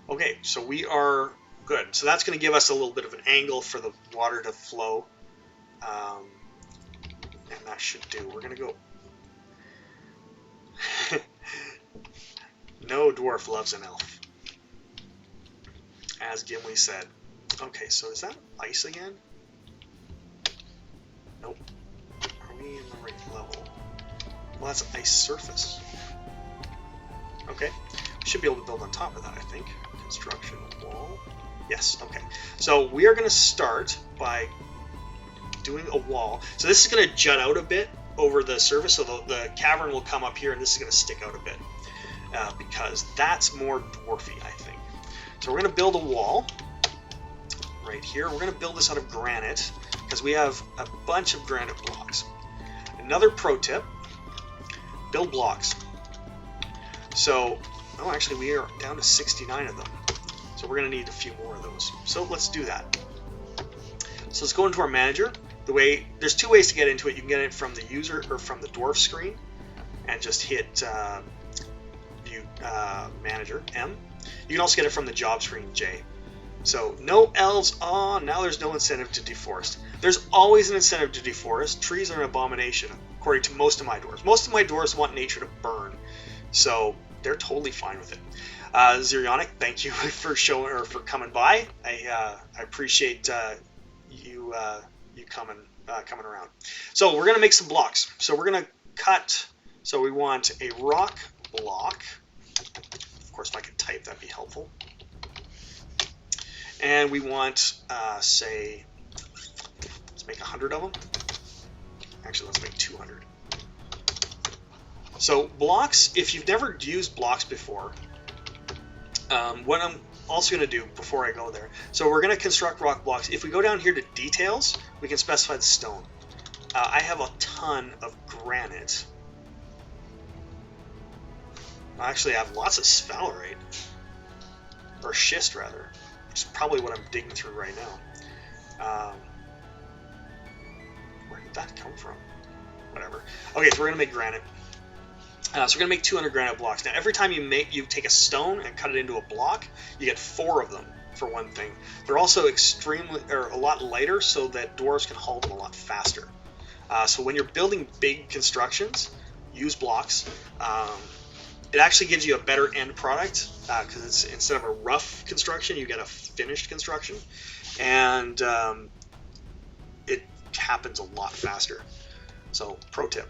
Okay, so we are good. So that's going to give us a little bit of an angle for the water to flow, and that should do. We're going to go. No dwarf loves an elf, as Gimli said. Okay, so is that ice again? Nope. Are we in the right level? Well, that's ice surface. Okay, we should be able to build on top of that, I think. Construction wall. Yes, okay. So we are going to start by doing a wall. So this is going to jut out a bit over the surface, so the cavern will come up here, and this is going to stick out a bit, because that's more dwarfy, I think. So we're going to build a wall right here. We're going to build this out of granite, because we have a bunch of granite blocks. Another pro tip, build blocks. So, actually we are down to 69 of them. So we're going to need a few more of those. So let's do that. So let's go into our manager. There's two ways to get into it. You can get it from the user or from the dwarf screen and just hit view manager M. You can also get it from the job screen J. So no elves on. Now there's no incentive to deforest. There's always an incentive to deforest. Trees are an abomination, according to most of my dwarves. Most of my dwarves want nature to burn, so they're totally fine with it. Zirionic, thank you for coming by. I appreciate you coming around. So we're gonna make some blocks. So we're gonna cut. So we want a rock block. Of course, if I could type, that'd be helpful. And we want, say, let's make 100 of them. Actually, let's make 200. So blocks, if you've never used blocks before, what I'm also going to do before I go there, so we're going to construct rock blocks. If we go down here to details, we can specify the stone. I have a ton of granite. Actually, I have lots of sphalerite, or schist rather, which is probably what I'm digging through right now. Where did that come from? Whatever. Okay, so we're going to make granite. So we're going to make 200 granite blocks. Now, every time you take a stone and cut it into a block, you get 4 of them, for one thing. They're also a lot lighter, so that dwarves can haul them a lot faster. So when you're building big constructions, use blocks. It actually gives you a better end product, because it's instead of a rough construction, you get a finished construction, and it happens a lot faster. So, pro tip.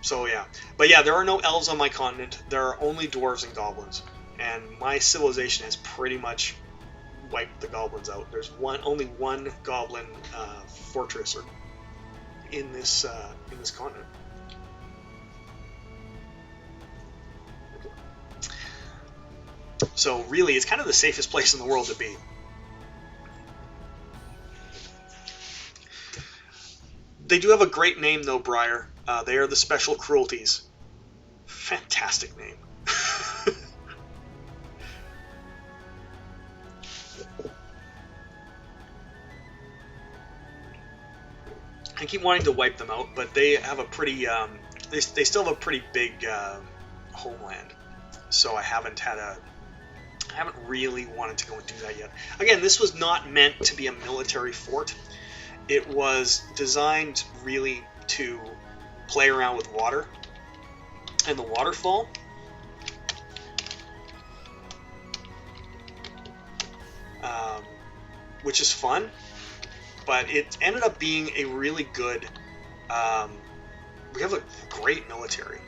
So yeah, but yeah, there are no elves on my continent. There are only dwarves and goblins, and my civilization has pretty much wiped the goblins out. There's only one goblin fortress in this continent. So really, it's kind of the safest place in the world to be. They do have a great name, though, Briar. They are the Special Cruelties. Fantastic name. I keep wanting to wipe them out, but they have a pretty, they still have a pretty big homeland. So I haven't really wanted to go and do that yet. Again, this was not meant to be a military fort. It was designed really to play around with water and the waterfall. Which is fun, but it ended up being a really good, we have a great military.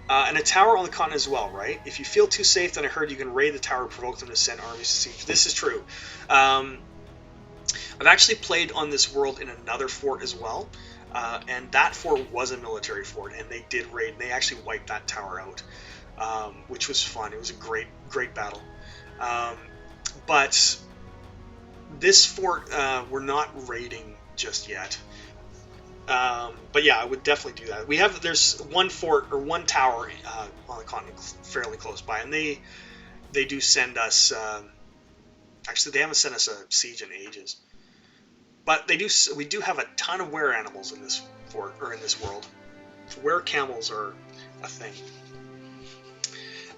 And a tower on the continent as well, right? If you feel too safe, then I heard you can raid the tower, provoke them to send armies to siege. This is true. I've actually played on this world in another fort as well, and that fort was a military fort, and they did raid, and they actually wiped that tower out, which was fun. It was a great battle. But this fort, we're not raiding just yet. But yeah, I would definitely do that. There's one fort or one tower on the continent fairly close by, and they do send us. Actually, they haven't sent us a siege in ages, but we do have a ton of were animals in this fort or in this world. Were camels are a thing.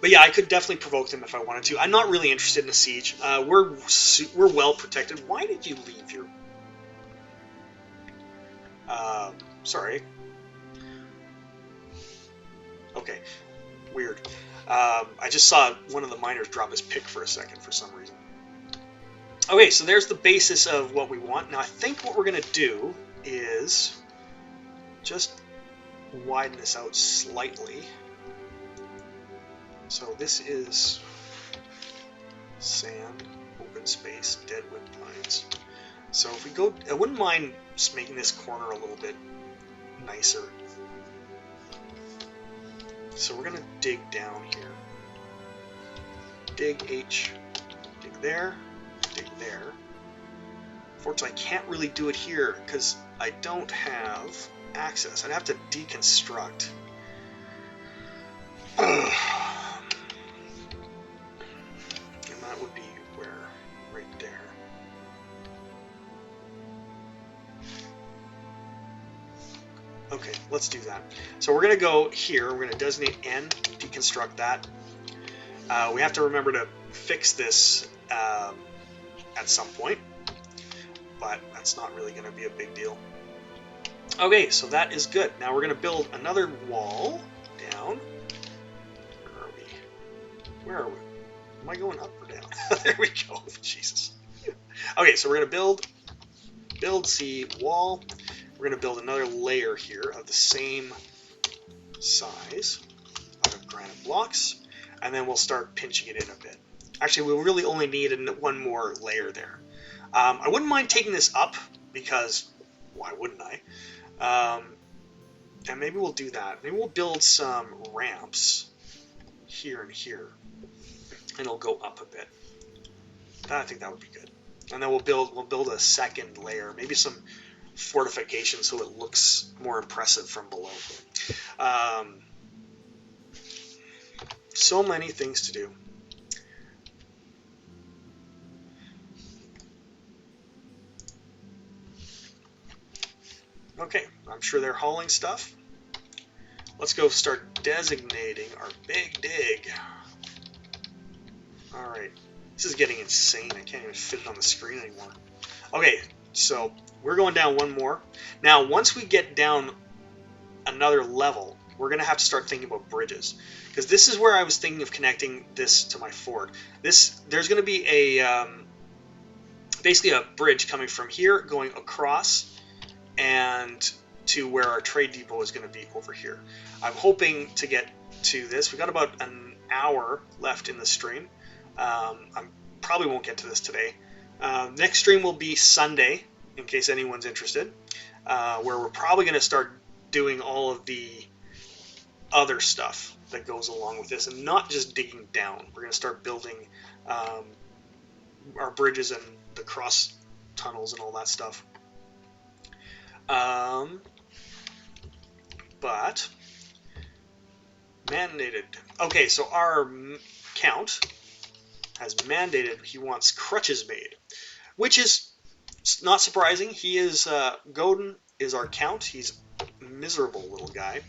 But yeah, I could definitely provoke them if I wanted to. I'm not really interested in a siege. We're well protected. Why did you leave your? Sorry. Okay, weird. I just saw one of the miners drop his pick for a second for some reason. Okay, so there's the basis of what we want. Now I think what we're gonna do is just widen this out slightly. So this is sand, open space, deadwood pines. So if we go, I wouldn't mind just making this corner a little bit nicer. So we're gonna dig down here. Dig H, dig there, dig there. Unfortunately, I can't really do it here because I don't have access. I'd have to deconstruct. That would be where? Right there. Okay, let's do that. So we're going to go here. We're going to designate N, deconstruct that. We have to remember to fix this at some point, but that's not really going to be a big deal. Okay, so that is good. Now we're going to build another wall down. Where are we? Where are we? Am I going up or down? There we go. Jesus. Okay, so we're going to build C wall. We're going to build another layer here of the same size out of granite blocks, and then we'll start pinching it in a bit. Actually, we'll really only need one more layer there. I wouldn't mind taking this up because why wouldn't I? And maybe we'll do that. Maybe we'll build some ramps here and here, and it'll go up a bit. I think that would be good. And then we'll build a second layer, maybe some fortification so it looks more impressive from below. So many things to do. Okay, I'm sure they're hauling stuff. Let's go start designating our big dig. Alright, this is getting insane. I can't even fit it on the screen anymore. Okay, so we're going down one more. Now, once we get down another level, we're going to have to start thinking about bridges. Because this is where I was thinking of connecting this to my fort. There's going to be a basically a bridge coming from here, going across, and to where our trade depot is going to be over here. I'm hoping to get to this. We got about an hour left in the stream. I probably won't get to this today. Next stream will be Sunday, in case anyone's interested, where we're probably going to start doing all of the other stuff that goes along with this, and not just digging down. We're going to start building our bridges and the cross tunnels and all that stuff. But mandated. Okay, so our count has mandated he wants crutches made, which is not surprising. He is Godin is our count. He's a miserable little guy,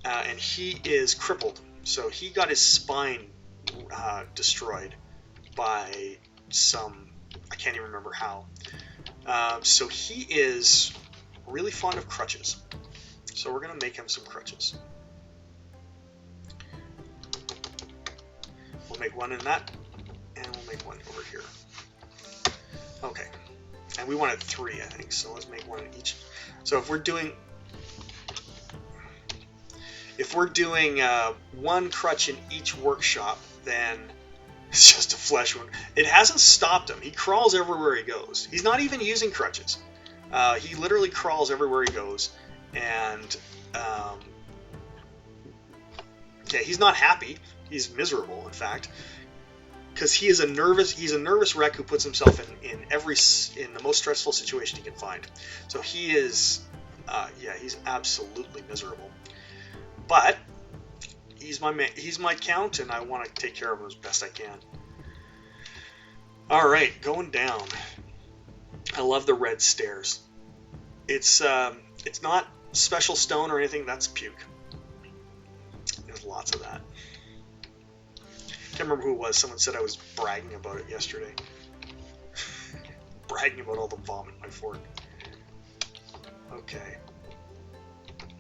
and he is crippled. So he got his spine destroyed by some, I can't even remember how. So he is really fond of crutches. So we're going to make him some crutches. We'll make one in that, and we'll make one over here. Okay. And we wanted 3, I think, so let's make one in each. So if we're doing one crutch in each workshop, then it's just a flesh wound. It hasn't stopped him. He crawls everywhere he goes. He's not even using crutches. He literally crawls everywhere he goes, and yeah, he's not happy. He's miserable, in fact, because he's a nervous wreck who puts himself in the most stressful situation he can find. So he is, he's absolutely miserable. But he's my count, and I want to take care of him as best I can. All right, going down. I love the red stairs. It's not special stone or anything. That's puke. There's lots of that. Can't remember who it was. Someone said I was bragging about it yesterday. Bragging about all the vomit in my fort. Okay.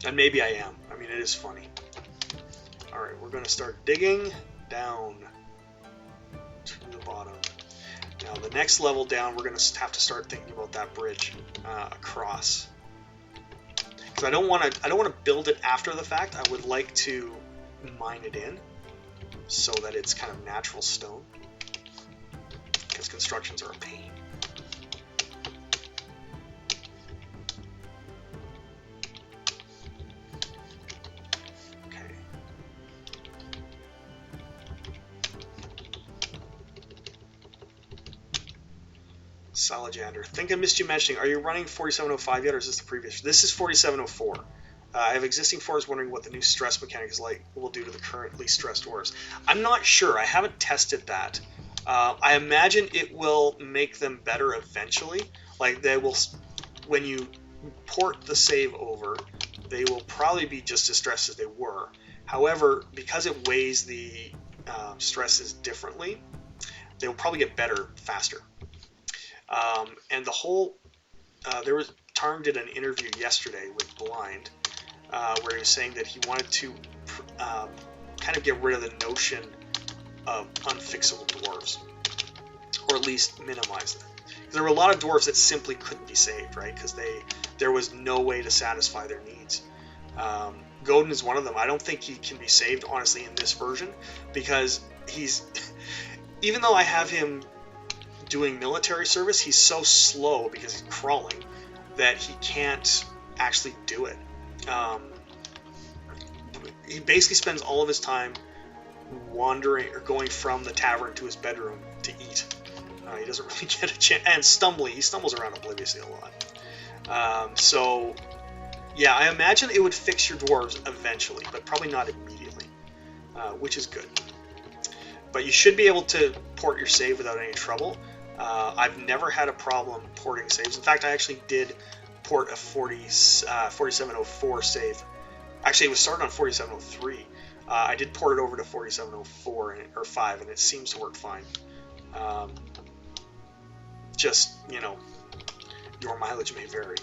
And maybe I am. I mean, it is funny. Alright, we're going to start digging down to the bottom. Now, the next level down, we're going to have to start thinking about that bridge across. Because I don't want to build it after the fact. I would like to mine it in, so that it's kind of natural stone, because constructions are a pain. Okay. Salajander. Think I missed you mentioning, are you running 4705 yet, or is this the previous? This is 4704. I have existing forums wondering what the new stress mechanic is like will do to the currently stressed dwarves. I'm not sure. I haven't tested that. I imagine it will make them better eventually. Like they will, when you port the save over, they will probably be just as stressed as they were. However, because it weighs the stresses differently, they will probably get better faster. And the whole, Tarm did an interview yesterday with Blind, where he was saying that he wanted to kind of get rid of the notion of unfixable dwarves, or at least minimize them. Because there were a lot of dwarves that simply couldn't be saved, right? Because there was no way to satisfy their needs. Godin is one of them. I don't think he can be saved, honestly, in this version, because even though I have him doing military service, he's so slow because he's crawling that he can't actually do it. He basically spends all of his time wandering or going from the tavern to his bedroom to eat. He doesn't really get a chance, and he stumbles around obliviously a lot. So yeah, I imagine it would fix your dwarves eventually, but probably not immediately, which is good. But you should be able to port your save without any trouble. I've never had a problem porting saves. In fact, I actually did port a 4704 save. Actually, it was started on 4703. I did port it over to 4704 or 5, and it seems to work fine. Just, your mileage may vary.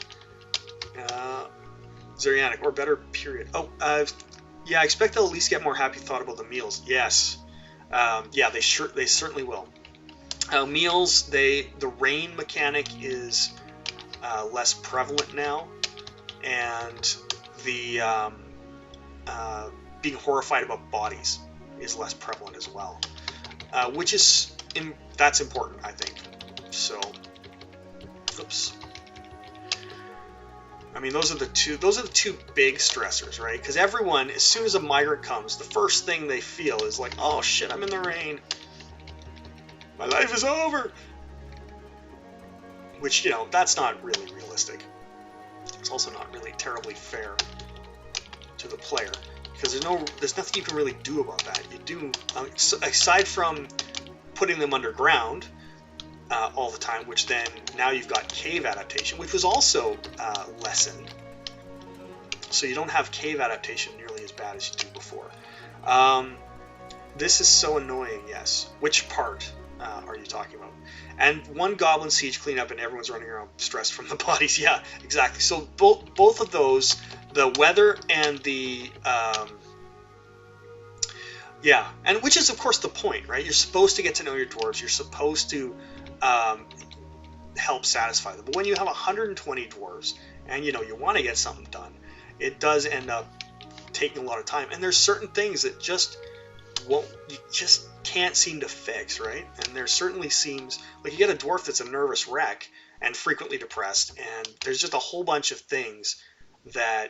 Zerianic, or better, period. Yeah, I expect they'll at least get more happy thought about the meals. Yes. Yeah, they certainly will. Meals, the rain mechanic is less prevalent now, and the being horrified about bodies is less prevalent as well, which is that's important, I think. So, oops. I mean, those are the two big stressors, right? Because everyone, as soon as a migrant comes, the first thing they feel is like, oh shit, I'm in the rain. My life is over. Which, you know, that's not really realistic. It's also not really terribly fair to the player, because there's nothing you can really do about that. You do, aside from putting them underground all the time, which then now you've got cave adaptation, which was also lessened. So you don't have cave adaptation nearly as bad as you did before. This is so annoying, yes. Which part are you talking about? And one goblin siege cleanup and everyone's running around stressed from the bodies. Yeah, exactly. So both of those, the weather and the... yeah, and which is, of course, the point, right? You're supposed to get to know your dwarves. You're supposed to help satisfy them. But when you have 120 dwarves and, you know, you want to get something done, it does end up taking a lot of time. And there's certain things that you just can't seem to fix, right? And there certainly seems like you get a dwarf that's a nervous wreck and frequently depressed, and there's just a whole bunch of things that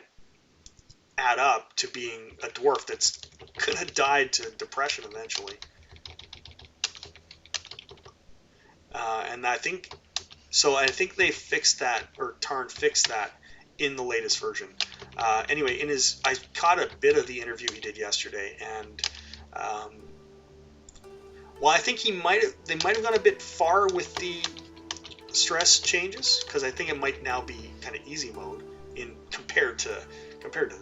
add up to being a dwarf that's gonna die to depression eventually. And I think they fixed that, or Tarn fixed that in the latest version. Anyway, I caught a bit of the interview he did yesterday, and well, I think they might have gone a bit far with the stress changes, because I think it might now be kind of easy mode compared to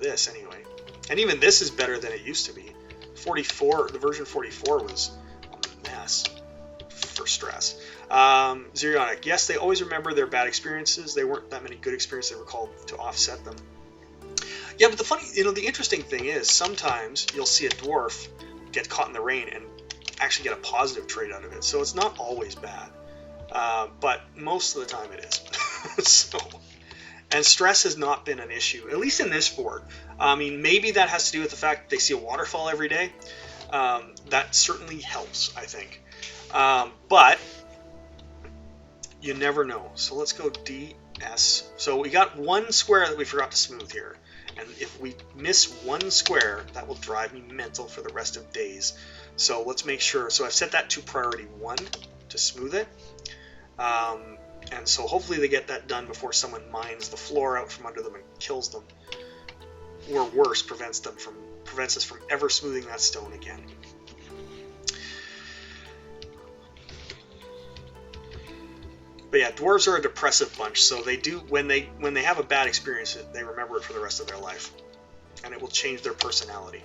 this anyway. And even this is better than it used to be. 44, the version 44 was a mess for stress. Zerionic, yes, they always remember their bad experiences. They weren't that many good experiences. They were called to offset them. Yeah, but the interesting thing is sometimes you'll see a dwarf get caught in the rain and actually get a positive trait out of it. So it's not always bad, but most of the time it is. And stress has not been an issue, at least in this fort. I mean, maybe that has to do with the fact that they see a waterfall every day. That certainly helps, I think. But you never know. So let's go DS. So we got one square that we forgot to smooth here. And if we miss one square, that will drive me mental for the rest of days. So let's make sure. So I've set that to priority 1 to smooth it. And so hopefully they get that done before someone mines the floor out from under them and kills them. Or worse, prevents us from ever smoothing that stone again. But yeah, dwarves are a depressive bunch, so they do when they have a bad experience, they remember it for the rest of their life, and it will change their personality.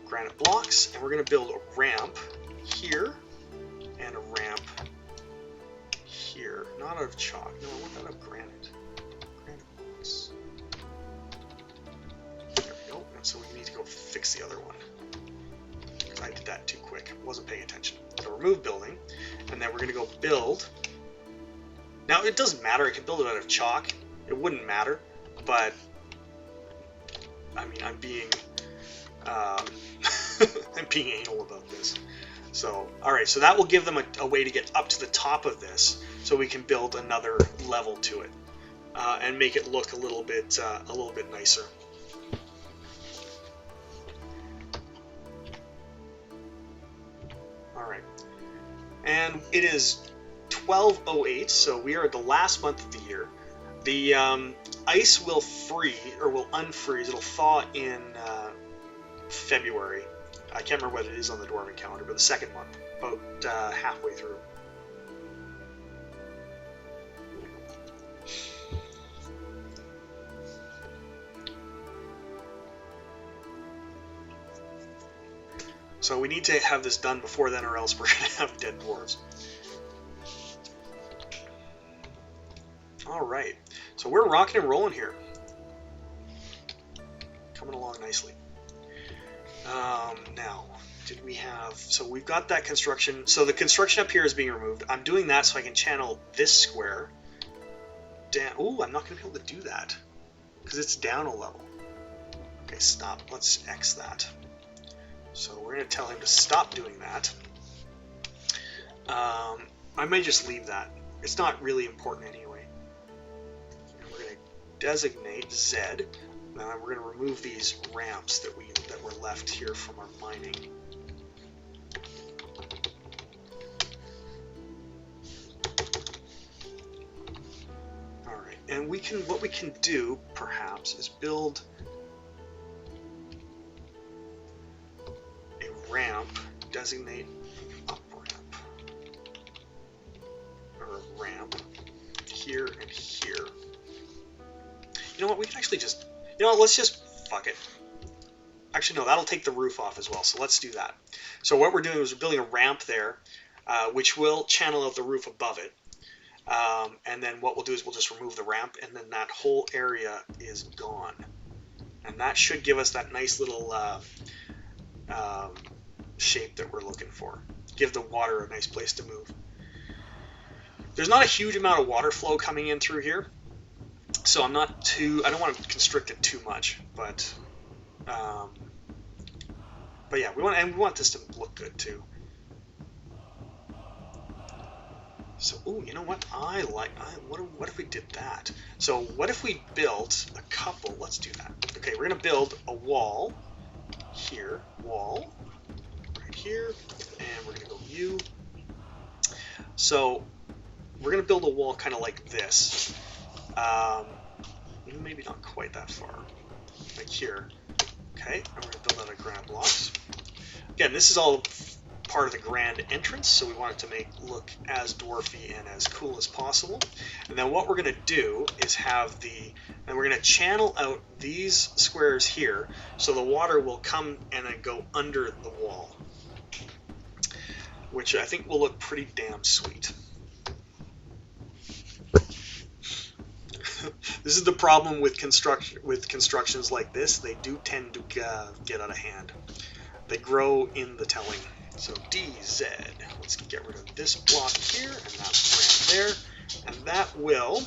Granite blocks, and we're going to build a ramp here and a ramp here. Not out of chalk. No, I want that out of granite. Granite blocks. There we go. And so we need to go fix the other one, because I did that too quick. Wasn't paying attention. So remove building, and then we're going to go build. Now, it doesn't matter. I can build it out of chalk. It wouldn't matter. But, I mean, I'm being anal about this. So, all right. So that will give them a way to get up to the top of this, so we can build another level to it and make it look a little bit nicer. All right. And it is 12:08, so we are at the last month of the year. The ice will unfreeze. It'll thaw in February. I can't remember what it is on the Dwarven calendar, but the second month, about halfway through. So we need to have this done before then, or else we're going to have dead dwarves. All right, so we're rocking and rolling here. Coming along nicely. Now, did we have... So we've got that construction. So the construction up here is being removed. I'm doing that so I can channel this square down. Ooh, I'm not going to be able to do that because it's down a level. Okay, stop. Let's X that. So we're going to tell him to stop doing that. I may just leave that. It's not really important anyway. And we're going to designate Z. Now we're going to remove these ramps that were left here from our mining. And what we can do perhaps is build a ramp, designate up ramp, or a ramp here and here. You know what, we can actually just, let's just, fuck it. Actually, no, that'll take the roof off as well, so let's do that. So what we're doing is we're building a ramp there, which will channel out the roof above it. And then what we'll do is we'll just remove the ramp, and then that whole area is gone. And that should give us that nice little shape that we're looking for. Give the water a nice place to move. There's not a huge amount of water flow coming in through here, so I don't want to constrict it too much, but yeah, we want this to look good too. So, ooh, you know what? What if we did that? So, what if we built a couple? Let's do that. Okay, we're gonna build a wall here, wall right here, and we're gonna go view. So, we're gonna build a wall kind of like this. Maybe not quite that far, like here. Okay, and we're gonna build out of granite blocks. Again, this is all part of the grand entrance, so we want it to look as dwarfy and as cool as possible. And then what we're going to do is and we're going to channel out these squares here, so the water will come and then go under the wall, which I think will look pretty damn sweet. This is the problem with constructions like this. They do tend to get out of hand. They grow in the telling. So DZ, let's get rid of this block here and that ramp there, and that will,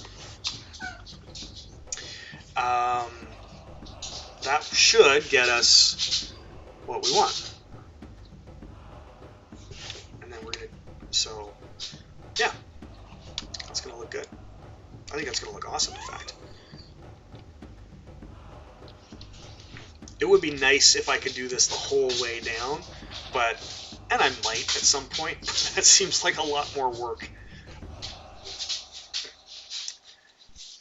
that should get us what we want. And then we're gonna, so yeah, that's gonna look good. I think that's gonna look awesome, in fact. It would be nice if I could do this the whole way down, and I might at some point. That seems like a lot more work.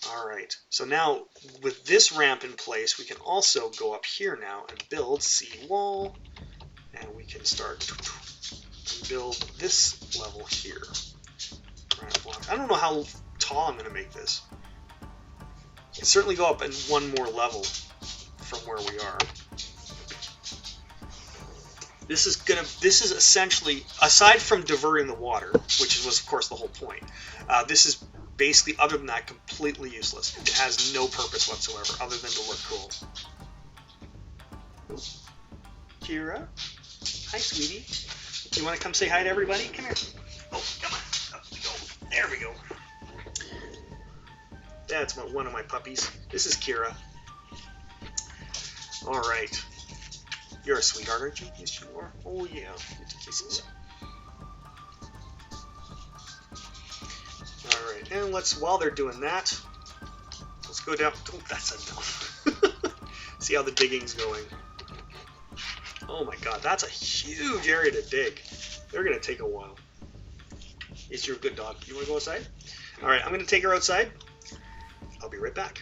Alright, so now with this ramp in place, we can also go up here now and build seawall, and we can start and build this level here. I don't know how tall I'm going to make this. I can certainly go up in one more level from where we are. This is essentially, aside from diverting the water, which was of course the whole point, this is basically, other than that, completely useless. It has no purpose whatsoever other than to look cool. Kira, hi sweetie. You want to come say hi to everybody? Come here. Oh, come on. Up we go. There we go. That's one of my puppies. This is Kira. All right. You're a sweetheart, aren't you? Yes, you are. Oh, yeah. Get the kisses. Alright, and while they're doing that, let's go down. Oh, that's enough. See how the digging's going. Oh my god, that's a huge area to dig. They're going to take a while. Yes, you're a good dog. You want to go outside? Alright, I'm going to take her outside. I'll be right back.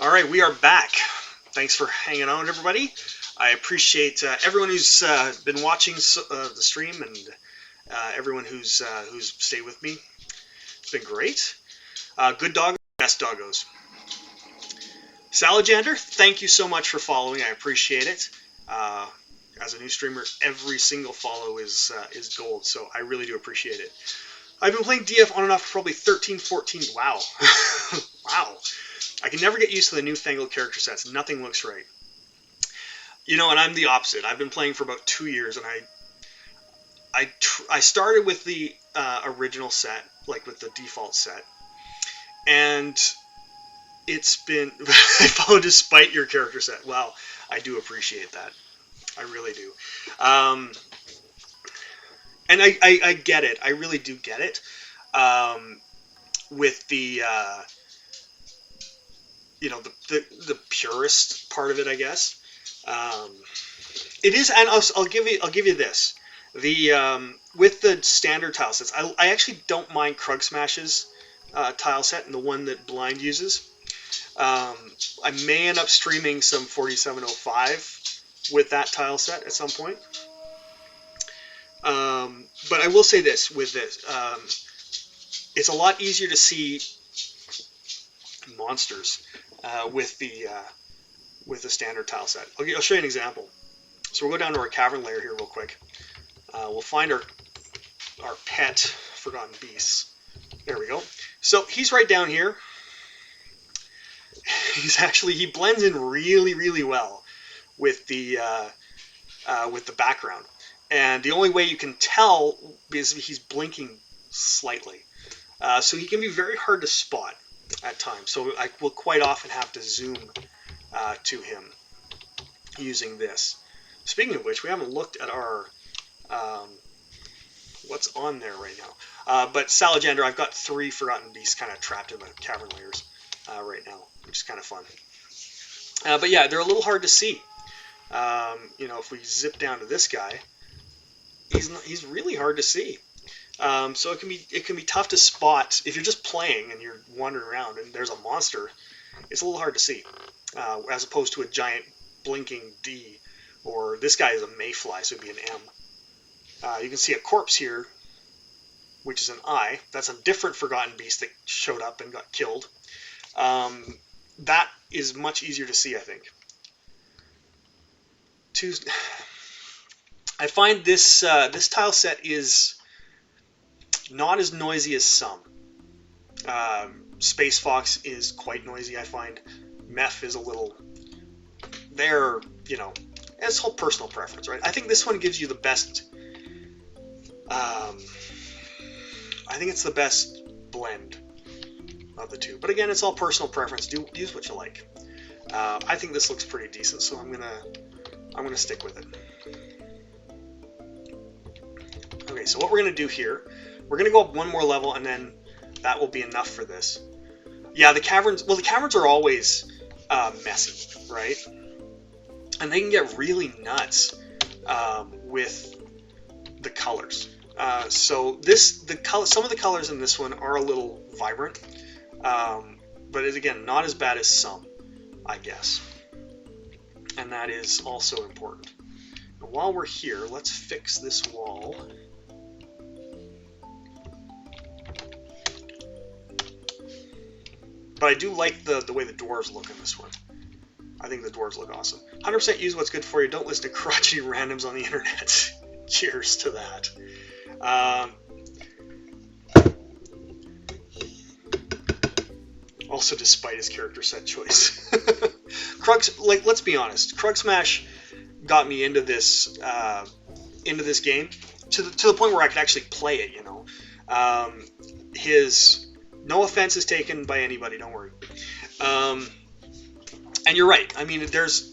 All right, we are back. Thanks for hanging out, everybody. I appreciate everyone who's been watching the stream and everyone who's stayed with me. It's been great. Good dog, best doggos. Salajander, thank you so much for following. I appreciate it. As a new streamer, every single follow is gold, so I really do appreciate it. I've been playing DF on and off for probably 13, 14. Wow. Wow. I can never get used to the newfangled character sets. Nothing looks right. You know, and I'm the opposite. I've been playing for about 2 years, and I started with the original set, like with the default set, and it's been I followed despite your character set. Wow, I do appreciate that. I really do. And I get it. I really do get it. With the the purist part of it, I guess. It is, and I'll give you this. The with the standard tile sets, I actually don't mind Krug Smash's tile set and the one that Blind uses. I may end up streaming some 4705 with that tile set at some point. But I will say this with this. It's a lot easier to see monsters with the standard tile set. I'll show you an example. So we'll go down to our Cavern Layer here real quick. We'll find our pet Forgotten Beasts. There we go. So he's right down here. He blends in really, really well with the background. And the only way you can tell is he's blinking slightly. So he can be very hard to spot at times. So I will quite often have to zoom to him using this. Speaking of which, we haven't looked at our what's on there right now. But Salajander, I've got 3 Forgotten Beasts kind of trapped in the Cavern Layers right now, which is kind of fun. But yeah, they're a little hard to see. If we zip down to this guy, he's really hard to see. So it can be tough to spot if you're just playing and you're wandering around and there's a monster. It's a little hard to see, as opposed to a giant blinking D, or this guy is a mayfly, so it'd be an M. You can see a corpse here, which is an I. That's a different Forgotten Beast that showed up and got killed. That is much easier to see, I think. I find this tile set is not as noisy as some. Space Fox is quite noisy, I find. Meph is a little... it's whole personal preference, right? I think this one gives you the best... I think it's the best blend of the two. But again, it's all personal preference. Use what you like. I think this looks pretty decent, so I'm gonna stick with it. Okay, so what we're gonna do here, we're gonna go up one more level, and then that will be enough for this. Yeah, the caverns are always messy, right? And they can get really nuts with the colors. So some of the colors in this one are a little vibrant, but again, not as bad as some, I guess. And that is also important. And while we're here, let's fix this wall. But I do like the way the dwarves look in this one. I think the dwarves look awesome. 100% use what's good for you. Don't listen to crotchety randoms on the internet. Cheers to that. Also, despite his character set choice. Let's be honest. Krug Smash got me into this game to the point where I could actually play it. No offense is taken by anybody. Don't worry. And you're right. I mean, there's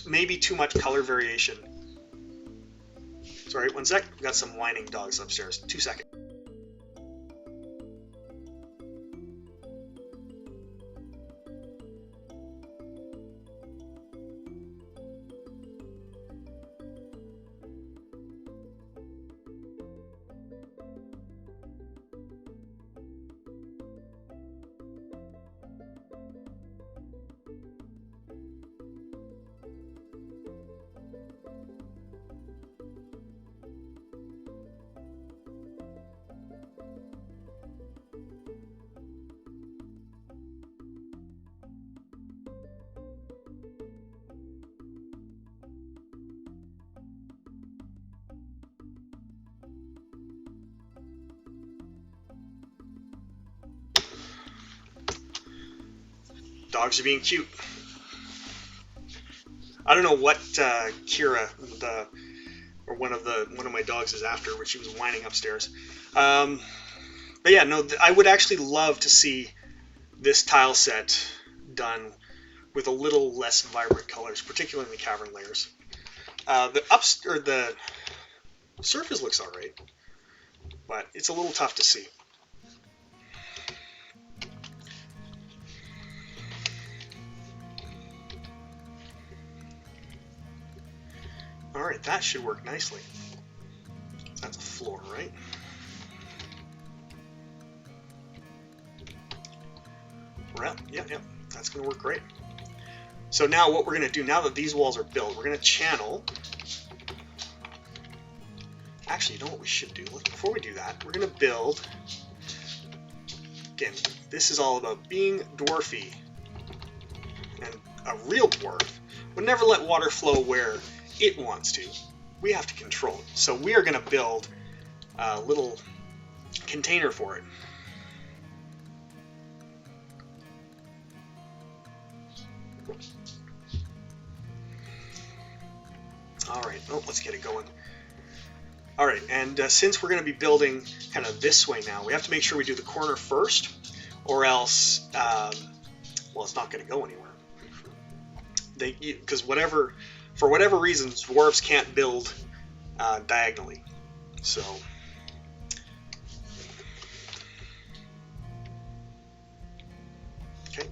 maybe too much color variation. Sorry, one sec. We've got some whining dogs upstairs. 2 seconds. Dogs are being cute. I don't know what Kira, or one of my dogs, is after, which she was whining upstairs. But yeah, no, I would actually love to see this tile set done with a little less vibrant colors, particularly in the Cavern Layers. The surface looks alright, but it's a little tough to see. Alright, that should work nicely. That's a floor, right? Well, yep, that's going to work great. So now what we're going to do, now that these walls are built, we're going to channel. Actually, you know what we should do? Before we do that, we're going to build. Again, this is all about being dwarfy. And a real dwarf would never let water flow where it wants to. We have to control it. So we are going to build a little container for it. Alright, let's get it going. Alright, and since we're going to be building kind of this way now, we have to make sure we do the corner first, or else, well, it's not going to go anywhere. Because for whatever reasons, dwarves can't build diagonally. So, okay,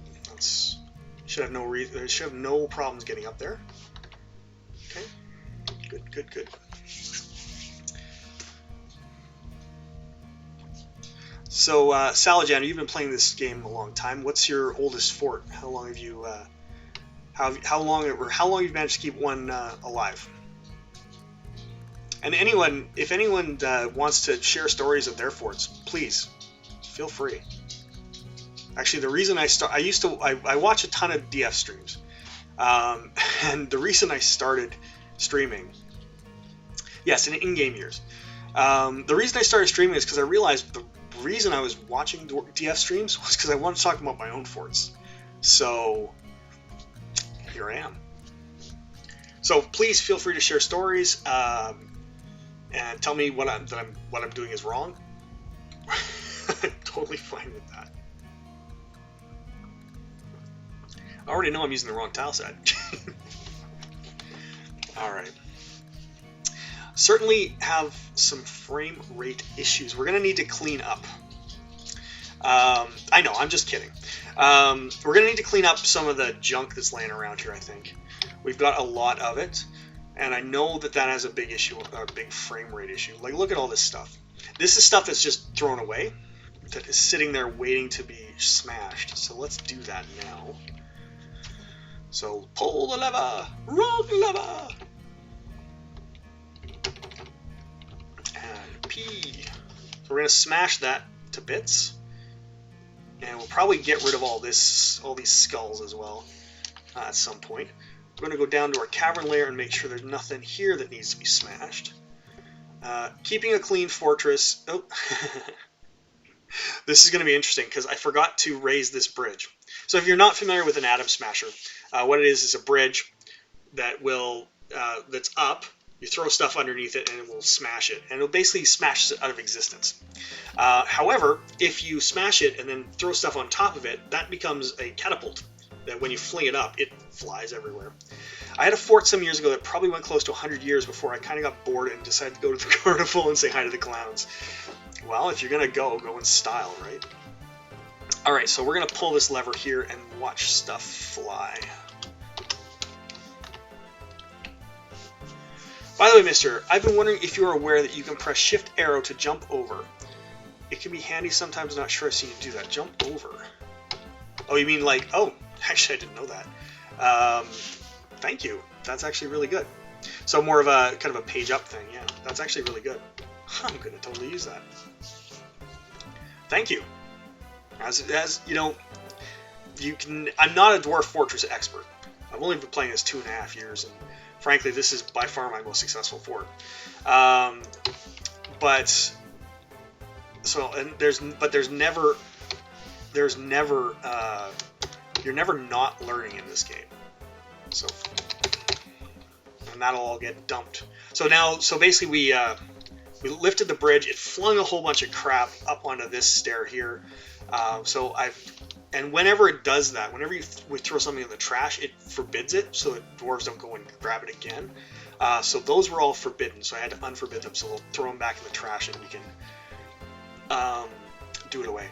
should have no problems getting up there. Okay, good. So, Salajander, you've been playing this game a long time. What's your oldest fort? How long have you? How long you've managed to keep one alive? And if anyone wants to share stories of their forts, please feel free. Actually, the reason I watch a ton of DF streams, and the reason I started streaming, yes, in years, the reason I started streaming is because I realized the reason I was watching DF streams was because I wanted to talk about my own forts. So here I am. So please feel free to share stories and tell me what I'm doing is wrong. I'm totally fine with that. I already know I'm using the wrong tile set. All right. Certainly have some frame rate issues. We're gonna need to clean up. I know, I'm just kidding. We're going to need to clean up some of the junk that's laying around here, I think. We've got a lot of it, and I know that has a big issue, a big frame rate issue. Like, look at all this stuff. This is stuff that's just thrown away, that is sitting there waiting to be smashed. So let's do that now. So, pull the lever, roll the lever, and P. So we're going to smash that to bits. And we'll probably get rid of all these skulls as well at some point. We're going to go down to our Cavern Layer and make sure there's nothing here that needs to be smashed. Keeping a clean fortress. Oh, this is going to be interesting because I forgot to raise this bridge. So if you're not familiar with an atom smasher, what it is a bridge that that's up. You throw stuff underneath it and it will smash it. And it'll basically smash it out of existence. However, if you smash it and then throw stuff on top of it, that becomes a catapult. That when you fling it up, it flies everywhere. I had a fort some years ago that probably went close to 100 years before I kind of got bored and decided to go to the carnival and say hi to the clowns. Well, if you're going to go in style, right? Alright, so we're going to pull this lever here and watch stuff fly. By the way, mister, I've been wondering if you are aware that you can press shift arrow to jump over. It can be handy sometimes, not sure I've seen you do that. Jump over. Oh, you mean like, oh, actually I didn't know that. Thank you. That's actually really good. So more of a kind of a page up thing, yeah. That's actually really good. I'm going to totally use that. Thank you. As you know, I'm not a Dwarf Fortress expert. I've only been playing this 2.5 years, and frankly, this is by far my most successful fort. There's never You're never not learning in this game. So, and that'll all get dumped. So basically we lifted the bridge. It flung a whole bunch of crap up onto this stair here. And whenever it does that, whenever we throw something in the trash, it forbids it, so that dwarves don't go and grab it again. So those were all forbidden, so I had to unforbid them, so they'll throw them back in the trash and we can do it away.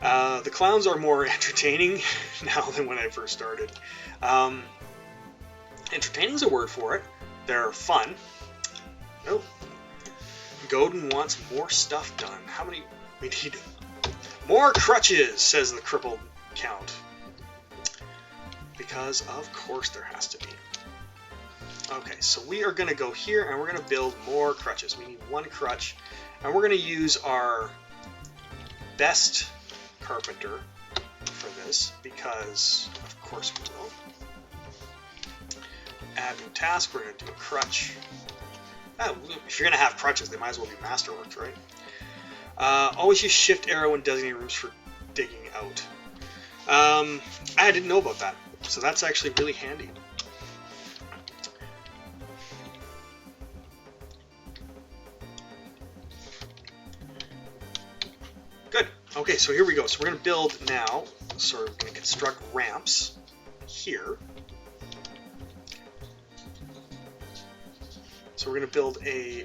The clowns are more entertaining now than when I first started. Entertaining is a word for it. They're fun. Oh. Godin wants more stuff done. How many? We need more crutches, says the crippled count. Because of course there has to be. Okay, so we are going to go here and we're going to build more crutches. We need one crutch, and we're going to use our best carpenter for this because of course we will. Add new task, we're going to do a crutch. Oh, if you're going to have crutches, they might as well be masterworks, right? Always use shift arrow when designating rooms for digging out. I didn't know about that, so that's actually really handy. Good. Okay, so here we go. So we're going to build now. So we're going to construct ramps here. So we're going to build a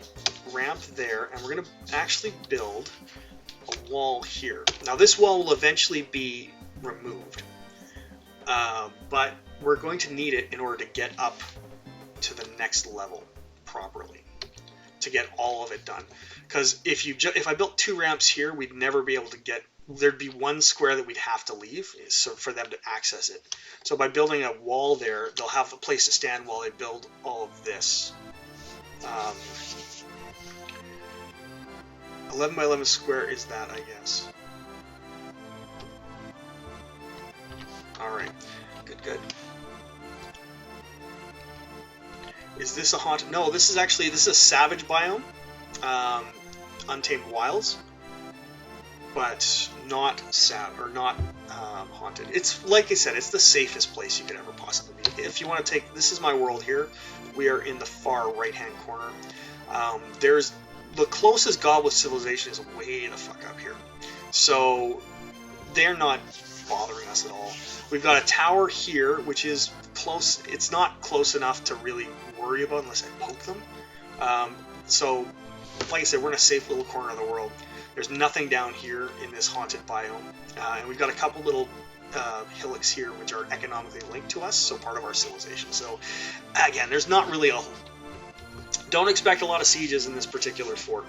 ramp there, and we're going to actually build a wall here. Now this wall will eventually be removed, but we're going to need it in order to get up to the next level properly, to get all of it done. Because if I built two ramps here, we'd never be able to get, there'd be one square that we'd have to leave so for them to access it. So by building a wall there, they'll have a place to stand while they build all of this. 11 by 11 square is that, I guess. Alright, good. Is this a haunted? No, this is a savage biome. Untamed wilds. But not haunted. It's, like I said, it's the safest place you could ever possibly be. If you want to take, this is my world here. We are in the far right-hand corner. There's the closest god with civilization is way the fuck up here. So they're not bothering us at all. We've got a tower here, which is close. It's not close enough to really worry about unless I poke them. So, like I said, we're in a safe little corner of the world. There's nothing down here in this haunted biome. And we've got a couple little hillocks here which are economically linked to us, so part of our civilization. So, again, there's not really a... Don't expect a lot of sieges in this particular fort.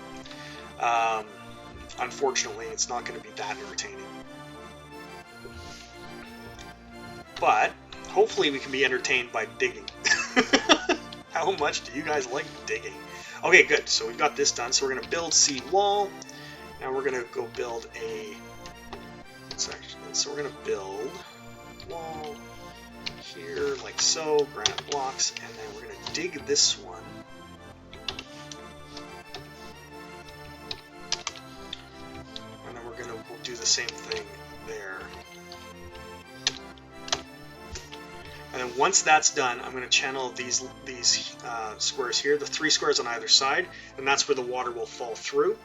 Unfortunately, it's not going to be that entertaining. But, hopefully we can be entertained by digging. How much do you guys like digging? Okay, good. So we've got this done. So we're going to build seed wall. And we're going to go build a... So we're going to build wall here, like so, granite blocks, and then we're going to dig this one. And then we'll do the same thing there. And then once that's done, I'm going to channel these squares here, the 3 squares on either side, and that's where the water will fall through,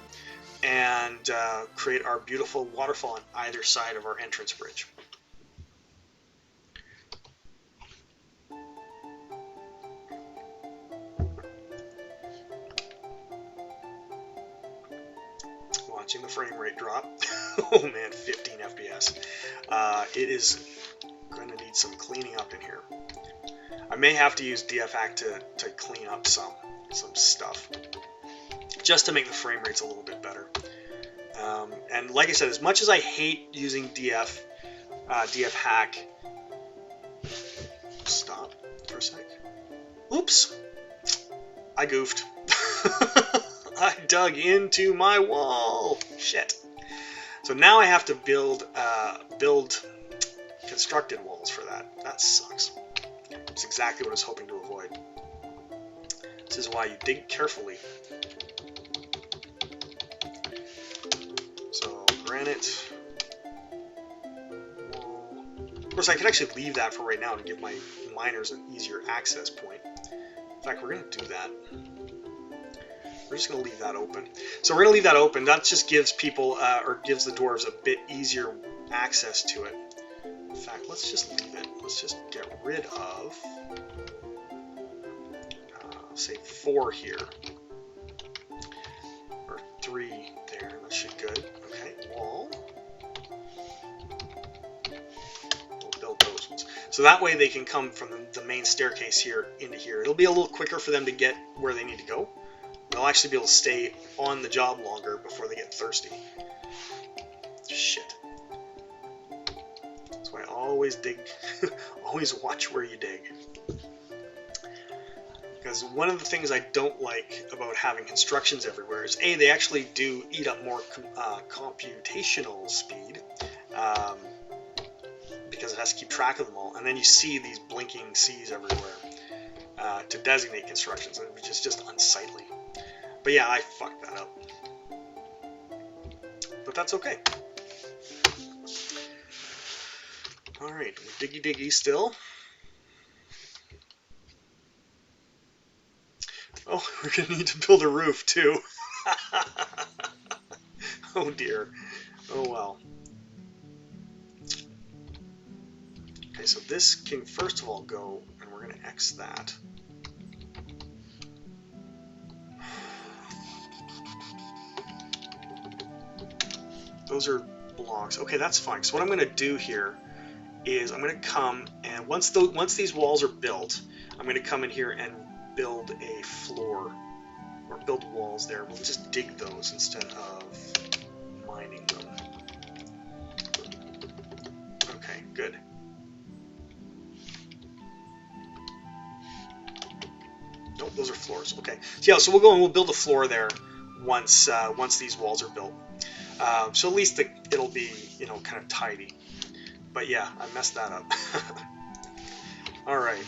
and create our beautiful waterfall on either side of our entrance bridge. Watching the frame rate drop. Oh man, 15 FPS. It is going to need some cleaning up in here. I may have to use DF hack to clean up some stuff, just to make the frame rates a little bit better. And like I said, as much as I hate using DF hack, stop for a sec. Oops, I goofed. I dug into my wall. Shit. So now I have to build constructed walls for that. That sucks. It's exactly what I was hoping to avoid. This is why you dig carefully. So granite wall. course, I could actually leave that for right now to give my miners an easier access point. In fact, we're going to do that. We're just going to leave that open. So we're going to leave that open. That just gives people, or gives the dwarves a bit easier access to it. In fact, let's just leave it. Let's just get rid of, say, 4 here. Or 3 there. That should be good. Okay, wall. We'll build those ones. So that way they can come from the main staircase here into here. It'll be a little quicker for them to get where they need to go. They'll actually be able to stay on the job longer before they get thirsty. Shit. That's why I always dig, always watch where you dig. Because one of the things I don't like about having constructions everywhere is, A, they actually do eat up more computational speed, because it has to keep track of them all, and then you see these blinking C's everywhere to designate constructions, which is just unsightly. But yeah, I fucked that up. But that's okay. Alright, diggy diggy still. Oh, we're going to need to build a roof too. Oh dear. Oh well. Okay, so this can first of all go, and we're going to X that. Those are blocks. Okay, that's fine. So what I'm going to do here is I'm going to come, and once these walls are built, I'm going to come in here and build a floor, or build walls there. We'll just dig those instead of mining them. Okay, good. Nope, those are floors. Okay, so yeah, so we'll go and we'll build a floor there once these walls are built. So at least it'll be, you know, kind of tidy. But yeah, I messed that up. Alright.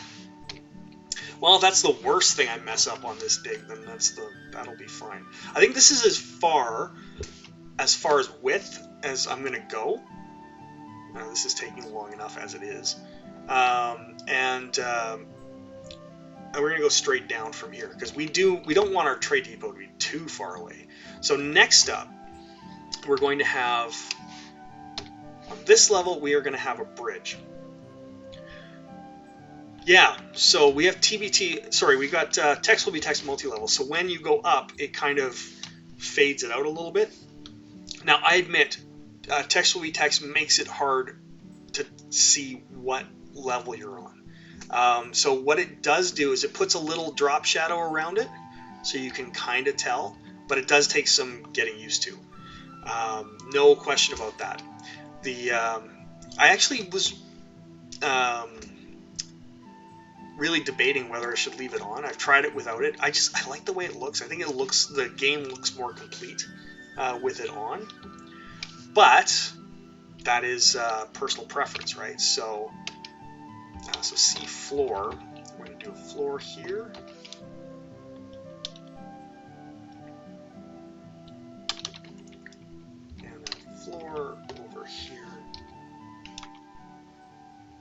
Well, if that's the worst thing I mess up on this dig, then that'll be fine. I think this is as far as width as I'm going to go. This is taking long enough as it is. And we're going to go straight down from here, because we don't want our trade depot to be too far away. So next up, we're going to have, on this level, we are going to have a bridge. Yeah, so we have TBT, sorry, we got text will be text multi-level. So when you go up, it kind of fades it out a little bit. Now, I admit, text will be text makes it hard to see what level you're on. So what it does do is it puts a little drop shadow around it, so you can kind of tell, but it does take some getting used to. No question about that. I actually was really debating whether I should leave it on. I've tried it without it. I like the way it looks. I think the game looks more complete with it on. But that is personal preference, right? So C floor. We're going to do a floor here. And a floor over here.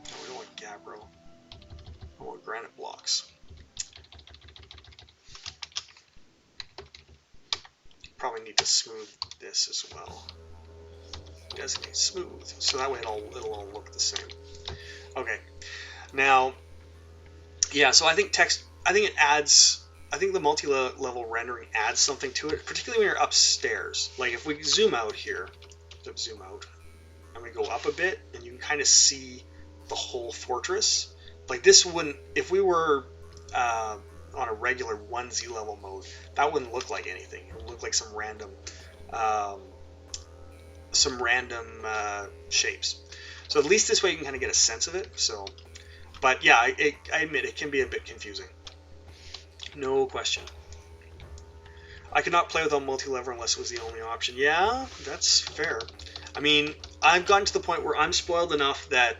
No, we don't want gabbro. I want granite blocks. Probably need to smooth this as well. Designate smooth, so that way it'll all look the same. Okay, now, yeah. So I think the multi-level rendering adds something to it, particularly when you're upstairs. Like if we zoom out here, zoom out, and we go up a bit, and you can kind of see the whole fortress. Like this wouldn't, if we were on a regular 1Z level mode, that wouldn't look like anything. It would look like some random shapes. So at least this way you can kind of get a sense of it. So, but yeah, I admit it can be a bit confusing. No question. I could not play without multi-level unless it was the only option. Yeah, that's fair. I mean, I've gotten to the point where I'm spoiled enough that,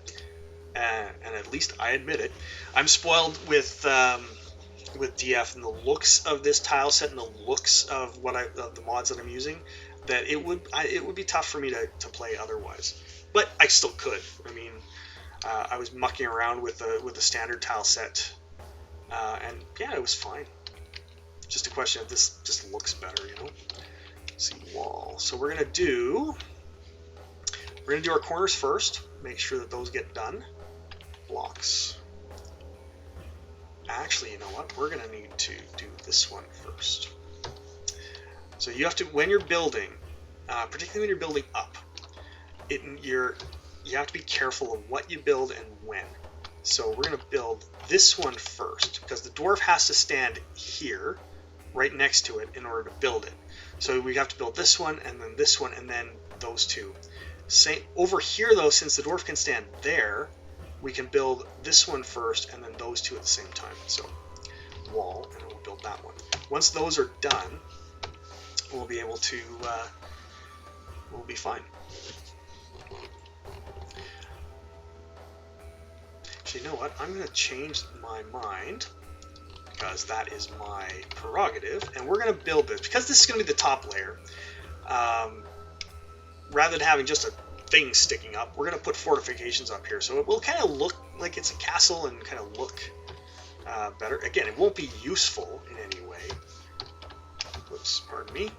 and at least I admit it, I'm spoiled with DF and the looks of this tile set and the looks of the mods that I'm using, that it would be tough for me to play otherwise. But I still could. I mean, I was mucking around with the standard tile set, and yeah, it was fine. Just a question of this just looks better, you know. Let's see, wall. So we're gonna do our corners first. Make sure that those get done. Blocks. Actually, you know what? We're gonna need to do this one first. So you have to, when you're building, particularly when you're building up, you have to be careful of what you build and when. So we're going to build this one first, because the dwarf has to stand here, right next to it, in order to build it. So we have to build this one, and then this one, and then those two. Same over here, though, since the dwarf can stand there, we can build this one first, and then those two at the same time. So wall, and then we'll build that one. Once those are done, we'll be able to, we'll be fine. Actually, you know what? I'm going to change my mind, because that is my prerogative, and we're going to build this. Because this is going to be the top layer, rather than having just a thing sticking up, we're going to put fortifications up here. So it will kind of look like it's a castle and kind of look better. Again, it won't be useful in any way. Whoops, pardon me.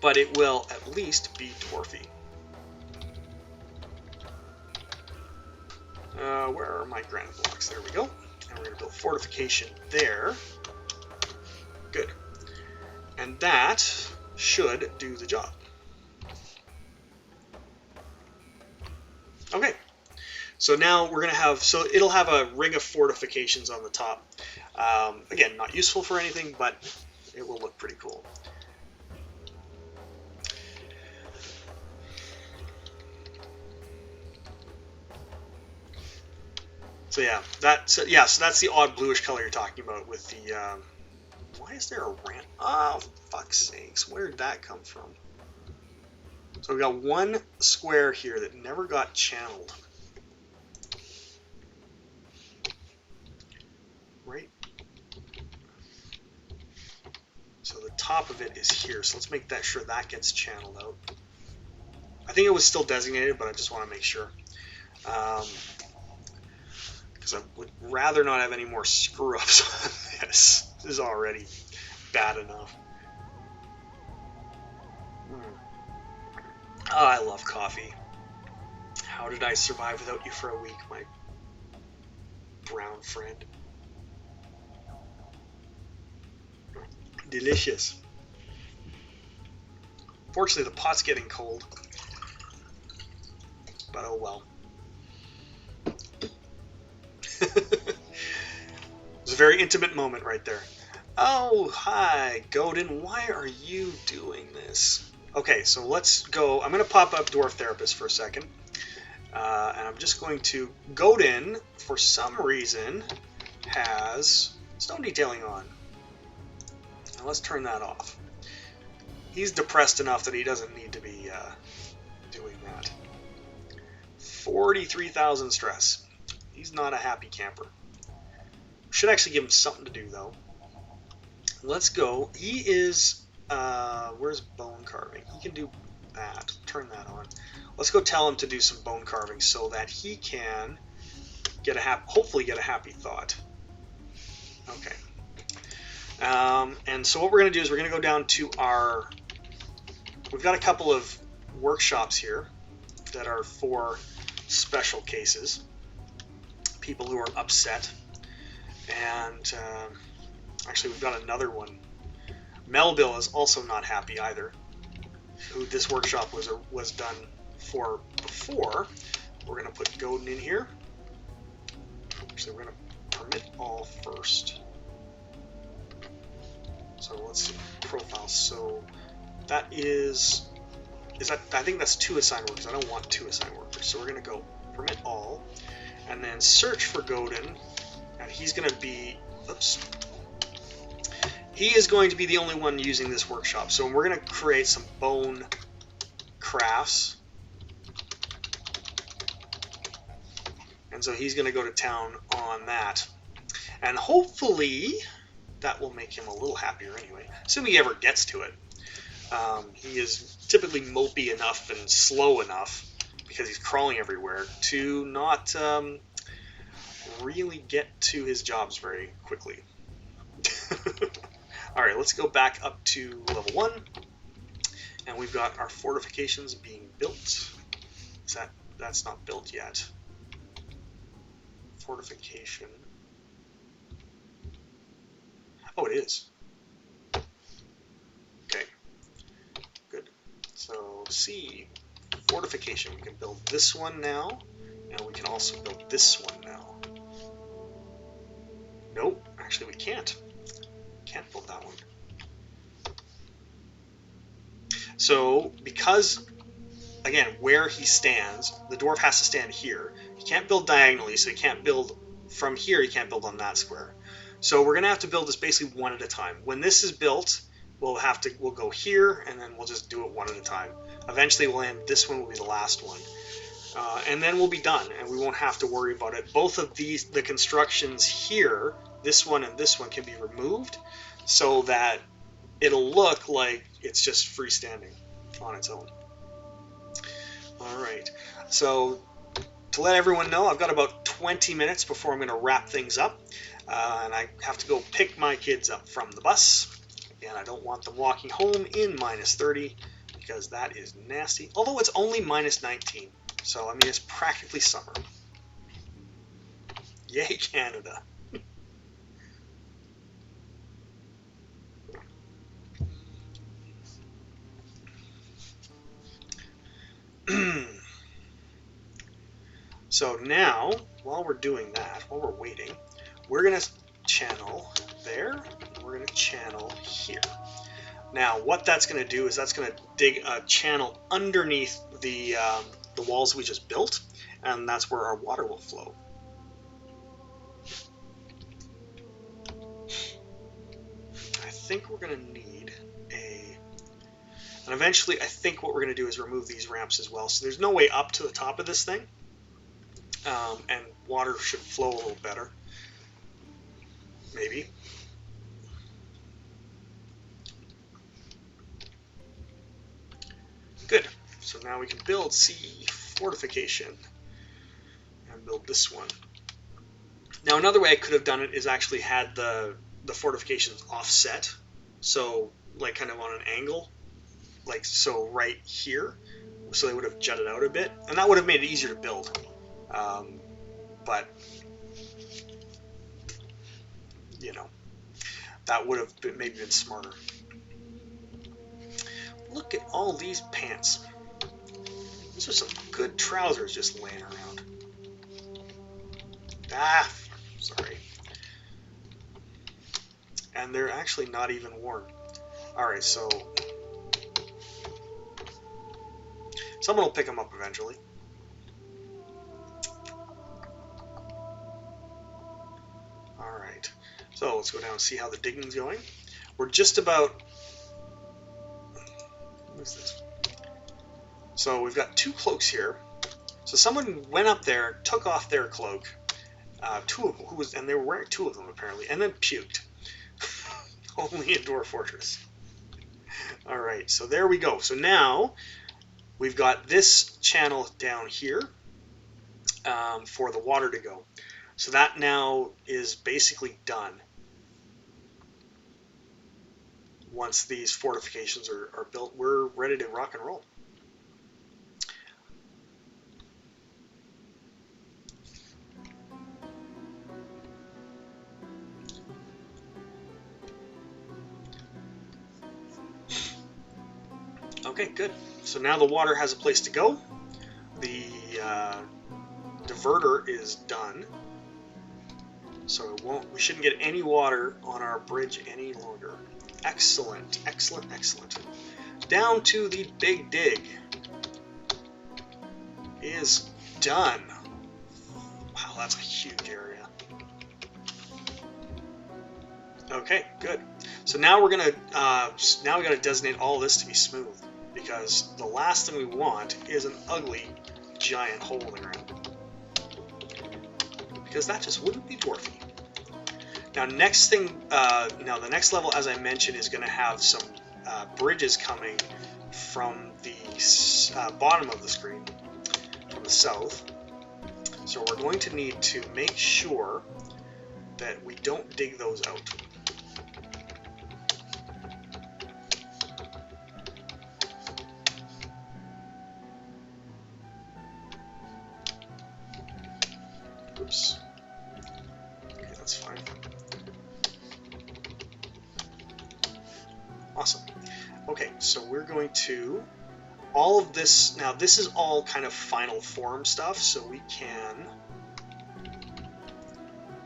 But it will at least be dwarfy. Where are my granite blocks? There we go. And we're going to build fortification there. Good. And that should do the job. Okay. So now we're going to have, so it'll have a ring of fortifications on the top. Again, not useful for anything, but it will look pretty cool. So yeah, so that's the odd bluish color you're talking about with the. Why is there a ramp? Oh, fuck's sakes! Where did that come from? So we got one square here that never got channeled. Right. So the top of it is here. So let's make that sure that gets channeled out. I think it was still designated, but I just want to make sure. Because I would rather not have any more screw-ups on this. This is already bad enough. Oh, I love coffee. How did I survive without you for a week, my brown friend? Delicious. Fortunately, the pot's getting cold. But oh well. It was a very intimate moment right there. Oh, hi, Godin. Why are you doing this? Okay, so let's go. I'm going to pop up Dwarf Therapist for a second. And I'm just going to... Godin, for some reason, has stone detailing on. Now let's turn that off. He's depressed enough that he doesn't need to be doing that. 43,000 stress. He's not a happy camper. Should actually give him something to do, though. Let's go. He is... where's bone carving? He can do that. Turn that on. Let's go tell him to do some bone carving so that he can get hopefully get a happy thought. Okay. And so what we're going to do is we're going to go down to our... We've got a couple of workshops here that are for special cases. People who are upset. And actually we've got another one. Melville is also not happy either, who this workshop was done for before. We're going to put Godin in here. Actually, we're going to permit all first. So let's see, profile. So that is that, I think that's 2 assigned workers. I don't want 2 assigned workers. So we're going to go permit all, and then search for Godin, and he's going to be, oops. He is going to be the only one using this workshop. So we're going to create some bone crafts. And so he's going to go to town on that. And hopefully that will make him a little happier anyway. Assuming he ever gets to it. He is typically mopey enough and slow enough because he's crawling everywhere, to not really get to his jobs very quickly. Alright, let's go back up to level 1. And we've got our fortifications being built. That's not built yet. Fortification. Oh, it is. Okay. Good. So, C, fortification. We can build this one now, and we can also build this one now. Nope, actually we can't. Can't build that one. So, because, again, where he stands, the dwarf has to stand here. He can't build diagonally, so he can't build from here, he can't build on that square. So we're going to have to build this basically one at a time. When this is built, we'll go here, and then we'll just do it one at a time. Eventually we'll end, this one will be the last one. And then we'll be done, and we won't have to worry about it. Both of these, the constructions here, this one and this one, can be removed so that it'll look like it's just freestanding on its own. Alright, so to let everyone know, I've got about 20 minutes before I'm going to wrap things up. And I have to go pick my kids up from the bus. And I don't want them walking home in -30 because that is nasty. Although it's only -19. So, I mean, it's practically summer. Yay, Canada. So now, while we're doing that, while we're waiting, we're going to channel there, and we're going to channel here. Now, what that's going to do is that's going to dig a channel underneath the walls we just built, and that's where our water will flow. I think we're going to need and eventually I think what we're going to do is remove these ramps as well, so there's no way up to the top of this thing, and water should flow a little better. Maybe. Good. So now we can build C, fortification, and build this one. Now another way I could have done it is actually had the fortifications offset, so like kind of on an angle, like so right here, so they would have jutted out a bit, and that would have made it easier to build. But you know, that would have maybe been smarter. Look at all these pants. These are some good trousers just laying around. Ah, sorry. And they're actually not even worn. Alright, so someone will pick them up eventually. Alright, so let's go down and see how the digging's going. We're just about... What is this? So we've got 2 cloaks here. So someone went up there, took off their cloak, 2 of them, and they were wearing 2 of them apparently, and then puked. Only in Dwarf Fortress. Alright, so there we go. So now we've got this channel down here for the water to go. So that now is basically done. Once these fortifications are built, we're ready to rock and roll. Okay, good. So now the water has a place to go. The diverter is done. So we shouldn't get any water on our bridge any longer. Excellent, excellent, excellent. Down to the big dig is done. Wow, that's a huge area. Okay, good. So now we're gonna now we gotta designate all this to be smooth, because the last thing we want is an ugly giant hole in the ground, because that just wouldn't be dwarfy. Now, next thing, now the next level, as I mentioned, is going to have some bridges coming from the bottom of the screen. the south. So we're going to need to make sure that we don't dig those out. Oops. Okay, that's fine. Awesome. Okay, so we're going to all of this. Now this is all kind of final form stuff, so we can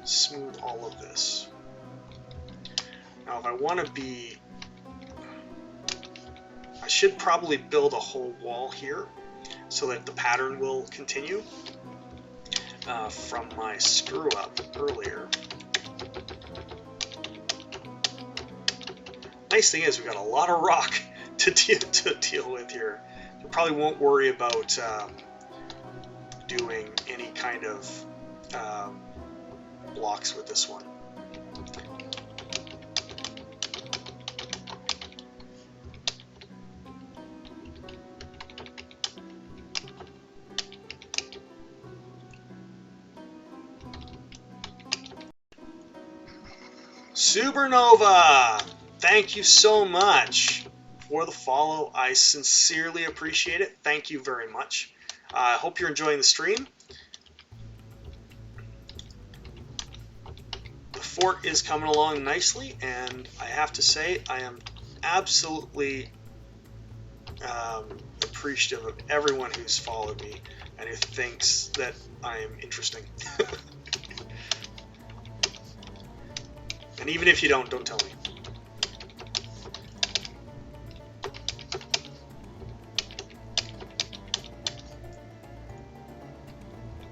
smooth all of this. Now if I want to be, I should probably build a whole wall here so that the pattern will continue from my screw up earlier. Nice thing is we've got a lot of rock to deal with here. You probably won't worry about doing any kind of blocks with this one. Supernova! Thank you so much for the follow. I sincerely appreciate it. Thank you very much. I hope you're enjoying the stream. The fort is coming along nicely, and I have to say I am absolutely appreciative of everyone who's followed me and who thinks that I am interesting. And even if you don't tell me.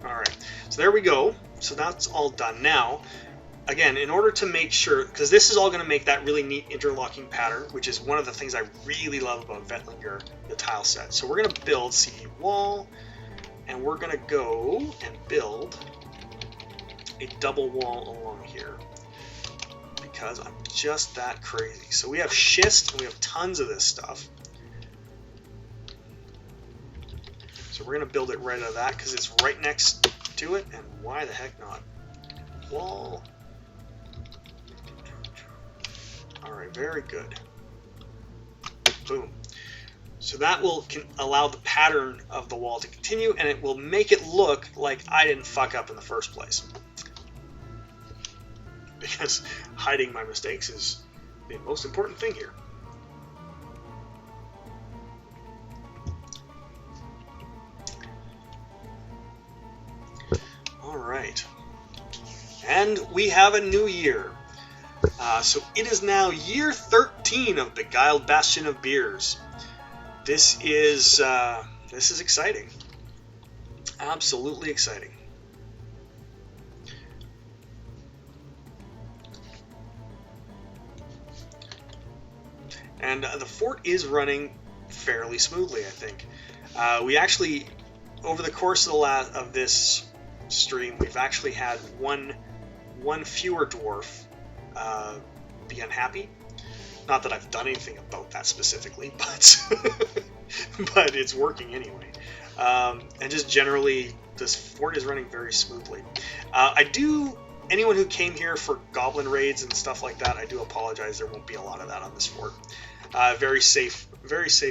Alright, so there we go. So that's all done. Now, again, in order to make sure, because this is all going to make that really neat interlocking pattern, which is one of the things I really love about Vettlinger, the tile set. So we're going to build CD wall, and we're going to go and build a double wall along here. Because I'm just that crazy. So we have schist and we have tons of this stuff. So we're going to build it right out of that because it's right next to it, and why the heck not? Wall. Alright, very good. Boom. So that will allow the pattern of the wall to continue, and it will make it look like I didn't fuck up in the first place. Because hiding my mistakes is the most important thing here. All right. And we have a new year. So it is now year 13 of Beguiledbastions of Beers. This is exciting. Absolutely exciting. And the fort is running fairly smoothly, I think. We actually, over the course of this stream, we've actually had one fewer dwarf be unhappy. Not that I've done anything about that specifically, but but it's working anyway. And just generally, this fort is running very smoothly. Anyone who came here for goblin raids and stuff like that, I do apologize. There won't be a lot of that on this fort. Very safe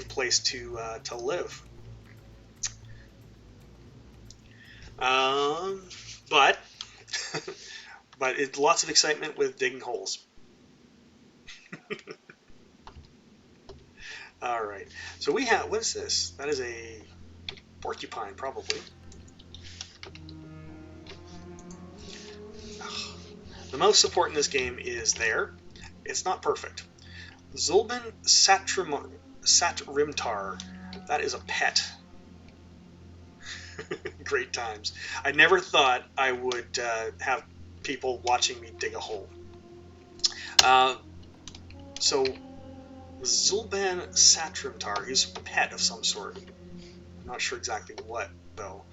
place to live. But it's lots of excitement with digging holes. All right. So we have, what is this? That is a porcupine, probably. The mouse support in this game is there. It's not perfect. Zulban Satrimtar. That is a pet. Great times. I never thought I would have people watching me dig a hole. So Zulban Satrimtar, he's a pet of some sort. I'm not sure exactly what, though.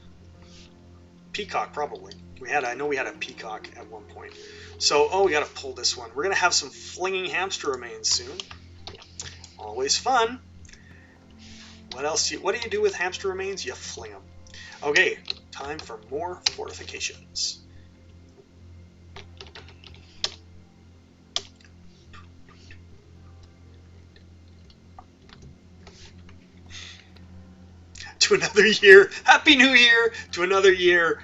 Peacock, probably. I know we had a peacock at one point. So, we gotta pull this one. We're gonna have some flinging hamster remains soon. Always fun. What else? What do you do with hamster remains? You fling them. Okay, time for more fortifications. To another year, Happy New Year, to another year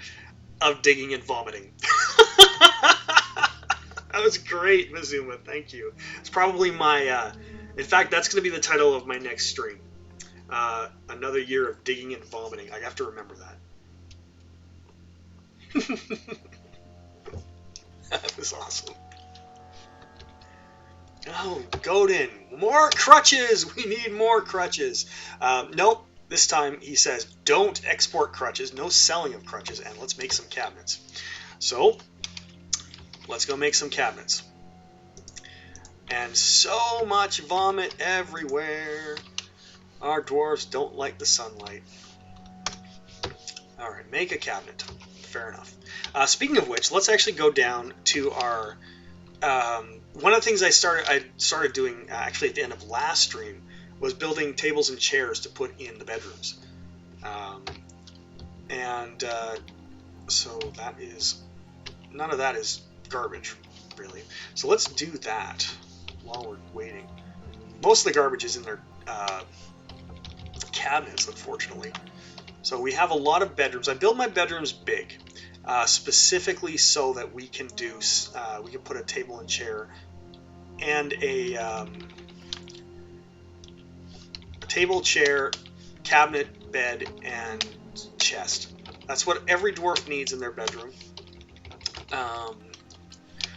of digging and vomiting. That was great, Mizuma, thank you. It's probably my, in fact, that's going to be the title of my next stream. Another year of digging and vomiting. I have to remember that. That was awesome. Oh, Godin, more crutches! We need more crutches. Nope, this time he says don't export crutches, no selling of crutches, and let's make some cabinets. So, let's go make some cabinets. And so much vomit everywhere. Our dwarves don't like the sunlight. Alright, make a cabinet. Fair enough. Speaking of which, let's actually go down to our... one of the things I started doing actually at the end of last stream was building tables and chairs to put in the bedrooms. So that is... none of that is garbage, really. So let's do that while we're waiting. Most of the garbage is in their cabinets, unfortunately. So we have a lot of bedrooms. I build my bedrooms big, specifically so that we can put a table and chair and a table, chair, cabinet, bed, and chest. That's what every dwarf needs in their bedroom.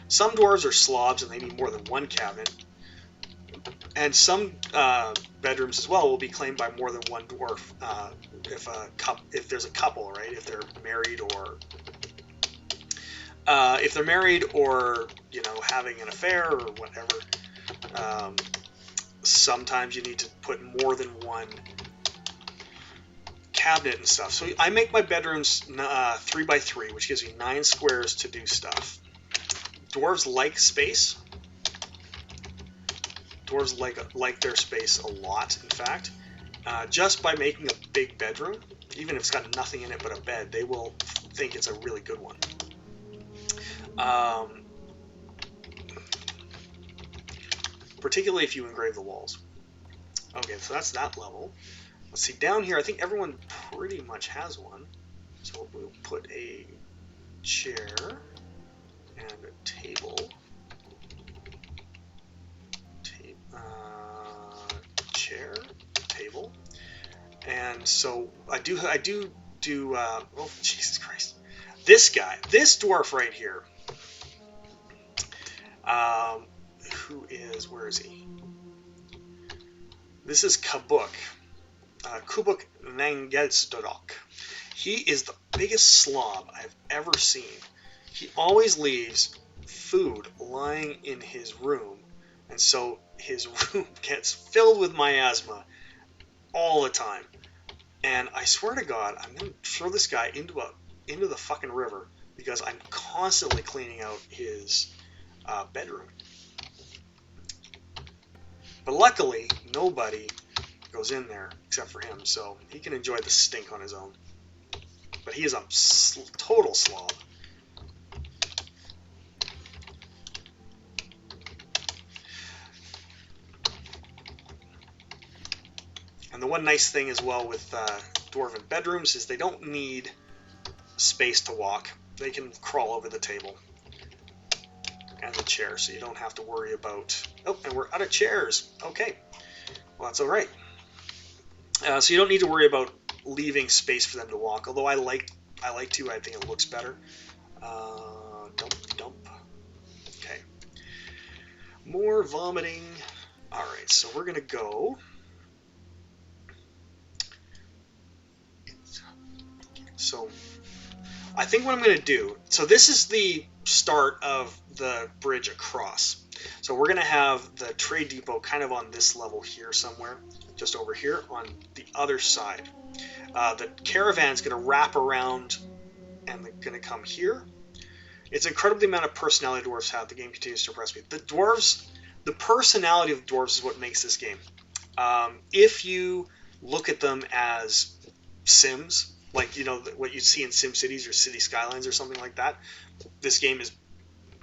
Some dwarves are slobs and they need more than one cabinet. And some bedrooms as well will be claimed by more than one dwarf if there's a couple, right? If they're married or having an affair or whatever. Sometimes you need to put more than one cabinet and stuff. So I make my bedrooms 3x3, which gives me 9 squares to do stuff. Dwarves like space. Dwarves like their space a lot, in fact. Just by making a big bedroom, even if it's got nothing in it but a bed, they will think it's a really good one. Particularly if you engrave the walls. Okay, so that's that level. Let's see, down here, I think everyone pretty much has one. So we'll put a chair and a table. Chair, table. And so I do oh, Jesus Christ. This guy, this dwarf right here, where is he? This is Kabuk. Kubuk Nangelsdorok. He is the biggest slob I've ever seen. He always leaves food lying in his room, and so his room gets filled with miasma all the time. And I swear to God, I'm going to throw this guy into the fucking river because I'm constantly cleaning out his bedroom. But luckily, nobody goes in there except for him, so he can enjoy the stink on his own. But he is a total slob. And the one nice thing as well with dwarven bedrooms is they don't need space to walk. They can crawl over the table and the chair, so you don't have to worry about... Oh, and we're out of chairs. Okay. Well, that's all right. So you don't need to worry about leaving space for them to walk, although I like to. I think it looks better. Dump. Okay. More vomiting. All right, so we're going to go... So I think what I'm going to do, so this is the start of the bridge across. So we're going to have the trade depot kind of on this level here somewhere, just over here on the other side. The caravan's going to wrap around and they're going to come here. It's incredibly amount of personality dwarves have. The game continues to impress me. The personality of the dwarves is what makes this game. If you look at them as Sims, like what you see in SimCities or City Skylines or something like that. This game is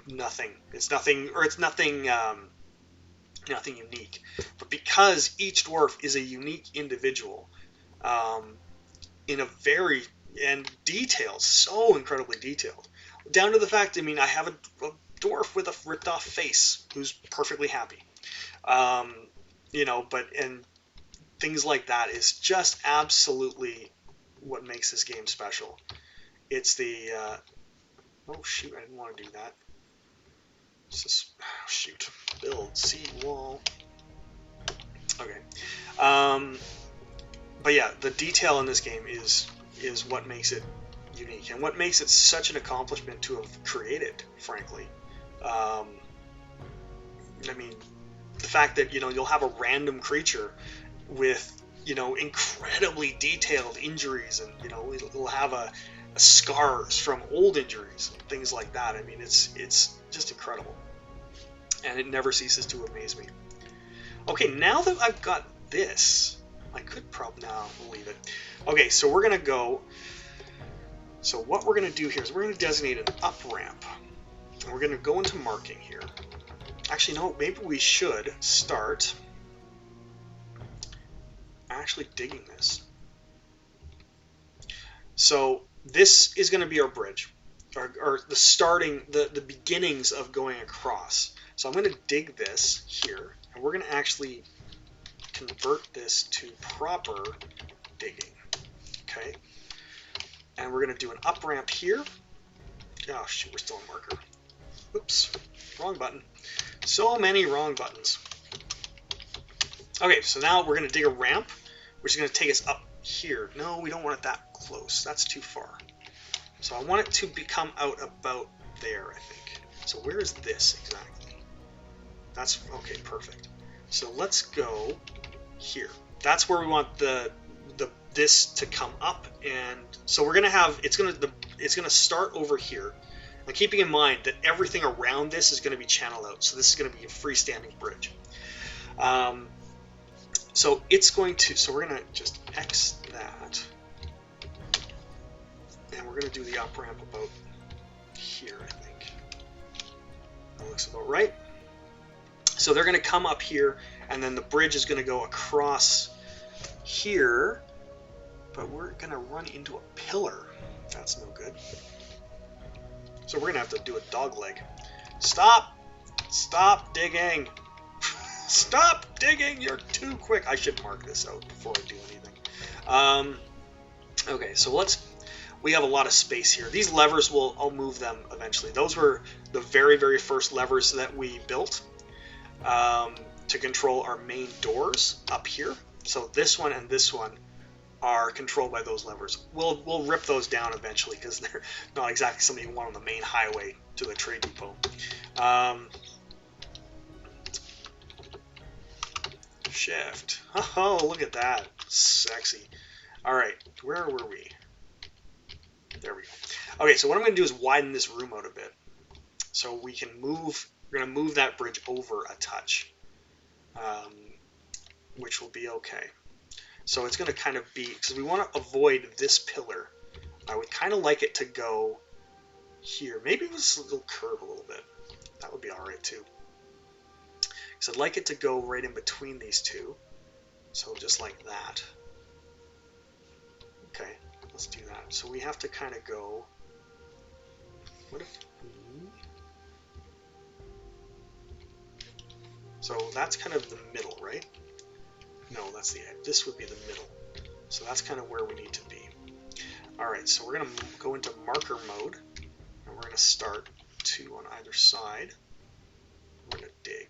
nothing. It's nothing, or it's nothing. Nothing unique, but because each dwarf is a unique individual, in a very and detailed, so incredibly detailed, down to the fact. I mean, I have a dwarf with a ripped off face who's perfectly happy, but and things like that is just absolutely what makes this game special. It's the oh shoot, I didn't want to do that. Shoot. Build seawall. Okay. But yeah, the detail in this game is what makes it unique and what makes it such an accomplishment to have created, frankly. I mean, the fact that you'll have a random creature with incredibly detailed injuries, and it'll have a scars from old injuries and things like that. I mean, it's just incredible, and it never ceases to amaze me. Okay, now that I've got this, I could probably now leave it. Okay, so we're gonna go. So what we're gonna do here is we're gonna designate an up ramp, and we're gonna go into marking here. Actually, no, maybe we should start actually digging this. So this is going to be our bridge, or the starting, the beginnings of going across. So I'm going to dig this here, and we're going to actually convert this to proper digging. Okay, and we're going to do an up ramp here. Oh shoot, we're still on marker. Oops, wrong button. So many wrong buttons. Okay, so now we're going to dig a ramp, which is going to take us up here. No, we don't want it that close. That's too far. So I want it to come out about there, I think. So where is this exactly? That's okay, perfect. So let's go here. That's where we want this to come up, and so we're gonna have it's gonna start over here. Now, keeping in mind that everything around this is going to be channeled out, so this is going to be a freestanding bridge. So it's going to, so we're going to just X that, and we're going to do the up ramp about here, I think. That looks about right. So they're going to come up here, and then the bridge is going to go across here, but we're going to run into a pillar. That's no good. So we're going to have to do a dog leg. Stop! Stop digging! Stop digging! You're too quick! I should mark this out before I do anything. Okay, so we have a lot of space here. These levers, I'll move them eventually. Those were the very, very first levers that we built to control our main doors up here. So this one and this one are controlled by those levers. We'll rip those down eventually because they're not exactly something you want on the main highway to the trade depot. Shift. Oh, look at that. Sexy. Alright, where were we? There we go. Okay, so what I'm going to do is widen this room out a bit. So we can move, we're going to move that bridge over a touch. Which will be okay. So it's going to kind of be, because we want to avoid this pillar. I would kind of like it to go here. Maybe it was a little curve a little bit. That would be alright too. Because I'd like it to go right in between these two. So just like that. Okay, let's do that. So we have to kind of go, what if, so that's kind of the middle, right? No, that's the edge. This would be the middle. So that's kind of where we need to be. Alright, so we're going to go into marker mode, and we're going to start 2 on either side. We're going to dig.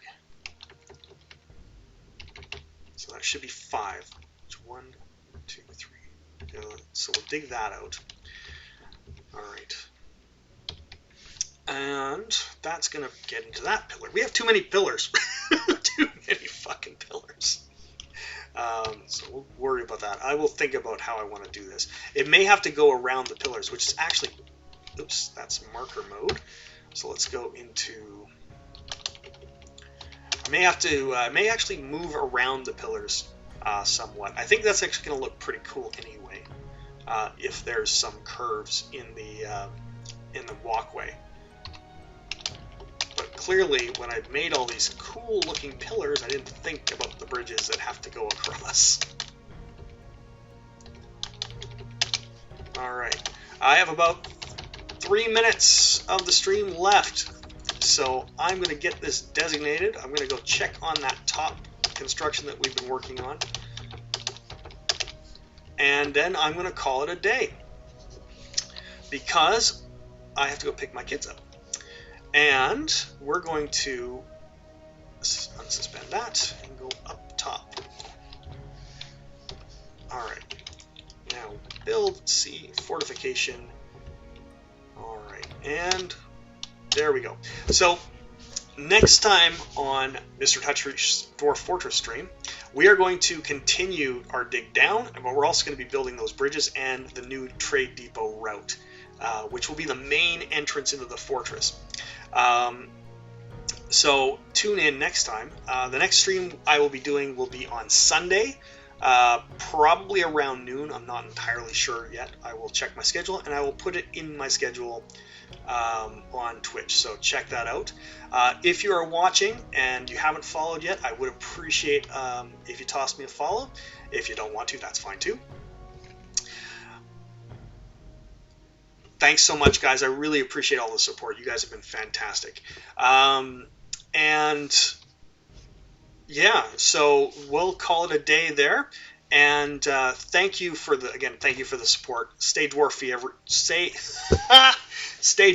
So that should be 5. It's 1, 2, 3. So we'll dig that out. Alright. And that's going to get into that pillar. We have too many pillars. Too many fucking pillars. So we'll worry about that. I will think about how I want to do this. It may have to go around the pillars, which is actually, oops, that's marker mode. So let's go into, I may actually move around the pillars somewhat. I think that's actually going to look pretty cool anyway. if there's some curves in the walkway. But clearly, when I made all these cool looking pillars, I didn't think about the bridges that have to go across. Alright, I have about 3 minutes of the stream left, so I'm going to get this designated. I'm going to go check on that top construction that we've been working on, and then I'm going to call it a day, because I have to go pick my kids up. And we're going to unsuspend that and go up top. Alright, now build, C, fortification. Alright, and there we go. So next time on Mr. Touch's Dwarf Fortress stream, we are going to continue our dig down, but we're also going to be building those bridges and the new trade depot route, which will be the main entrance into the fortress. So tune in next time. The next stream I will be doing will be on Sunday, probably around noon. I'm not entirely sure yet. I will check my schedule, and I will put it in my schedule on Twitch, so check that out. If you are watching and you haven't followed yet, I would appreciate if you toss me a follow. If you don't want to, that's fine too. Thanks so much, guys. I really appreciate all the support. You guys have been fantastic. And yeah, so we'll call it a day there. And thank you for the support. Stay dwarfy, stay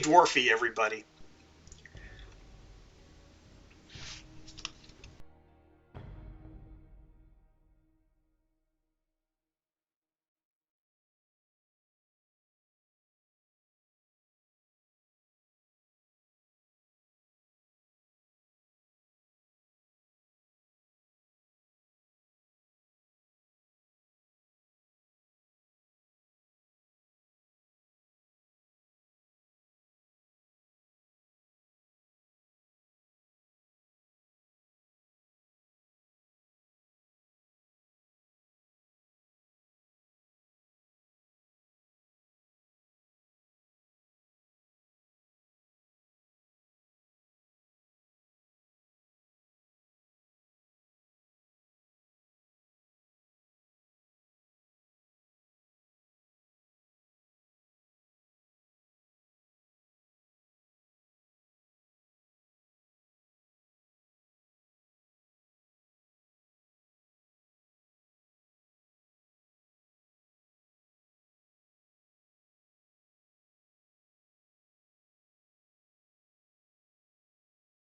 dwarfy, everybody.